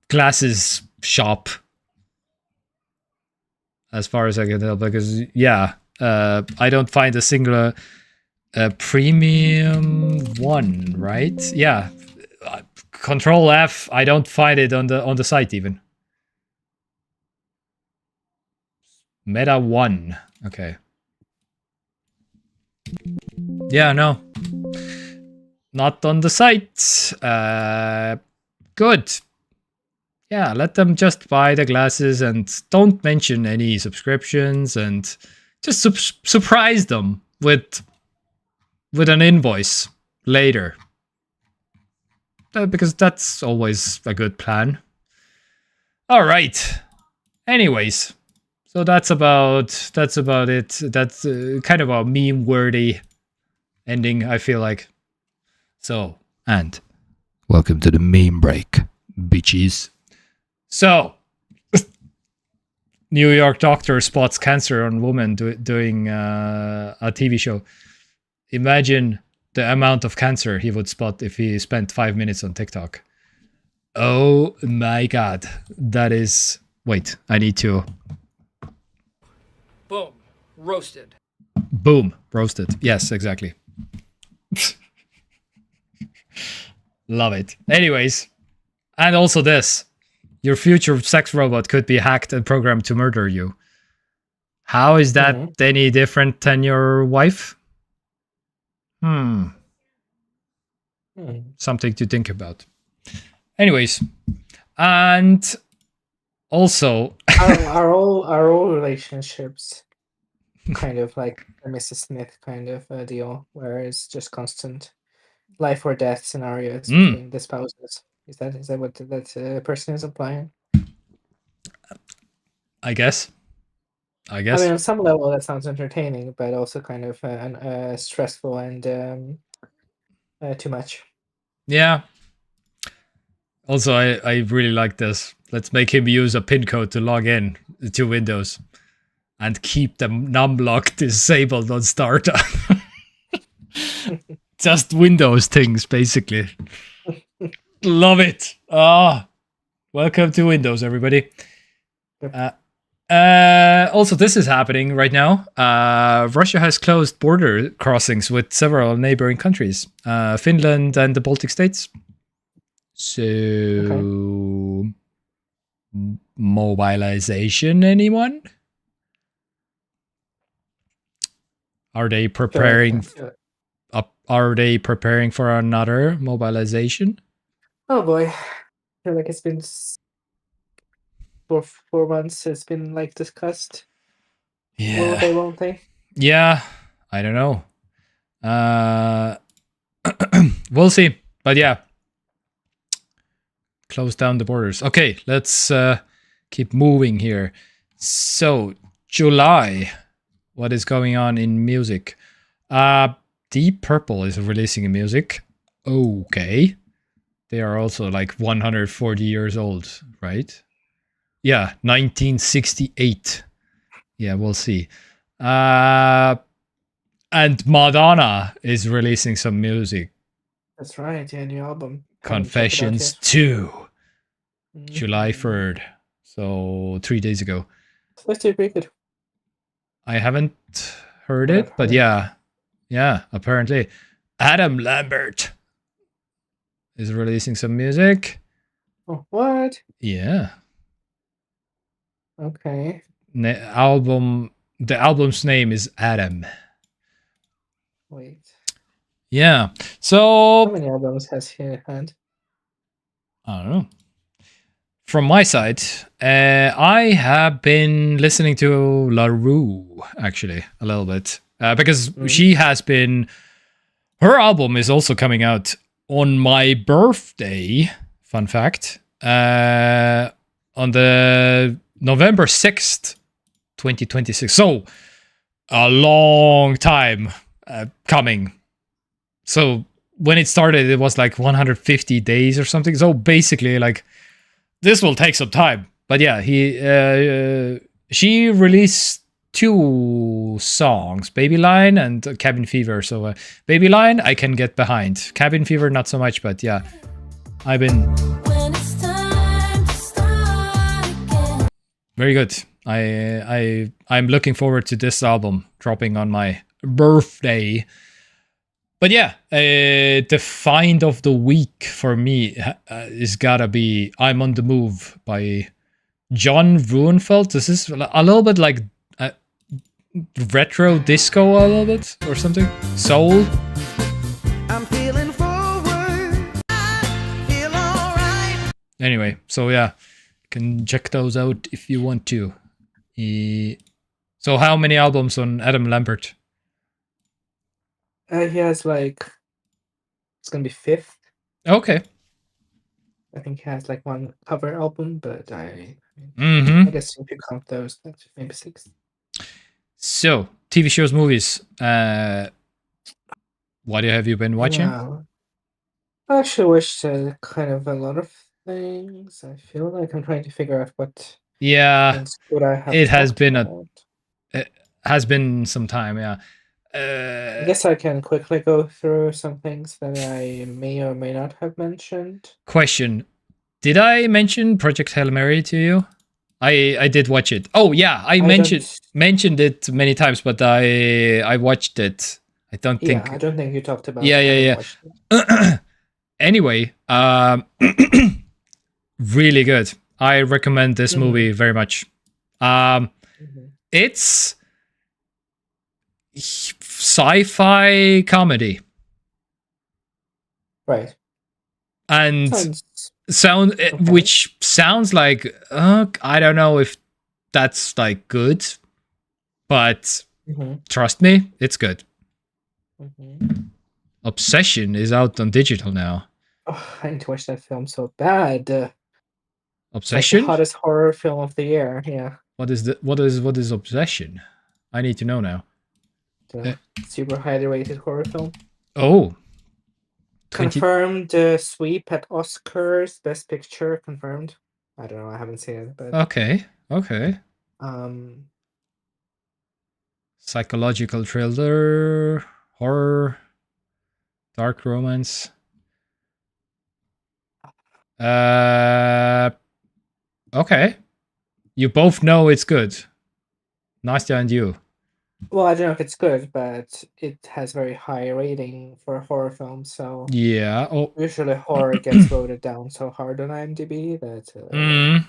glasses shop, as far as I can tell. Because I don't find a single premium one, right? Yeah, Control F. I don't find it on the site even. Meta 1. Okay. Yeah, no. Not on the site. Good. Yeah, let them just buy the glasses and don't mention any subscriptions, and just surprise them with an invoice later. Because that's always a good plan. All right. Anyways. So that's about it. That's kind of a meme-worthy ending, I feel like. So, and welcome to the meme break, bitches. So, New York doctor spots cancer on woman doing a TV show. Imagine the amount of cancer he would spot if he spent 5 minutes on TikTok. Oh my god. That is... Wait, I need to... Boom. Roasted. Boom. Roasted. Yes, exactly. Love it. Anyways. And also this. Your future sex robot could be hacked and programmed to murder you. How is that any different than your wife? Something to think about. Anyways. And... Also, are all relationships kind of like a Mrs. Smith kind of deal, where it's just constant life or death scenarios between the spouses? Is that what that person is implying? I guess. I mean, on some level, that sounds entertaining, but also kind of stressful and too much. Yeah. Also, I really like this. Let's make him use a pin code to log in to Windows and keep the numlock disabled on startup. Just Windows things, basically. Love it. Welcome to Windows, everybody. Also, this is happening right now. Russia has closed border crossings with several neighboring countries, Finland and the Baltic states. So, mobilization, anyone? Are they preparing? Are they preparing for another mobilization? Oh boy, I feel like it's been for 4 months. It's been like discussed. Yeah. Won't they? Yeah, I don't know. We'll see. But yeah. Close down the borders. Okay, let's keep moving here. So, July. What is going on in music? Deep Purple is releasing a music. Okay. They are also like 140 years old, right? Yeah, 1968. Yeah, we'll see. And Madonna is releasing some music. That's right, yeah, new album. Confessions 2. July 3rd. So 3 days ago. That's pretty good. I haven't heard it, but yeah. Yeah, apparently. Adam Lambert is releasing some music. Oh, what? Yeah. Okay. The album's name is Adam. Wait. Yeah. So how many albums has he had? I don't know. From my side, I have been listening to LaRue actually a little bit because she has been. Her album is also coming out on my birthday. Fun fact. On the November 6th, 2026. So a long time coming. So when it started, it was like 150 days or something. So basically, like, this will take some time. But yeah, she released 2 songs, Baby Line and Cabin Fever. So Baby Line, I can get behind. Cabin Fever, not so much, but yeah, I've been very good. I'm looking forward to this album dropping on my birthday. But yeah, the find of the week for me is gotta be I'm on the Move by John Ruenfeld. This is a little bit like retro disco, a little bit, or something. Soul. I'm feeling forward. I feel alright. Anyway, so yeah, you can check those out if you want to. So how many albums on Adam Lambert? He has like, it's gonna be 5th. Okay. I think he has like 1 cover album, but I guess if you count those, that's maybe 6th. So, TV shows, movies. What have you been watching? Yeah. I actually watched kind of a lot of things. I feel like I'm trying to figure out what things could I have. It has been it has been some time, yeah. I guess I can quickly go through some things that I may or may not have mentioned. Question: did I mention Project Hail Mary to you? I did watch it. Oh yeah, I mentioned it many times, but I watched it. I don't think. Yeah, I don't think you talked about. Yeah. Anyway, really good. I recommend this movie very much. It's sci-fi comedy, right? And which sounds like I don't know if that's like good, but trust me, it's good. Obsession is out on digital now. Oh, I need to watch that film so bad. Obsession, like the hottest horror film of the year. Yeah. What is Obsession? I need to know now. Super highly rated horror film. Oh. Confirmed sweep at Oscars, Best Picture confirmed. I don't know, I haven't seen it, but okay. Psychological thriller, horror, dark romance. Okay. You both know it's good. Nastya and you. Well, I don't know if it's good, but it has very high rating for horror films, so yeah. Usually horror gets voted down so hard on IMDb that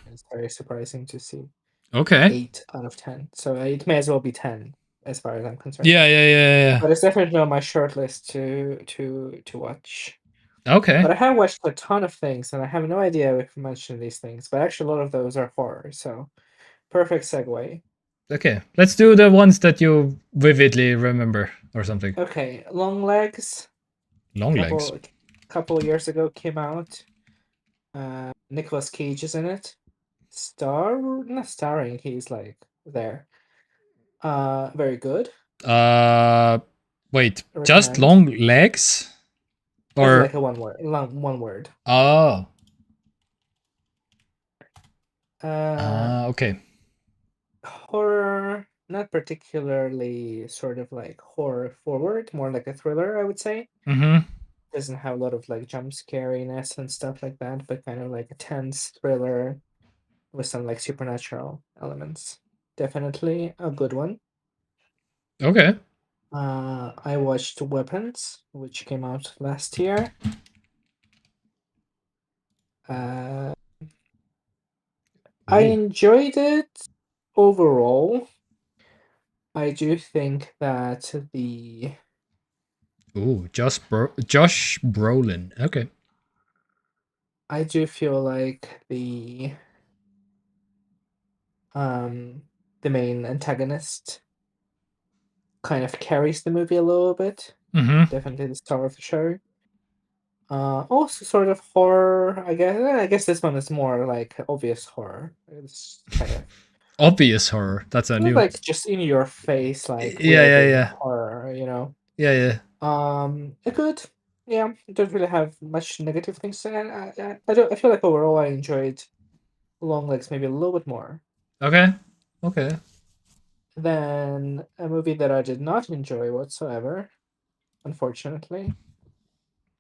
it's very surprising to see. Okay. 8 out of 10. So it may as well be 10 as far as I'm concerned. Yeah. But it's definitely on my short list to watch. Okay. But I have watched a ton of things, and I have no idea if I mentioned these things, but actually a lot of those are horror, so perfect segue. Okay, let's do the ones that you vividly remember or something. Okay, Long Legs. A couple years ago came out. Nicolas Cage is in it. Not starring, he's like there. Very good. Wait, just Long Legs? Or like a one word. Oh. Okay. Horror, not particularly sort of like horror forward, more like a thriller, I would say. Doesn't have a lot of like jump scariness and stuff like that, but kind of like a tense thriller with some like supernatural elements. Definitely a good one. Okay. I watched Weapons, which came out last year. I enjoyed it overall. I do think that the Josh Brolin. Okay. I do feel like the main antagonist kind of carries the movie a little bit. Definitely the star of the show. Also sort of horror, I guess. I guess this one is more like obvious horror. It's kind of obvious horror. That's a new, like just in your face, like yeah horror, you know. Yeah. Good. Yeah, I don't really have much negative things to add. I don't. I feel like overall I enjoyed Long Legs maybe a little bit more Okay. Okay. than a movie that I did not enjoy whatsoever. Unfortunately,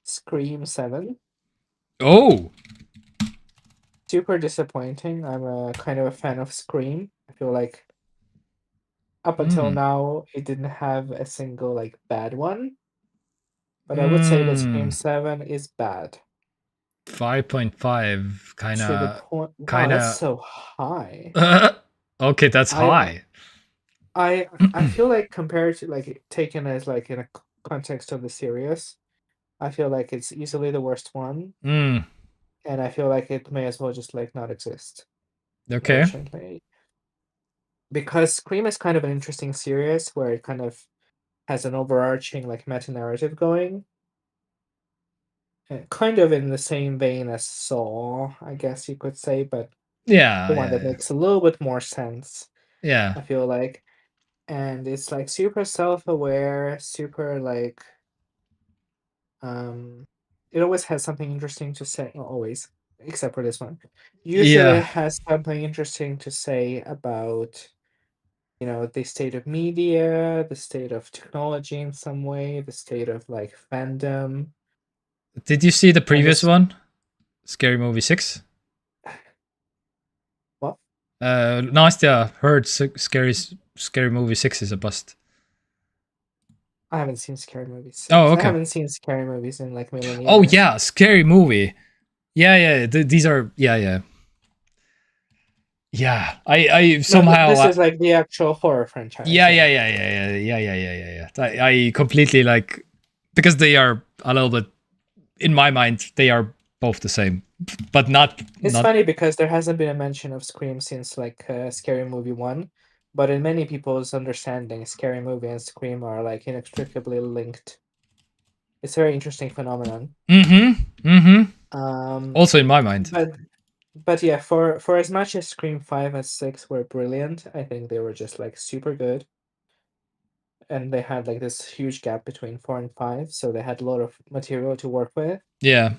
Scream 7. Oh. Super disappointing. I'm a kind of a fan of Scream. I feel like up until Mm. now it didn't have a single like bad one, but I would say that Scream 7 is bad 5.5 kind to the of point. Wow, kind that's of so high. okay, that's I high. I feel like compared to like taken as like in a context of the series, I feel like it's easily the worst one, Mm. and I feel like it may as well just like not exist. Okay. Unfortunately, because Scream is kind of an interesting series where it kind of has an overarching like meta narrative going, kind of in the same vein as Saw, I guess you could say, but Yeah, the one that yeah, makes a little bit more sense. yeah. I feel like, and it's like super self-aware, super like it always has something interesting to say. Well, always, except for this one. Usually Yeah. it has something interesting to say about, you know, the state of media, the state of technology in some way, the state of like fandom. Did you see the And previous this one? Scary Movie 6? what? Nastya heard Scary Movie 6 is a bust. I haven't seen scary movies Oh, since. I okay. haven't seen scary movies in like a million Oh years. yeah, Scary Movie. Yeah, yeah. These are yeah. Yeah. I No, somehow this is like the actual horror franchise. Yeah. I completely like because they are a little bit in my mind they are both the same, but It's not. funny because there hasn't been a mention of Scream since like Scary Movie 1, but in many people's understanding, Scary Movie and Scream are like inextricably linked. It's a very interesting phenomenon. Um, Also in my mind. but yeah, for as much as Scream 5 and 6 were brilliant, I think they were just like super good. And they had like this huge gap between 4 and 5, so they had a lot of material to work with. Yeah.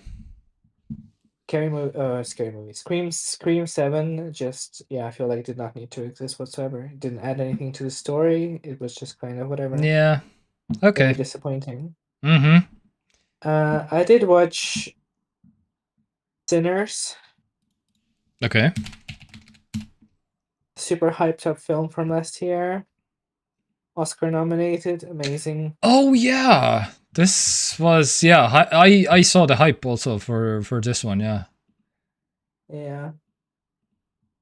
Scary movie. Scream 7 just, yeah, I feel like it did not need to exist whatsoever. It didn't add anything to the story. It was just kind of whatever. Yeah. Very Okay. disappointing. Mm-hmm. I did watch Sinners. Okay. Super hyped up film from last year. Oscar nominated. Amazing. Oh yeah. This was yeah, I saw the hype also for this one, yeah. Yeah.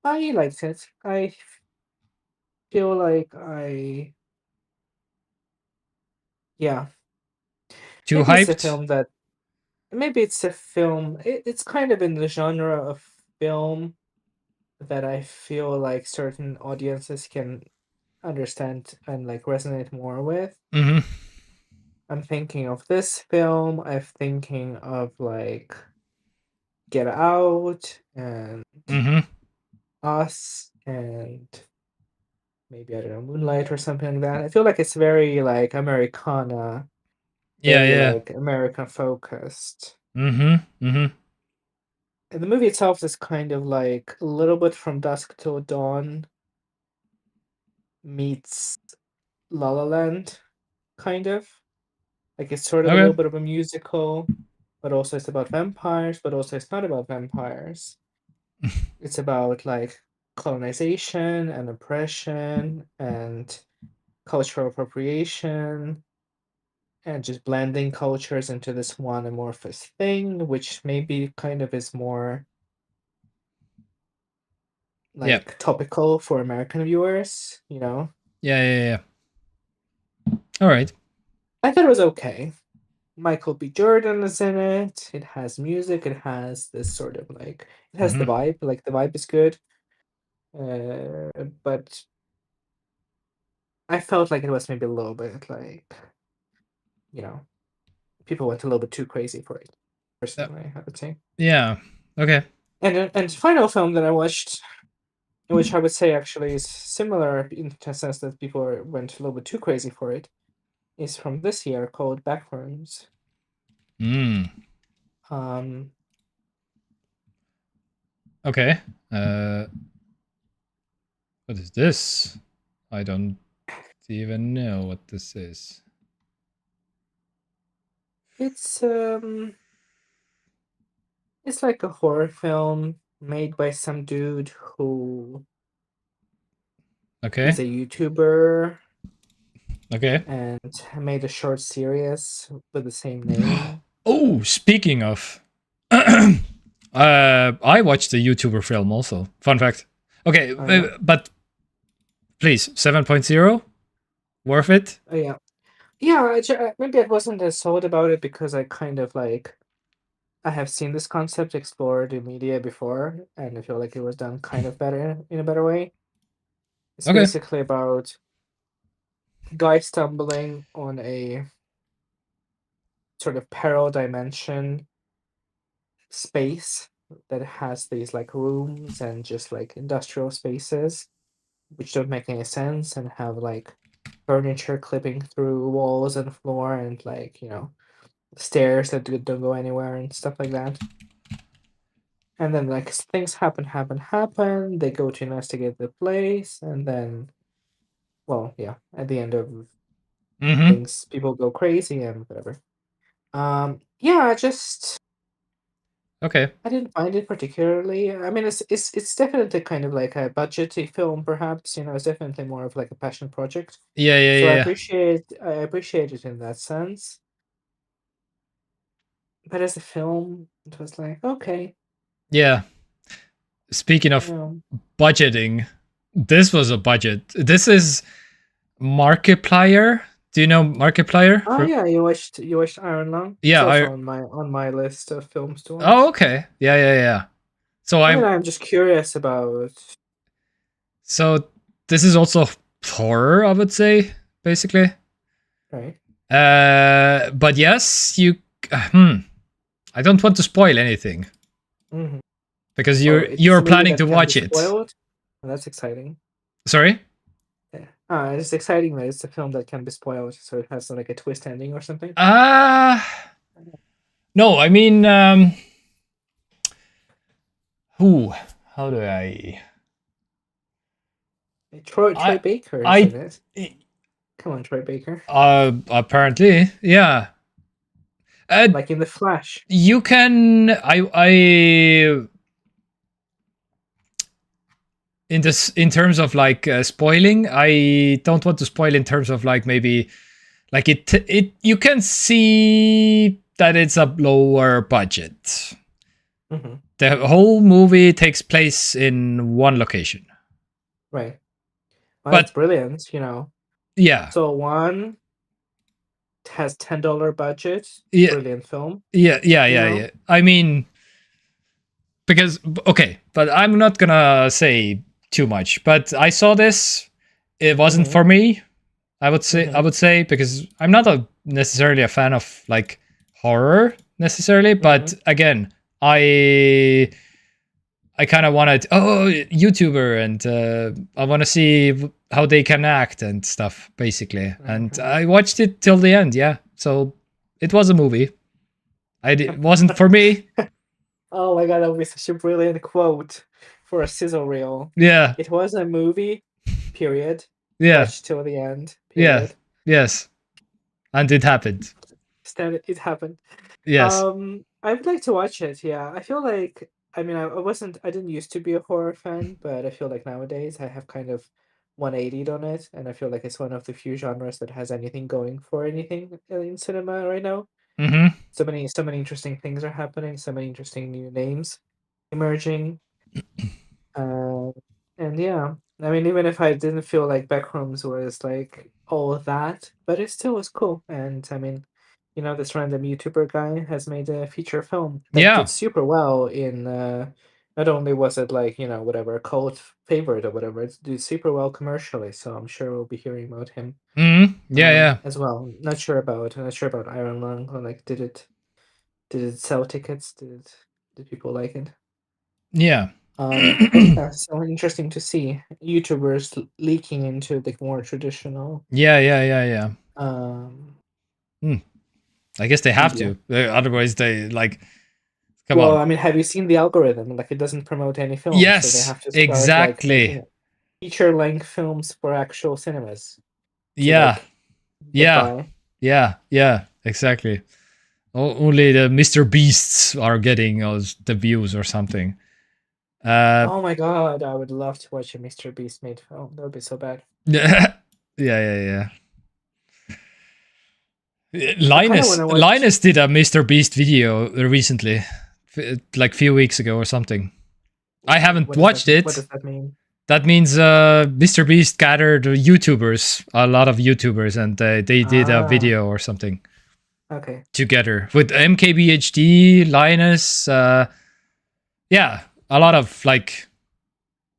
I liked it. I feel like yeah. Too Maybe it's a hyped? film that maybe it's a film. It's kind of in the genre of film that I feel like certain audiences can understand and like resonate more with. Mm-hmm. I'm thinking of this film. I'm thinking of like Get Out and Mm-hmm. Us and maybe I don't know Moonlight or something like that. I feel like it's very like Americana, Yeah, very yeah. like American focused. Mm-hmm. Mm-hmm. And the movie itself is kind of like a little bit From Dusk Till Dawn meets La La Land, kind of. Like it's sort of a little Okay. bit of a musical, but also it's about vampires, but also it's not about vampires. It's about like colonization and oppression and cultural appropriation and just blending cultures into this one amorphous thing, which maybe kind of is more Yeah. like topical for American viewers, you know? Yeah. All right. I thought it was okay. Michael B. Jordan is in it. It has music. It has this sort of like it has the Mm-hmm. vibe. Like the vibe is good. But I felt like it was maybe a little bit like, you know, people went a little bit too crazy for it. Personally, I would say. Yeah. Okay. And final film that I watched, which I would say actually is similar in the sense that people went a little bit too crazy for it, is from this year called Backrooms. Okay. What is this? I don't even know what this is. It's like a horror film made by some dude who Okay. is a YouTuber Okay. and made a short series with the same name. Oh, speaking of, I watched the YouTuber film also. Fun fact. Okay, but please, 7.0, worth it? Yeah. Yeah, maybe I wasn't as sold about it because I kind of like I have seen this concept explored in media before, and I feel like it was done kind of better in a better way. It's Okay. basically about a guy stumbling on a sort of parallel dimension space that has these like rooms and just like industrial spaces which don't make any sense and have like furniture clipping through walls and floor and like stairs that don't go anywhere and stuff like that. And then like things happen. They go to investigate the place, and then, well, yeah, at the end of things, people go crazy and whatever. Yeah, Okay. I didn't find it particularly. I mean, it's definitely kind of like a budgety film, perhaps. It's definitely more of like a passion project. Yeah. So I appreciate it in that sense. But as a film, it was like, okay. Yeah. Speaking of budgeting, this was a budget. This is Markiplier. Do you know Markiplier? Oh yeah, you watched Iron Lung? Yeah, it's also on my list of films to watch. Oh, okay. Yeah. So I'm just curious about. So this is also horror, I would say, basically. Right. But yes, you. I don't want to spoil anything. Mm-hmm. Because you're planning to watch it. Spoiled? And that's exciting. Sorry? Yeah. It's exciting that it's a film that can be spoiled, so it has like a twist ending or something. No, I mean, how do I? Troy Baker is in it. Come on, Troy Baker. Apparently, yeah. Like in The Flash. You can in terms of like spoiling, I don't want to spoil in terms of like maybe like it you can see that it's a lower budget. Mm-hmm. The whole movie takes place in one location. Right. Well, that's brilliant, Yeah. So one has $10 budget. Yeah. Brilliant film. Yeah. I mean, because but I'm not gonna say too much. But I saw this. It wasn't for me. I would say because I'm not necessarily a fan of like horror necessarily. But again, I kind of wanted YouTuber and I want to see how they can act and stuff basically. And I watched it till the end. Yeah, so it was a movie. It wasn't for me. Oh my god, that would be such a brilliant quote for a sizzle reel. Yeah. It was a movie, period. Yeah. Watched till the end, period. Yeah. Yes. And it happened. It happened. Yes. I would like to watch it, yeah. I feel like, I mean, I didn't used to be a horror fan, but I feel like nowadays I have kind of 180'd on it, and I feel like it's one of the few genres that has anything going for anything in cinema right now. So many interesting things are happening, so many interesting new names emerging. And yeah, I mean, even if I didn't feel like Backrooms was like all of that, but it still was cool. And I mean, this random YouTuber guy has made a feature film that did super well in not only was it like, whatever, a cult favorite or whatever, it did super well commercially, so I'm sure we'll be hearing about him. Yeah. As well. Not sure about Iron Lung, or like did it sell tickets? Did people like it? Yeah. Yeah, so interesting to see YouTubers leaking into the more traditional. Yeah. I guess they have media. to. Otherwise, they like. Come Well, on. I mean, have you seen the algorithm? Like, it doesn't promote any films, so they Yes, have to start like exactly. making feature-length films for actual cinemas. To, Yeah, like, get by. yeah, exactly. Only the Mr. Beasts are getting the views or something. Oh my god, I would love to watch a Mr. Beast made film. That would be so bad. Yeah. I kind of want to watch. Linus did a Mr. Beast video recently, like a few weeks ago or something. I haven't watched it. What does that mean? That means Mr. Beast gathered YouTubers, a lot of YouTubers, and they did a video or something. Okay. Together with MKBHD, Linus, yeah, a lot of like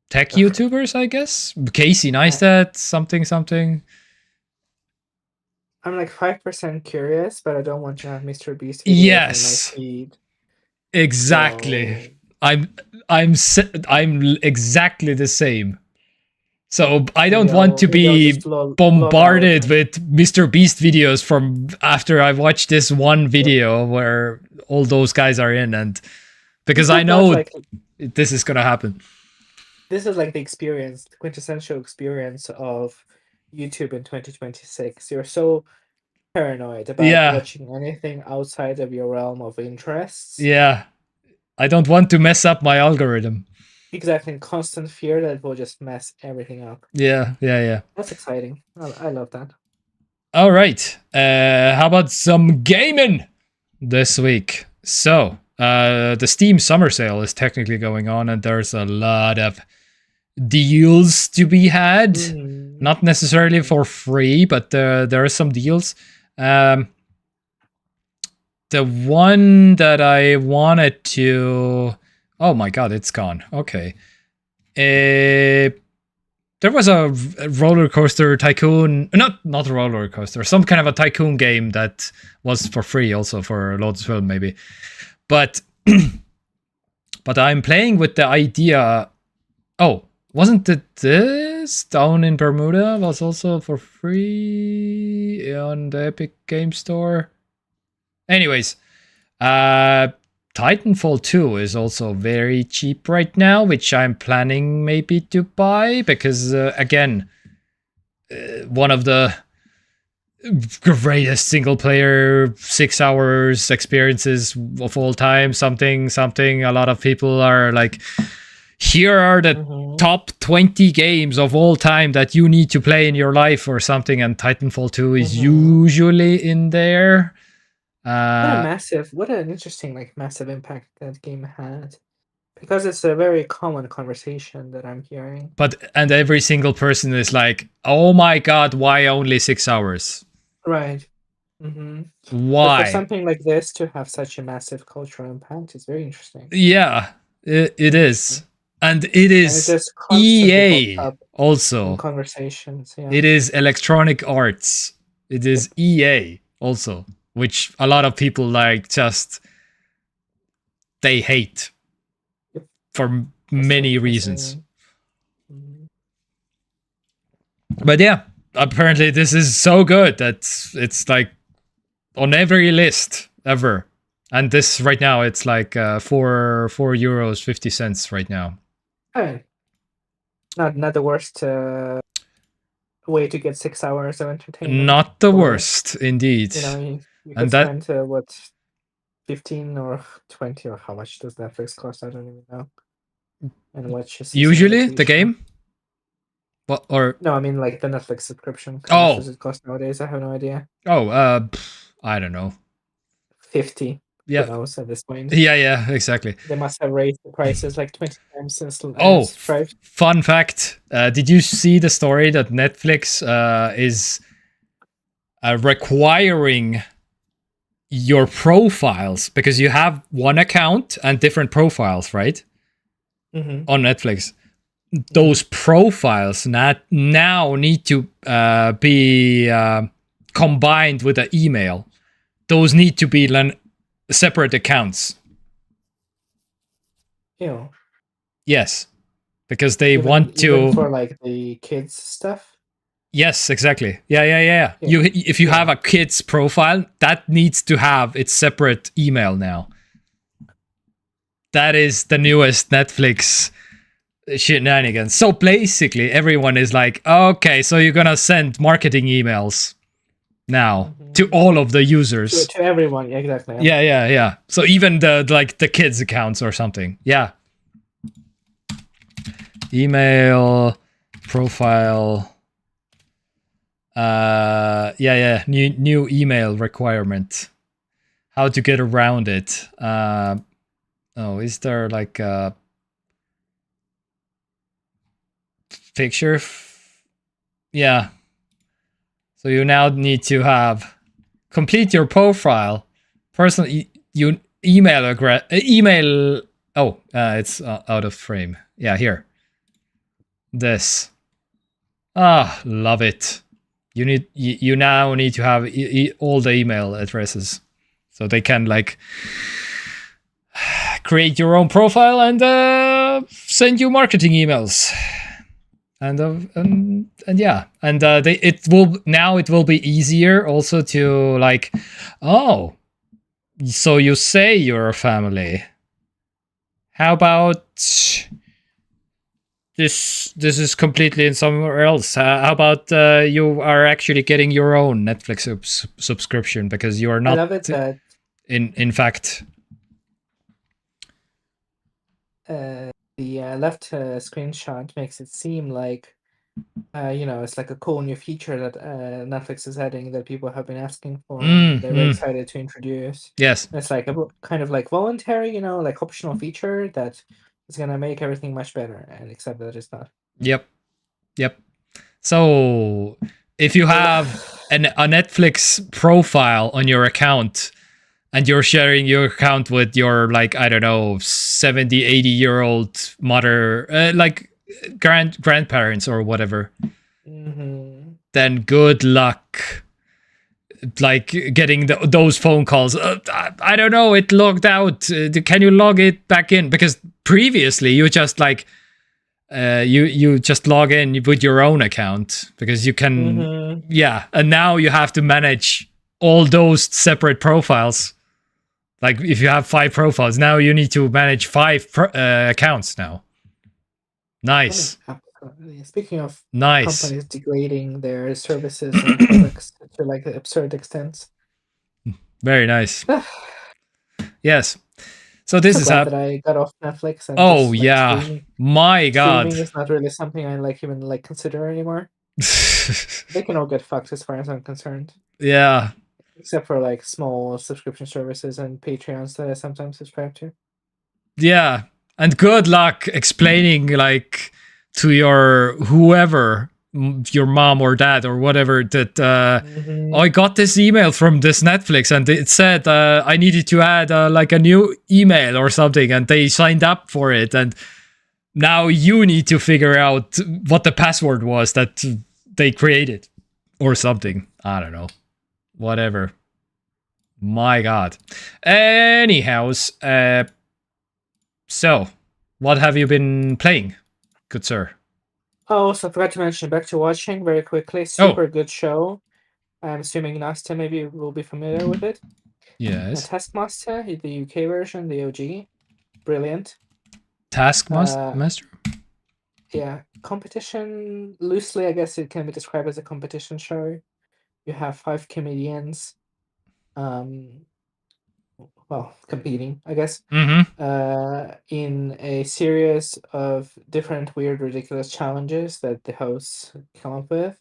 tech YouTubers, I guess. Casey Neistat, something. I'm like 5% curious, but I don't want to have Mr. Beast videos yes, in my feed. Exactly. So... I'm exactly the same. So I don't want to be bombarded with Mr. Beast videos from after I watched this one video where all those guys are in, and because I know like, this is gonna happen. This is like the experience, the quintessential experience of YouTube in 2026. You're so paranoid about watching anything outside of your realm of interests. Yeah. I don't want to mess up my algorithm. Exactly, in constant fear that it will just mess everything up. Yeah. That's exciting. I love that. All right. How about some gaming this week? So, the Steam summer sale is technically going on, and there's a lot of deals to be had. Not necessarily for free, but there are some deals. The one that I wanted to... Oh my god, it's gone. Okay. There was a roller coaster tycoon... Not roller coaster. Some kind of a tycoon game that was for free also for Lotus Film maybe. But... but I'm playing with the idea... Oh, wasn't it this Down in Bermuda was also for free on the Epic Game Store? Anyways, Titanfall 2 is also very cheap right now, which I'm planning maybe to buy because, again, one of the greatest single player 6 hours experiences of all time, something. A lot of people are like, here are the top 20 games of all time that you need to play in your life or something, and Titanfall 2 is usually in there. What an interesting, like, massive impact that game had. Because it's a very common conversation that I'm hearing. And every single person is like, oh my god, why only 6 hours? Right. Why? But for something like this to have such a massive cultural impact is very interesting. Yeah, it is. And it is EA also. In conversations, yeah. It is Electronic Arts. It is EA also. Which a lot of people like they hate for many reasons. But yeah, apparently this is so good that it's like on every list ever. And this right now, it's like €4.50 right now. Hey. Not the worst way to get 6 hours of entertainment. Not the worst, indeed. You know, you could spend, 15 or 20, or how much does Netflix cost? I don't even know. And watch usually the game? What, or no, I mean like the Netflix subscription. How much does it cost nowadays? I have no idea. I don't know. 50. Yeah. Who knows at this point? Yeah, exactly. They must have raised the prices like 20 times since. Fun fact! Did you see the story that Netflix is requiring your profiles, because you have one account and different profiles, right? On Netflix. Those profiles now need to be combined with an email. Those need to be separate accounts. Ew. Yes, because they want to for like the kids stuff. Yes, exactly. Yeah. If you have a kid's profile, that needs to have its separate email now. That is the newest Netflix shenanigans. So basically, everyone is like, okay, so you're gonna send marketing emails now to all of the users. To everyone, yeah, exactly. Yeah. So even the kids' accounts or something. Yeah. Email profile. New email requirement. How to get around it? Is there like a picture? Yeah. So you now need to have complete your profile, personal email address, email. Oh, it's out of frame. Yeah, here. This. Love it. You now need to have all the email addresses, so they can like create your own profile and send you marketing emails. And yeah, and it will be easier also to like, oh, so you say you're a family. How about this is completely in somewhere else. How about you are actually getting your own Netflix subscription because you are not. I love it that in fact. The left screenshot makes it seem like it's like a cool new feature that Netflix is adding that people have been asking for. And they're very excited to introduce. Yes, it's like a kind of like voluntary, like optional feature that is gonna make everything much better. And except that it's not. Yep. So if you have a Netflix profile on your account and you're sharing your account with your, like, I don't know, 70, 80-year-old mother, like grandparents or whatever, then good luck, like, getting those phone calls. I don't know, it logged out. Can you log it back in? Because previously you just like, you just log in with your own account because you can, and now you have to manage all those separate profiles. Like if you have 5 profiles, now you need to manage 5 accounts now. Nice. Speaking of companies degrading their services and products to like absurd extents. Very nice. Yes. So this is that I got off Netflix. And oh just, yeah, streaming. My God. Streaming is not really something I like even like consider anymore. They can all get fucked as far as I'm concerned. Yeah. Except for like small subscription services and Patreons that I sometimes subscribe to. Yeah. And good luck explaining like to your whoever, your mom or dad or whatever, that I got this email from this Netflix and it said I needed to add like a new email or something, and they signed up for it, and now you need to figure out what the password was that they created or something. I don't know. Whatever. My God. Anyhow, so what have you been playing, good sir? Oh, so I forgot to mention Back to Watching very quickly. Super good show. I'm assuming Nastya maybe will be familiar with it. Yes. Taskmaster, the UK version, the OG. Brilliant. Taskmaster? Yeah. Competition, loosely, I guess it can be described as a competition show. You have 5 comedians, competing, I guess, in a series of different weird, ridiculous challenges that the hosts come up with.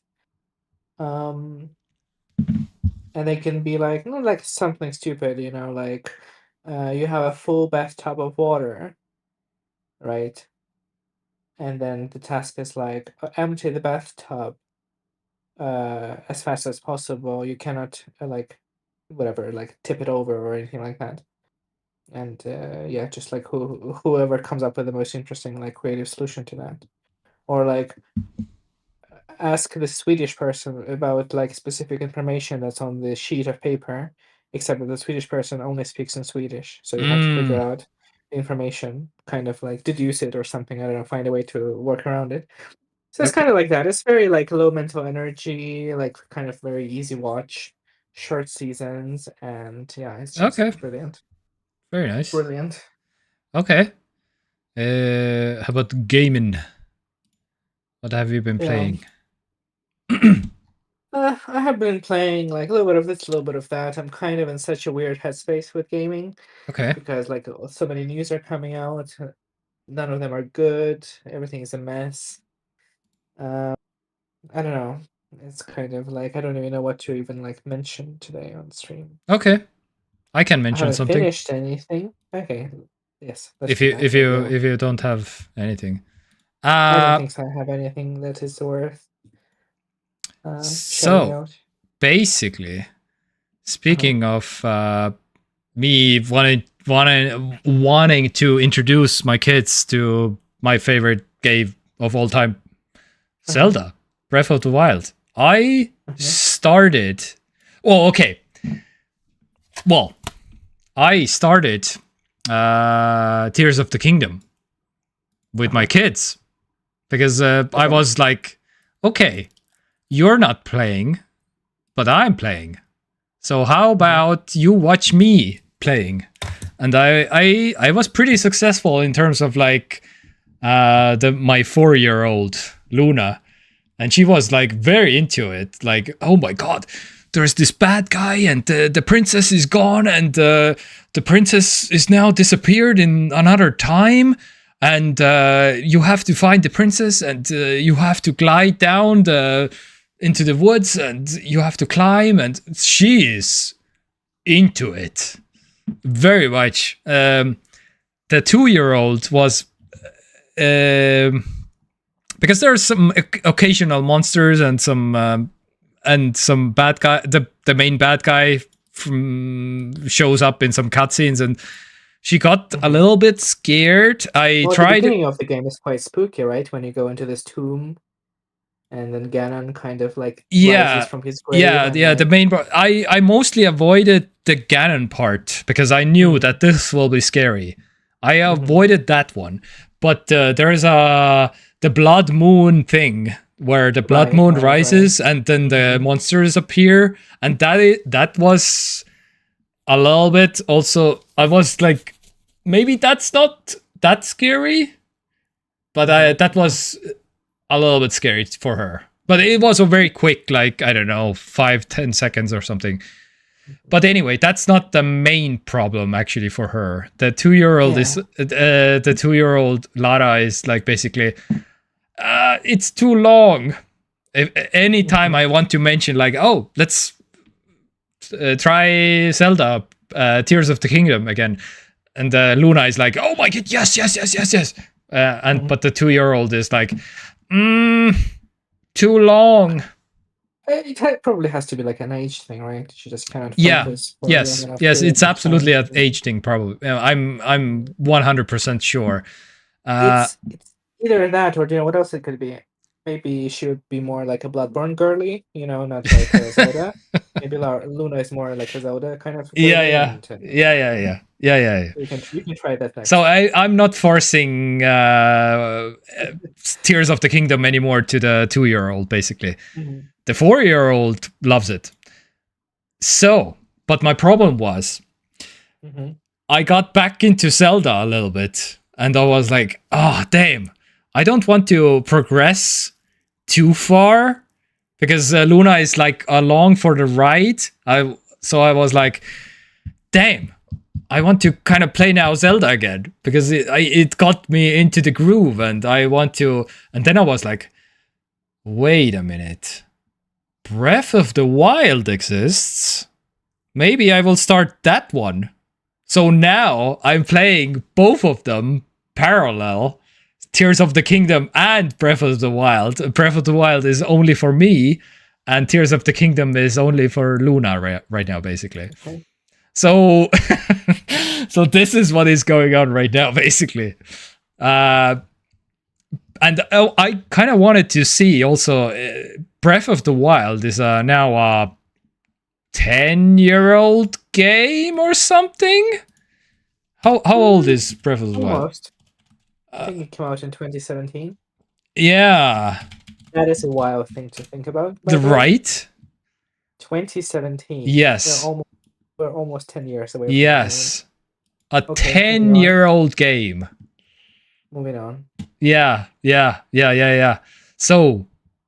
And they can be like, not like something stupid, like you have a full bathtub of water, right? And then the task is like, empty the bathtub as fast as possible. You cannot like tip it over or anything like that. And just like whoever comes up with the most interesting like creative solution to that, or like ask the Swedish person about like specific information that's on the sheet of paper, except that the Swedish person only speaks in Swedish, so you have to figure out the information, kind of like deduce it or something. I don't know, find a way to work around it. So it's Okay. kind of like that. It's very like low mental energy, like kind of very easy watch, short seasons, and yeah, it's just Okay. brilliant. Very nice. Brilliant. Okay. How about gaming? What have you been playing? I have been playing like a little bit of this, a little bit of that. I'm kind of in such a weird headspace with gaming Okay. because like so many news are coming out. None of them are good. Everything is a mess. I don't know. It's kind of like I don't even know what to even like mention today on stream. Okay. I can I mention haven't something. finished anything. Okay. Yes. Let's If do you that. if There you go. if you don't have anything. I don't think so. I have anything that is worth shouting So out. basically, speaking of me wanting to introduce my kids to my favorite game of all time, Zelda, Breath of the Wild. I started. Well, okay. Well, I started Tears of the Kingdom with my kids because I was like, okay, you're not playing, but I'm playing. So how about you watch me playing? And I was pretty successful in terms of like my 4-year-old Luna, and she was like very into it. Like, oh my god, there's this bad guy, and the princess is gone, and the princess is now disappeared in another time, and you have to find the princess, and you have to glide down into the woods, and you have to climb, and she is into it very much. The 2-year-old was because there are some occasional monsters and some bad guy. The main bad guy shows up in some cutscenes, and she got a little bit scared. The beginning of the game is quite spooky, right? When you go into this tomb, and then Ganon kind of like rises from his grave. The main part. I mostly avoided the Ganon part because I knew that this will be scary. I avoided that one, but there is the Blood Moon thing where the Blood Moon rises and then the monsters appear, and that was a little bit. Also, I was like, maybe that's not that scary, but that was a little bit scary for her. But it was a very quick, like, I don't know, 5-10 seconds or something. But anyway, that's not the main problem actually for her. The 2-year-old is the 2-year-old Lara is like basically it's too long. Anytime I want to mention like, oh, let's try Zelda Tears of the Kingdom again, and Luna is like, oh my god, yes. But the 2-year-old is like, too long. It probably has to be like an age thing, right? She just cannot focus. Yes, it's absolutely an age thing. Probably, I'm 100% sure. It's either that, or what else it could be. Maybe she would be more like a Bloodborne girly, not like a Zelda. Maybe Luna is more like a Zelda kind of. Yeah. You can try that next. So I'm not forcing Tears of the Kingdom anymore to the 2-year-old, basically. The 4-year-old loves it. So, but my problem was, I got back into Zelda a little bit, and I was like, oh, damn, I don't want to progress too far, because Luna is like along for the ride. So I was like, damn, I want to kind of play now Zelda again, because it got me into the groove, and I want to. And then I was like, wait a minute, Breath of the Wild exists. Maybe I will start that one. So now I'm playing both of them parallel, Tears of the Kingdom and Breath of the Wild. Breath of the Wild is only for me, and Tears of the Kingdom is only for Luna right now, basically. Okay. So, so this is what is going on right now, basically. And I kind of wanted to see also, Breath of the Wild is now a 10-year-old game or something. How old is Breath of the Wild? Almost. I think it came out in 2017. Yeah. That is a wild thing to think about. By The the way. right? 2017. Yes. We're almost 10 years away. Yes. A Okay, 10-year-old game. Moving on. Yeah. So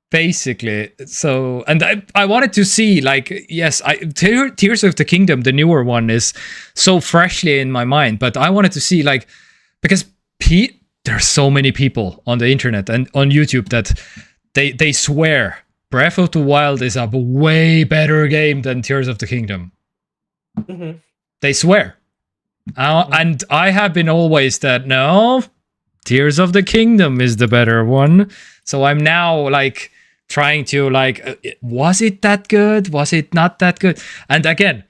basically, and I wanted to see, like, yes, Tears of the Kingdom, the newer one, is so freshly in my mind, but I wanted to see, like, because there's so many people on the internet and on YouTube that they swear Breath of the Wild is a way better game than Tears of the Kingdom. Mm-hmm. They swear. And I have been always that, no, Tears of the Kingdom is the better one. So I'm now, like, trying to, like, was it that good? Was it not that good? And again,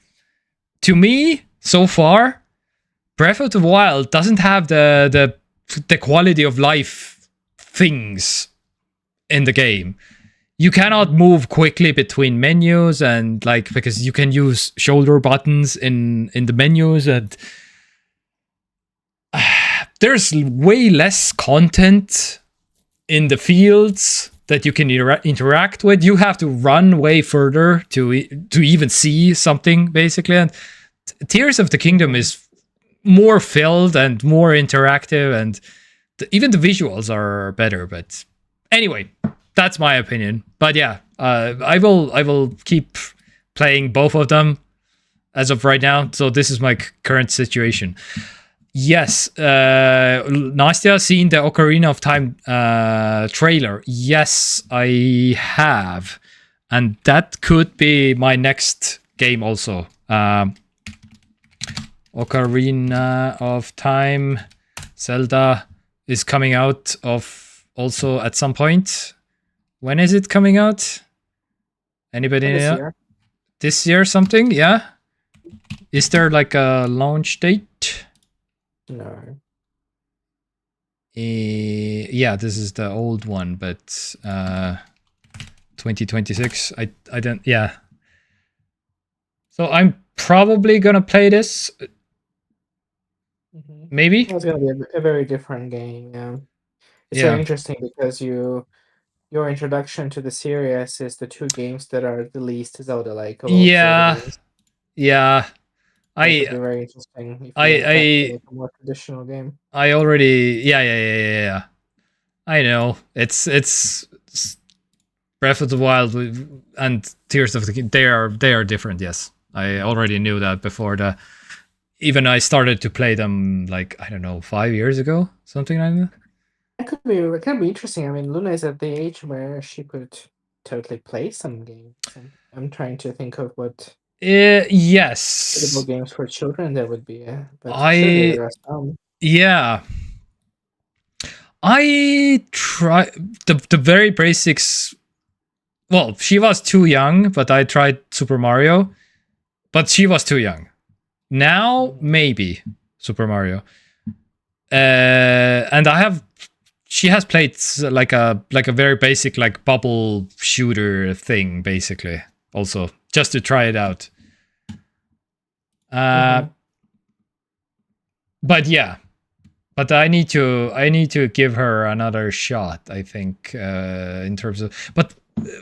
to me, so far, Breath of the Wild doesn't have the quality of life things in the game. You cannot move quickly between menus, and, like, because you can use shoulder buttons in the menus, and there's way less content in the fields that you can interact with. You have to run way further to even see something, basically. And Tears of the Kingdom is more filled and more interactive, and even the visuals are better. But anyway, that's my opinion. But yeah, I will keep playing both of them as of right now. So this is my current situation. Yes, Nastya, seen the Ocarina of Time trailer? Yes, I have, and that could be my next game also. Ocarina of Time, Zelda is coming out of also at some point. When is it coming out? Anybody know? Year. This year something? Yeah. Is there like a launch date? No. Yeah, this is the old one, but 2026. I don't. Yeah. So I'm probably gonna play this. Maybe. It's gonna be a very different game. Yeah. It's very interesting because your introduction to the series is the two games that are the least Zelda-like. Yeah. Yeah. It would be very interesting if you like a more traditional game. I already yeah. I know. It's Breath of the Wild and Tears of the Kingdom. They are different, yes. I already knew that before even I started to play them, like, I don't know, 5 years ago, something like that. It could be interesting. I mean, Luna is at the age where she could totally play some games. I'm trying to think of what yes, games for children there would be. But yeah, I tried the very basics. Well, she was too young, but I tried Super Mario, but she was too young. Now maybe Super Mario, and she has played like a very basic, like, bubble shooter thing, basically, also just to try it out. But yeah, but I need to give her another shot, I think, in terms of, but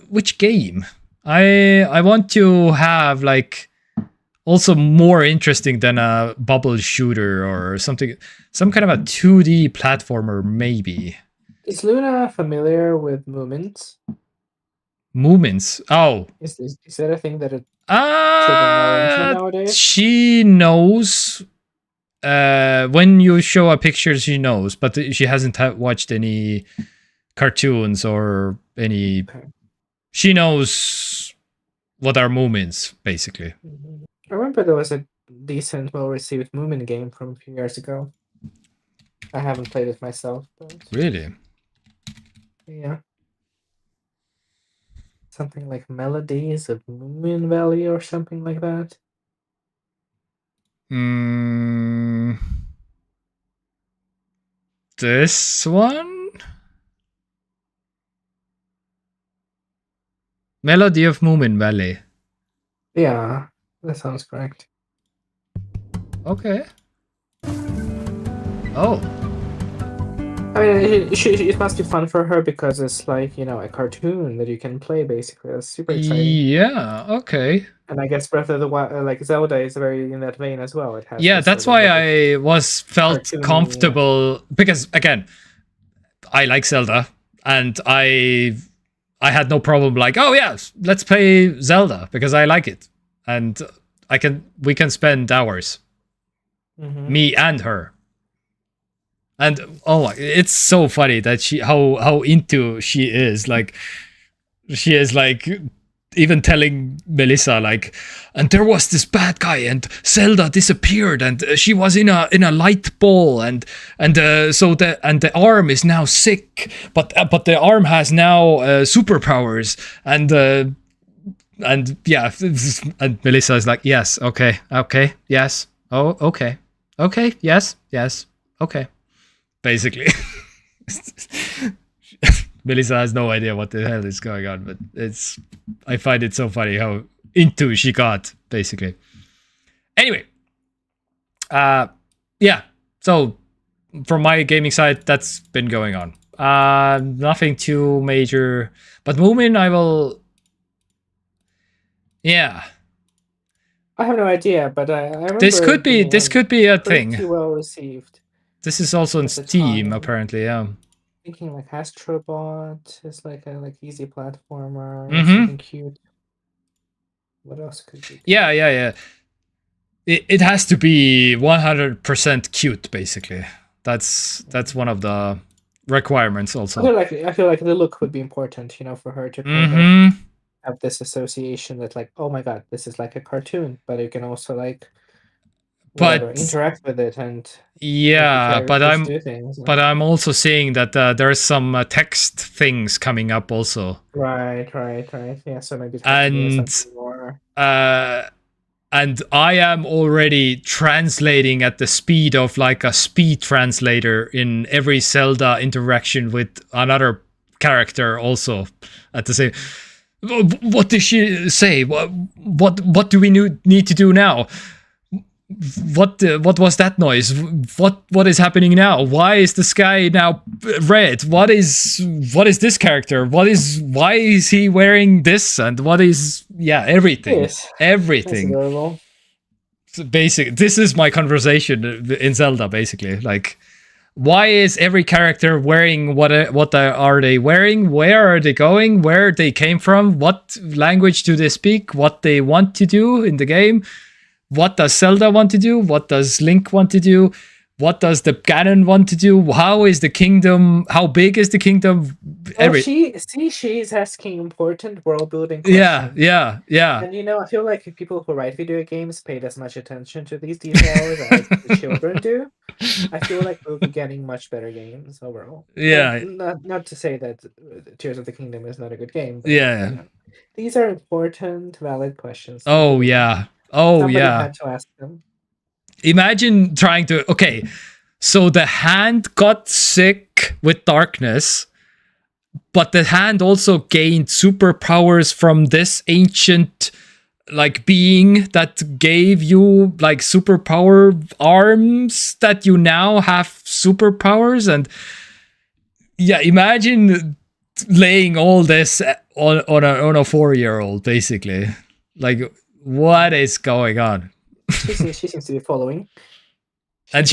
which game? I want to have, like, also more interesting than a bubble shooter or something, some kind of a 2D platformer, maybe. Is Luna familiar with movements? Movements? Oh. Is that a thing that children are into nowadays? She knows. When you show a picture, she knows, but she hasn't watched any cartoons or any. Okay. She knows what are movements, basically. I remember there was a decent, well-received movement game from a few years ago. I haven't played it myself, but... Really? Yeah. Something like Melodies of Moon Valley or something like that. This one? Melody of Moomin Valley. Yeah, that sounds correct. Okay. Oh. I mean, it must be fun for her because it's like, a cartoon that you can play, basically. That's super exciting. Yeah, okay. And I guess Breath of the Wild, like Zelda, is very in that vein as well. It has Yeah, this that's sort of, why like, I felt cartoony- comfortable, because again, I like Zelda, and I had no problem like, oh yes, let's play Zelda because I like it, and we can spend hours, me and her. And oh, it's so funny that how into she is. Like, she is like even telling Melissa like, and there was this bad guy, and Zelda disappeared, and she was in a light ball, and so the arm is now sick, but the arm has now superpowers, and yeah, and Melissa is like, yes, okay, yes, oh, okay, yes, okay. Basically, Melissa has no idea what the hell is going on, but I find it so funny how into she got, basically. Anyway, yeah, so from my gaming side, that's been going on. Nothing too major, but Moomin, I will, yeah. I have no idea, but I remember this could be a thing. Pretty well received. This is also on Steam, apparently, yeah. Thinking like Astrobot is like a easy platformer, something cute. What else could be? Yeah. It has to be 100% cute, basically. That's one of the requirements also. I feel like the look would be important, for her to kind of have this association that like, oh my god, this is like a cartoon, but you can also like interact with it and but I'm also seeing that there's some text things coming up also. Right. Yeah, so maybe more. And I am already translating at the speed of like a speed translator in every Zelda interaction with another character also at the same. What did she say? What do we need to do now? What was that noise? What is happening now? Why is the sky now red? What is this character? Why is he wearing this? And what is everything? Yes. Everything. That's adorable. So this is my conversation in Zelda, basically. Like, why is every character wearing what are they wearing? Where are they going? Where they came from? What language do they speak? What they want to do in the game? What does Zelda want to do? What does Link want to do? What does the Ganon want to do? How is the kingdom? How big is the kingdom? She's asking important world building questions. Yeah. And I feel like if people who write video games paid as much attention to these details as the children do, I feel like we'll be getting much better games overall. Yeah. Not to say that Tears of the Kingdom is not a good game. But, yeah. These are important, valid questions. Oh yeah. Somebody had to ask them. Imagine trying to. Okay, so the hand got sick with darkness, but the hand also gained superpowers from this ancient being that gave you superpower arms that you now have superpowers. And imagine laying all this on a 4-year-old, basically. What is going on? She seems to be following. And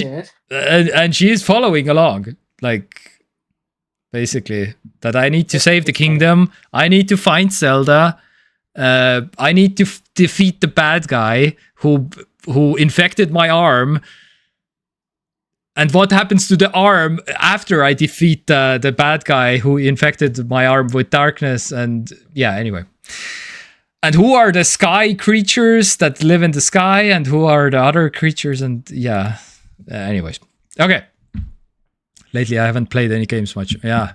she is following along, basically, that I need to save the kingdom. I need to find Zelda. I need to defeat the bad guy who infected my arm. And what happens to the arm after I defeat the bad guy who infected my arm with darkness? And anyway. And who are the sky creatures that live in the sky, and who are the other creatures? And anyways, okay. Lately, I haven't played any games much. Yeah.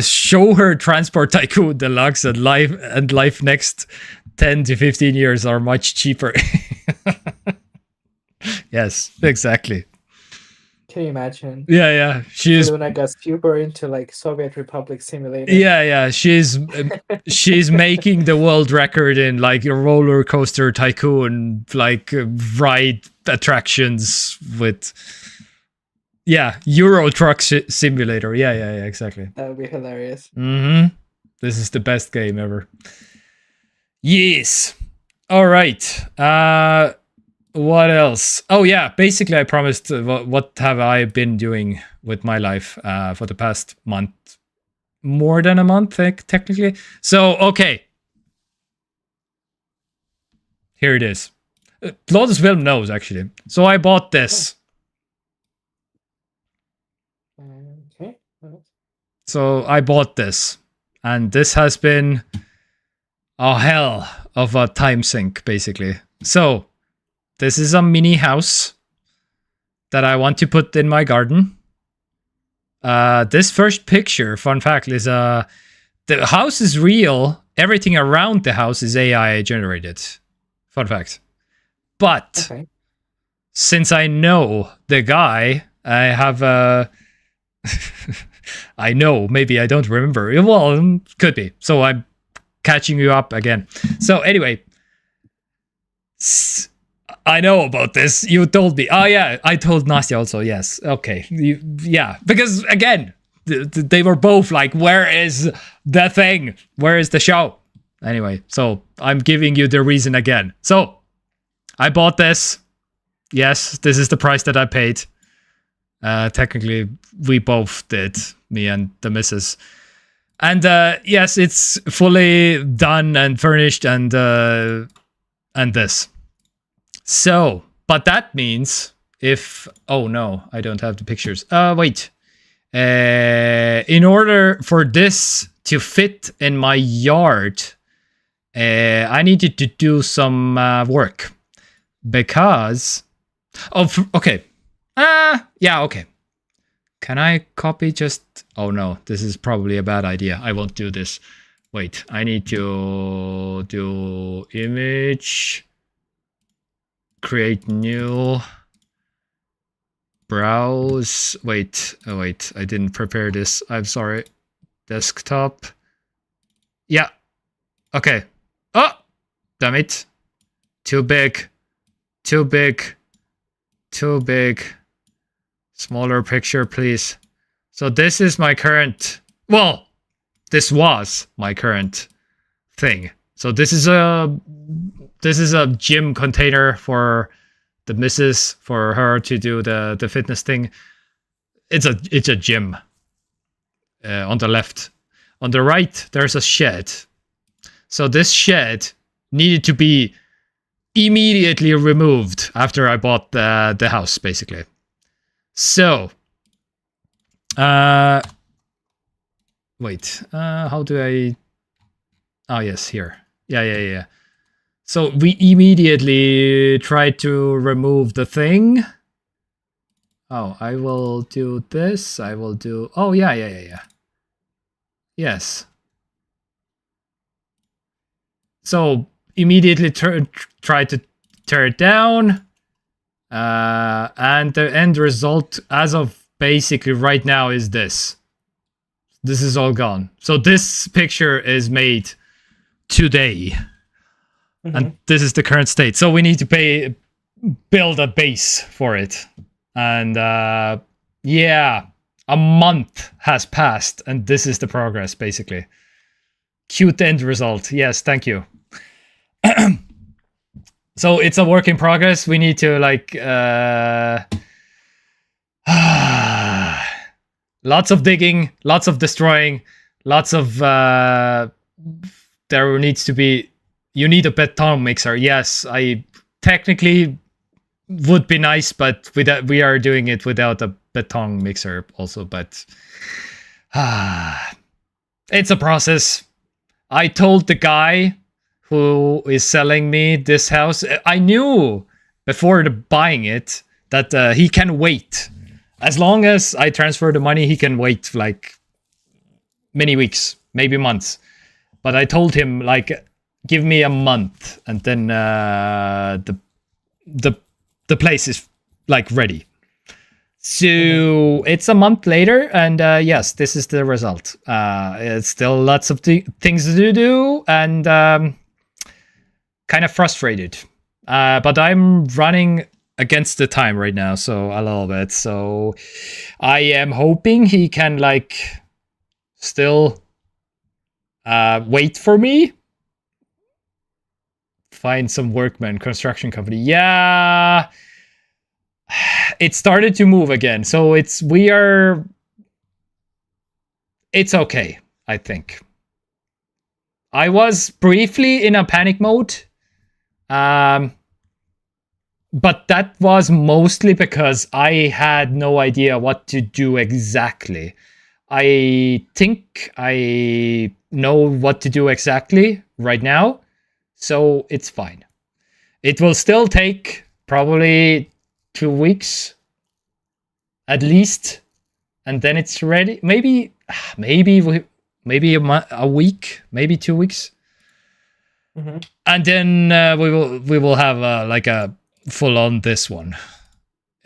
Show her Transport Tycoon Deluxe and Life Next 10 to 15 years are much cheaper. Yes, exactly. Can you imagine? Yeah. She's when I got super into Soviet Republic Simulator. Yeah. She's making the world record in a roller coaster tycoon, ride attractions with. Yeah, Euro Truck Simulator. Yeah, exactly. That would be hilarious. This is the best game ever. Yes. All right. What else? Oh yeah, basically I promised what have I been doing with my life for the past month. More than a month, technically. So, okay. Here it is. Lotus Film knows, actually. So I bought this. Okay. So I bought this. And this has been a hell of a time sink, basically. So, this is a mini house that I want to put in my garden. This first picture, fun fact, is the house is real. Everything around the house is AI generated. Fun fact. But since I know the guy, I have I know, maybe I don't remember. Well, could be. So I'm catching you up again. So anyway, I know about this. You told me. Oh yeah, I told Nastya also. Yes. Okay. Yeah, because again, they were both like, "Where is the thing? Where is the show?" Anyway, so I'm giving you the reason again. So I bought this. Yes, this is the price that I paid. Technically, we both did, me and the missus. And yes, it's fully done and furnished and this. So, but that means if... Oh no, I don't have the pictures. Wait. In order for this to fit in my yard, I needed to do some work. Because... Oh, okay. Yeah, okay. Can I copy just... Oh no, this is probably a bad idea. I won't do this. Wait, I need to do image... Create new, browse, wait, I didn't prepare this, I'm sorry. Desktop. Yeah, okay. Oh, damn it. Too big. Smaller picture, please. So this is my current, well, this was my current thing. So this is a gym container for the missus, for her to do the fitness thing. It's a gym. On the left. On the right, there's a shed. So this shed needed to be immediately removed after I bought the house, basically. So, wait, how do I... Oh, yes, here. Yeah. So we immediately tried to remove the thing. Oh, I will do this. I will do... Oh, yeah. Yes. So immediately try to tear it down. And the end result as of basically right now is this. This is all gone. So this picture is made today. And this is the current state. So we need to build a base for it. And yeah, a month has passed and this is the progress, basically. Cute end result. Yes, thank you. So it's a work in progress. We need to like lots of digging, lots of destroying, lots of there needs to be... You need a beton mixer. Yes, I technically would be nice, but we are doing it without a beton mixer also, but it's a process. I told the guy who is selling me this house, I knew before buying it that he can wait. As long as I transfer the money, he can wait like many weeks, maybe months. But I told him like, give me a month and then the place is like ready. So it's a month later and yes, this is the result. It's still lots of things to do and kind of frustrated. But I'm running against the time right now, so a little bit. So I am hoping he can like still wait for me. Find some workman, construction company. Yeah, it started to move again. So it's okay, I think. I was briefly in a panic mode. But that was mostly because I had no idea what to do exactly. I think I know what to do exactly right now, so it's fine. It will still take probably 2 weeks at least, and then it's ready. Maybe a week, maybe 2 weeks. Mm-hmm. And then we will have like a full on this one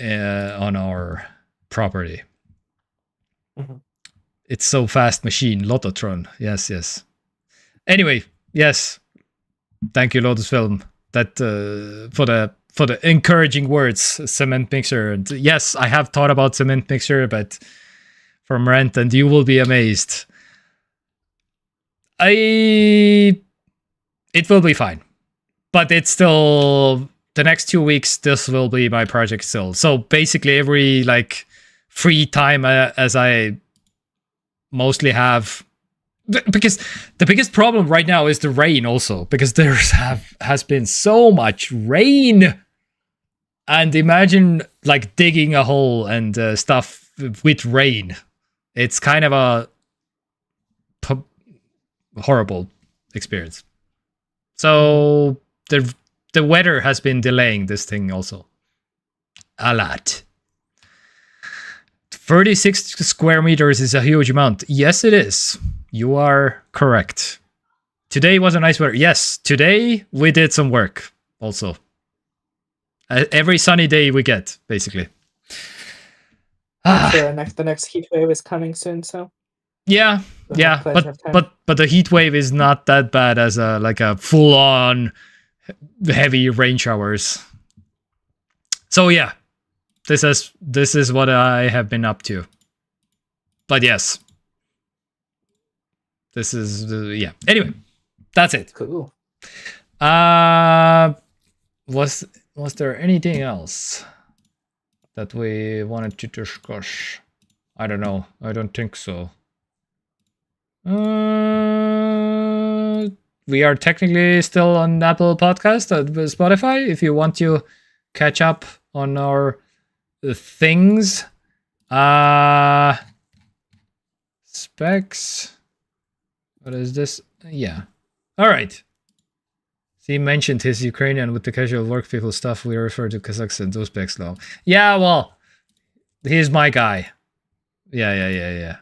on our property. Mm-hmm. It's so fast machine, Lototron. Yes. Anyway, yes. Thank you, Lotus Film, that for the encouraging words, cement mixer. And yes, I have thought about cement mixer, but from Rent, and you will be amazed. It will be fine, but it's still the next 2 weeks. This will be my project still. So basically, every like free time as I mostly have, because the biggest problem right now is the rain. Also, because there has been so much rain, and imagine like digging a hole and stuff with rain. It's kind of a horrible experience. So the weather has been delaying this thing also a lot. 36 square meters is a huge amount. Yes, it is. You are correct. Today was a nice weather. Yes, today we did some work also. Every sunny day we get, basically. The next heat wave is coming soon, so yeah, but the heat wave is not that bad as a full on heavy rain showers. So yeah, this is what I have been up to. But yes, this is yeah. Anyway, that's it. Cool. Was there anything else that we wanted to discuss? I don't know. I don't think so. We are technically still on Apple Podcast and Spotify. If you want to catch up on our things, specs. What is this? Yeah. All right. He mentioned his Ukrainian with the casual work people stuff. We refer to Kazakhstan, Uzbeks law. Yeah, well, he's my guy. Yeah.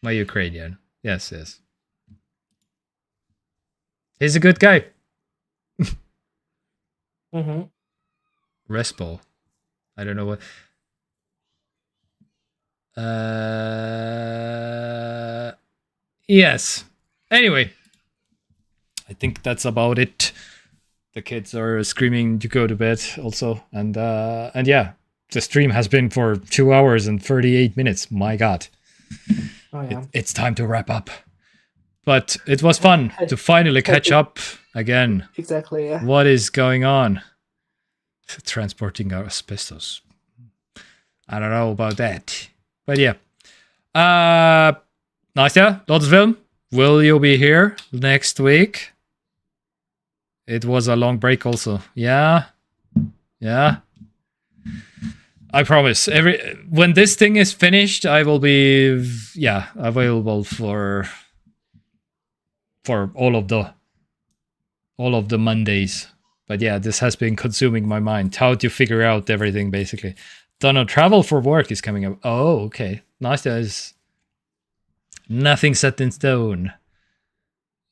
My Ukrainian. Yes. He's a good guy. Mm-hmm. Respo. I don't know what. Yes. Anyway, I think that's about it. The kids are screaming to go to bed also, and yeah, the stream has been for 2 hours and 38 minutes. My God. Oh, yeah. It's time to wrap up. But it was fun to finally catch up again. Exactly, yeah. What is going on? Transporting our asbestos. I don't know about that. But yeah. Nastya, Lotusfilm, will you be here next week? It was a long break also. Yeah. I promise. When this thing is finished, I will be available for all of the Mondays. But yeah, this has been consuming my mind. How to figure out everything basically. Donald, travel for work is coming up. Oh, okay. Nastya is nothing set in stone.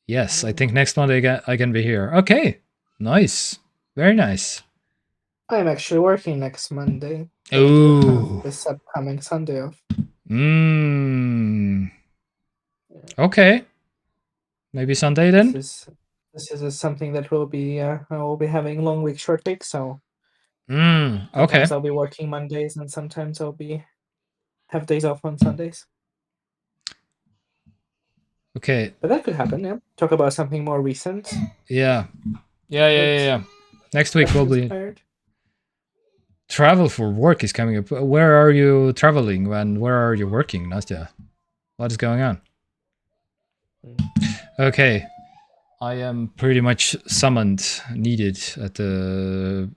Yes, I think next Monday I can be here. Okay, nice, very nice. I'm actually working next Monday. Ooh. This upcoming Sunday off. Okay. Maybe Sunday then. This is something that will be I will be having long week, short week. So Okay. Sometimes I'll be working Mondays, and sometimes I'll have days off on Sundays. Okay. But that could happen, yeah. Talk about something more recent. Yeah. Next week probably. Inspired. Travel for work is coming up. Where are you traveling and where are you working, Nastya? What is going on? Okay. I am pretty much summoned, needed at the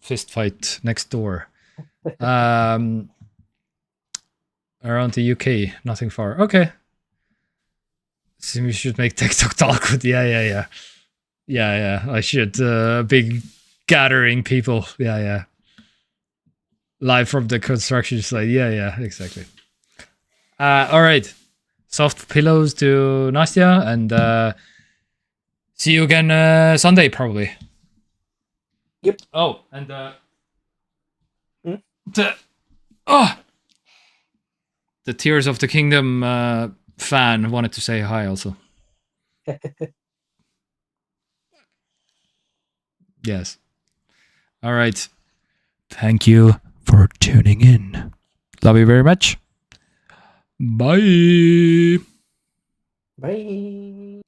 fist fight next door. Around the UK, nothing far. Okay. So we should make TekTok talk with yeah. I should big gathering people. Yeah. Live from the construction site. Yeah, exactly. All right. Soft pillows to Nastya, and see you again Sunday probably. Yep. Oh, and the Tears of the Kingdom fan wanted to say hi also. Yes. All right. Thank you for tuning in. Love you very much. Bye. Bye.